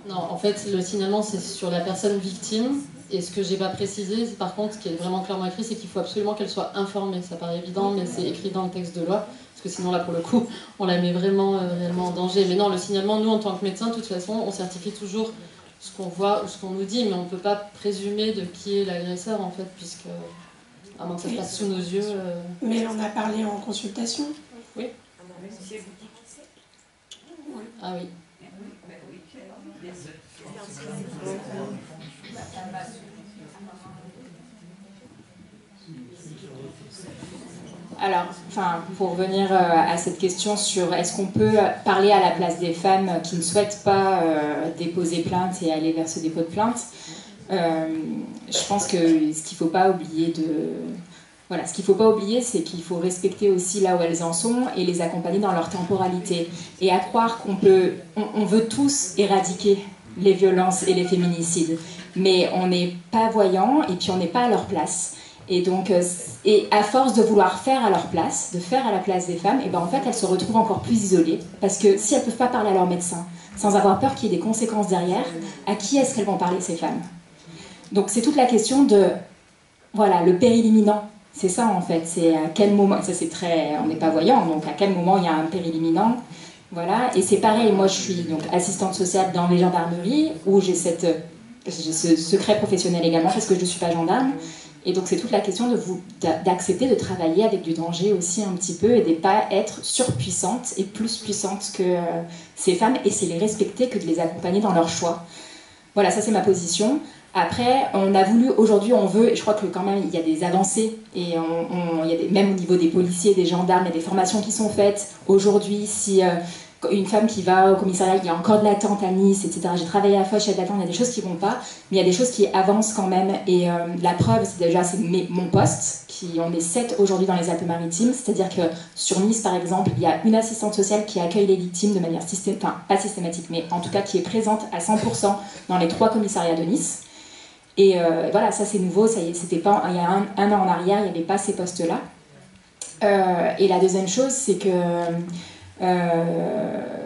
Speaker 19: Non, en fait, le signalement, c'est sur la personne victime. Et ce que j'ai pas précisé, par contre, ce qui est vraiment clairement écrit, c'est qu'il faut absolument qu'elle soit informée. Ça paraît évident, mais c'est écrit dans le texte de loi. Parce que sinon, là, pour le coup, on la met vraiment réellement en danger. Mais non, le signalement, nous, en tant que médecin, de toute façon, on certifie toujours ce qu'on voit ou ce qu'on nous dit, mais on ne peut pas présumer de qui est l'agresseur, en fait, puisque, à moins que ça se passe sous nos yeux...
Speaker 10: Mais elle en a parlé en consultation.
Speaker 19: Oui. Ah oui.
Speaker 9: Alors, pour revenir à cette question sur est-ce qu'on peut parler à la place des femmes qui ne souhaitent pas déposer plainte et aller vers ce dépôt de plainte, je pense que ce qu'il ne faut pas oublier c'est qu'il faut respecter aussi là où elles en sont et les accompagner dans leur temporalité. Et à croire on veut tous éradiquer les violences et les féminicides, mais on n'est pas voyant et puis on n'est pas à leur place. Et donc, et à force de vouloir faire à leur place, de faire à la place des femmes, et ben en fait elles se retrouvent encore plus isolées, parce que si elles ne peuvent pas parler à leur médecin, sans avoir peur qu'il y ait des conséquences derrière, à qui est-ce qu'elles vont parler ces femmes? Donc c'est toute la question de, voilà, le péril imminent. C'est ça en fait, c'est à quel moment, ça c'est très, on n'est pas voyant, donc à quel moment il y a un péril imminent. Voilà, et c'est pareil, moi je suis donc assistante sociale dans les gendarmeries, où j'ai ce secret professionnel également, parce que je ne suis pas gendarme. Et donc c'est toute la question d'accepter de travailler avec du danger aussi un petit peu, et de ne pas être surpuissante et plus puissante que ces femmes, et c'est les respecter que de les accompagner dans leur choix. Voilà, ça c'est ma position. Après, on a voulu, aujourd'hui on veut, et je crois que quand même il y a des avancées, et il y a même au niveau des policiers, des gendarmes, il y a des formations qui sont faites. Aujourd'hui, si une femme qui va au commissariat, il y a encore de l'attente à Nice, etc. J'ai travaillé à Foch, il y a de l'attente, il y a des choses qui ne vont pas, mais il y a des choses qui avancent quand même. Et la preuve, c'est déjà mon poste, on est 7 aujourd'hui dans les Alpes-Maritimes, c'est-à-dire que sur Nice, par exemple, il y a une assistante sociale qui accueille les victimes de manière pas systématique, mais en tout cas qui est présente à 100% dans les 3 commissariats de Nice. Et voilà, ça c'est nouveau, ça y est, c'était pas, il y a un an en arrière, il n'y avait pas ces postes-là. Et la deuxième chose, c'est que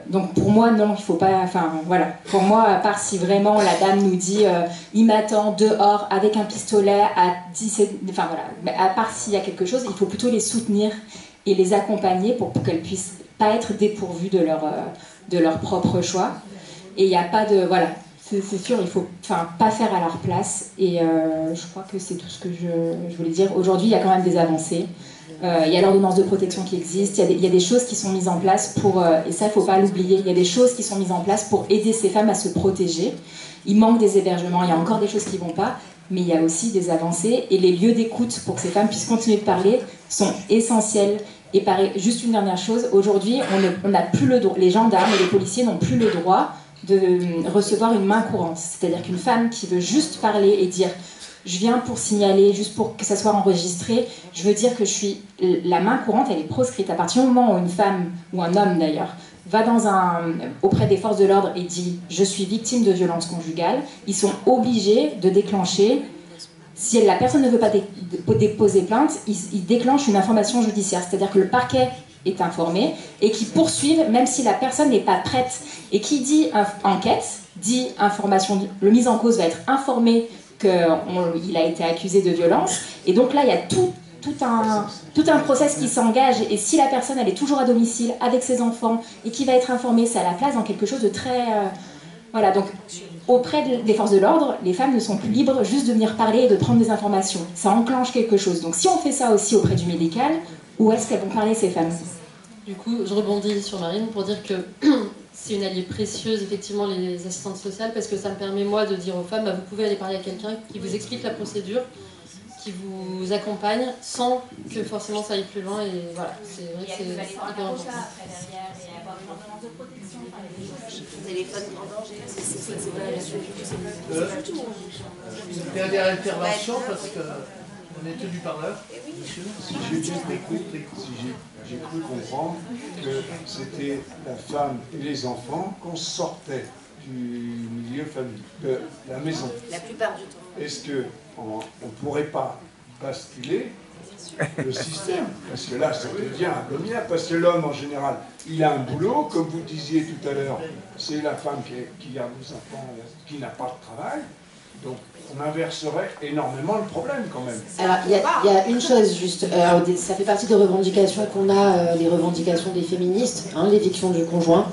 Speaker 9: donc pour moi non, il faut pas, enfin voilà, pour moi, à part si vraiment la dame nous dit il m'attend dehors avec un pistolet à 17, enfin voilà, mais à part s'il y a quelque chose, il faut plutôt les soutenir et les accompagner pour qu'elles puissent pas être dépourvues de leur propre choix. Et il n'y a pas de, voilà, c'est sûr, il faut pas faire à leur place, et je crois que c'est tout ce que je voulais dire. Aujourd'hui, il y a quand même des avancées. Il y a l'ordonnance de protection qui existe, il y a des choses qui sont mises en place pour, et ça il ne faut pas l'oublier, il y a des choses qui sont mises en place pour aider ces femmes à se protéger. Il manque des hébergements, il y a encore des choses qui ne vont pas, mais il y a aussi des avancées, et les lieux d'écoute pour que ces femmes puissent continuer de parler sont essentiels. Et pareil, juste une dernière chose, aujourd'hui on n'a plus le droit, les gendarmes et les policiers n'ont plus le droit de recevoir une main courante, c'est-à-dire qu'une femme qui veut juste parler et dire je viens pour signaler, juste pour que ça soit enregistré, je veux dire que la main courante, elle est proscrite. À partir du moment où une femme, ou un homme d'ailleurs, va auprès des forces de l'ordre et dit « je suis victime de violences conjugales », ils sont obligés de déclencher, si la personne ne veut pas déposer plainte, ils déclenchent une information judiciaire, c'est-à-dire que le parquet est informé et qui poursuivent même si la personne n'est pas prête. Et qui dit enquête, dit information, le mis en cause va être informé qu'il a été accusé de violence, et donc là il y a tout un process qui s'engage, et si la personne elle est toujours à domicile avec ses enfants et qui va être informée, ça la place dans quelque chose de très voilà. Donc auprès des forces de l'ordre, les femmes ne sont plus libres juste de venir parler et de prendre des informations, ça enclenche quelque chose. Donc si on fait ça aussi auprès du médical, où est-ce qu'elles vont parler ces femmes?
Speaker 19: Du coup, je rebondis sur Marine pour dire que c'est une alliée précieuse, effectivement, les assistantes sociales, parce que ça me permet, moi, de dire aux femmes, bah, vous pouvez aller parler à quelqu'un qui vous explique la procédure, qui vous accompagne, sans que forcément ça aille plus loin, et voilà, c'est vrai que c'est hyper important.
Speaker 18: Téléphone en danger,
Speaker 5: Dernière intervention, parce qu'on est tenu par l'heure.
Speaker 1: Si j'ai cru comprendre que c'était la femme et les enfants qu'on sortait du milieu familial, de la maison.
Speaker 18: La plupart du temps.
Speaker 1: Est-ce qu'on ne pourrait pas basculer le système? Parce que là, ça devient abominable, parce que l'homme, en général, il a un boulot, comme vous disiez tout à l'heure, c'est la femme qui garde les enfants, qui n'a pas de travail. Donc, on inverserait énormément le problème quand même.
Speaker 12: Alors, il y a une chose juste, ça fait partie des revendications qu'on a, les revendications des féministes, hein, l'éviction du conjoint,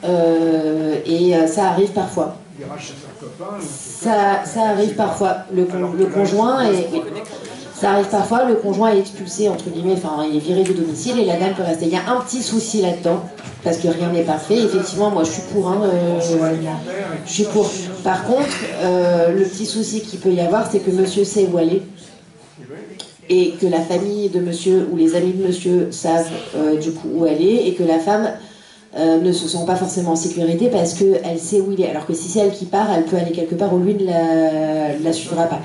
Speaker 12: et ça arrive parfois.
Speaker 1: Il rachète un copain.
Speaker 12: Ça arrive parfois. Le conjoint est... Ça arrive parfois, le conjoint est expulsé, entre guillemets, enfin, il est viré du domicile et la dame peut rester. Il y a un petit souci là-dedans, parce que rien n'est parfait. Effectivement, moi je suis pour, hein, je suis pour. Par contre, le petit souci qu'il peut y avoir, c'est que monsieur sait où aller, et que la famille de monsieur ou les amis de monsieur savent du coup où aller, et que la femme ne se sent pas forcément en sécurité parce qu'elle sait où il est. Alors que si c'est elle qui part, elle peut aller quelque part où lui ne la suivra pas.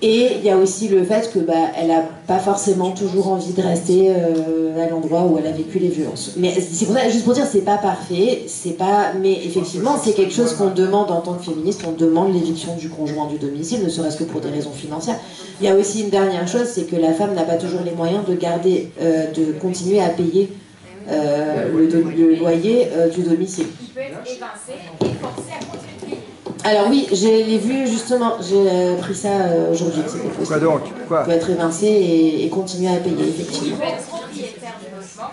Speaker 12: Et il y a aussi le fait que elle n'a pas forcément toujours envie de rester à l'endroit où elle a vécu les violences. Mais c'est pour ça, juste pour dire, c'est pas parfait, c'est pas. Mais effectivement, c'est quelque chose qu'on demande en tant que féministe. On demande l'éviction du conjoint du domicile, ne serait-ce que pour des raisons financières. Il y a aussi une dernière chose, c'est que la femme n'a pas toujours les moyens de garder, de continuer à payer le loyer du domicile.
Speaker 6: Il peut être évincé et forcé à continuer de payer.
Speaker 12: Alors oui, je l'ai vu justement, j'ai pris ça aujourd'hui.
Speaker 3: Quoi donc? Quoi?
Speaker 12: Il peut être évincé et continuer à payer, effectivement.
Speaker 6: Il peut être propriétaire du logement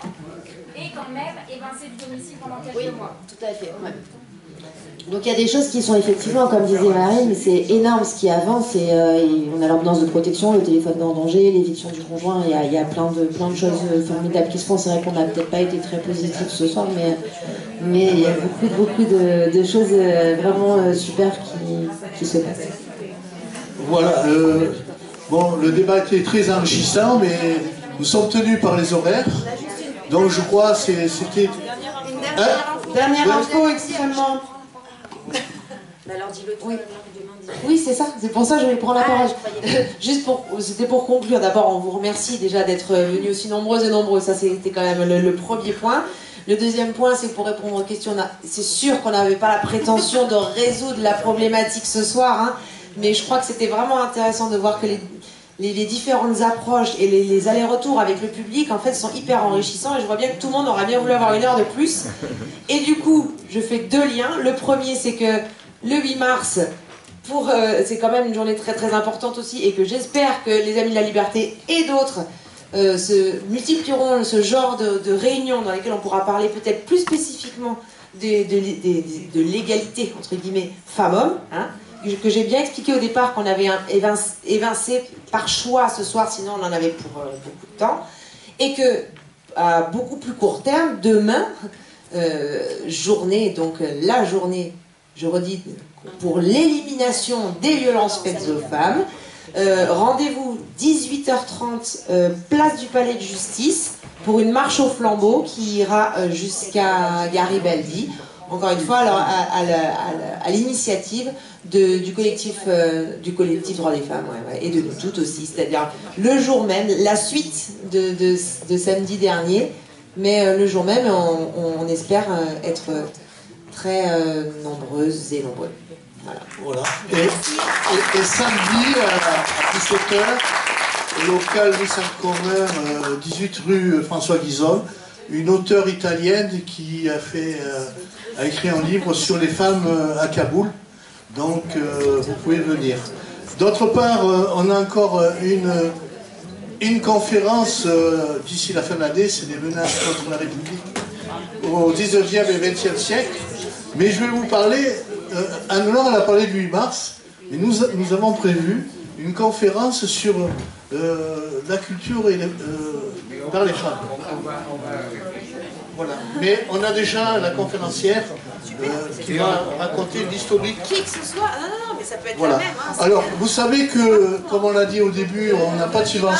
Speaker 6: et quand même évincé du domicile pendant quelques mois.
Speaker 12: Tout à fait, ouais. Donc il y a des choses qui sont effectivement, comme disait Marine, c'est énorme ce qui avance. On a l'ordonnance de protection, le téléphone en danger, l'éviction du conjoint, il y a plein de choses formidables qui se font. C'est vrai qu'on n'a peut-être pas été très positifs ce soir, mais il y a beaucoup de choses vraiment super qui se passent.
Speaker 5: Voilà, bon, le débat était très enrichissant, mais nous sommes tenus par les horaires. Donc je crois que c'était...
Speaker 12: Dernière info extrêmement... Oui, c'est ça, c'est pour ça que je vais prendre la parole. Juste c'était pour conclure, d'abord on vous remercie déjà d'être venus aussi nombreuses et nombreux, ça c'était quand même le premier point. Le deuxième point, c'est pour répondre aux questions, c'est sûr qu'on n'avait pas la prétention de résoudre la problématique ce soir, hein, mais je crois que c'était vraiment intéressant de voir que les différentes approches et les allers-retours avec le public en fait sont hyper enrichissants, et je vois bien que tout le monde aurait bien voulu avoir 1 heure de plus. Et du coup, je fais 2 liens. Le premier, c'est que le 8 mars, c'est quand même une journée très très importante aussi, et que j'espère que les Amis de la Liberté et d'autres se multiplieront ce genre de réunions dans lesquelles on pourra parler peut-être plus spécifiquement de l'égalité entre guillemets femmes-hommes, hein, que j'ai bien expliqué au départ qu'on avait évincé par choix ce soir, sinon on en avait pour beaucoup de temps, et que à beaucoup plus court terme, demain, journée, donc la journée, je redis, pour l'élimination des violences faites aux femmes. Rendez-vous 18h30, place du Palais de Justice, pour une marche au flambeau qui ira jusqu'à Garibaldi. Encore une fois, alors, à l'initiative du collectif Droits des Femmes, et de nous toutes aussi, c'est-à-dire le jour même, la suite de samedi dernier, mais le jour même, on espère être très nombreuses et nombreux.
Speaker 5: Voilà. Et samedi à 17h, local des Saint-Commun, 18 rue François Guizot, une auteure italienne qui a écrit un livre sur les femmes à Kaboul. Donc vous pouvez venir. D'autre part, on a encore une conférence d'ici la fin de l'année, c'est les menaces contre la République au 19e et 20e siècle. Mais je vais vous parler, Anne-Laure elle a parlé du 8 mars, mais nous avons prévu une conférence sur la culture par les femmes. Voilà. Mais on a déjà la conférencière qui va raconter l'historique.
Speaker 18: Qui que ce soit, non, mais ça peut être
Speaker 5: Voilà.
Speaker 18: la même. Hein,
Speaker 5: alors, vous savez que, comme on l'a dit au début, on n'a pas de subvention.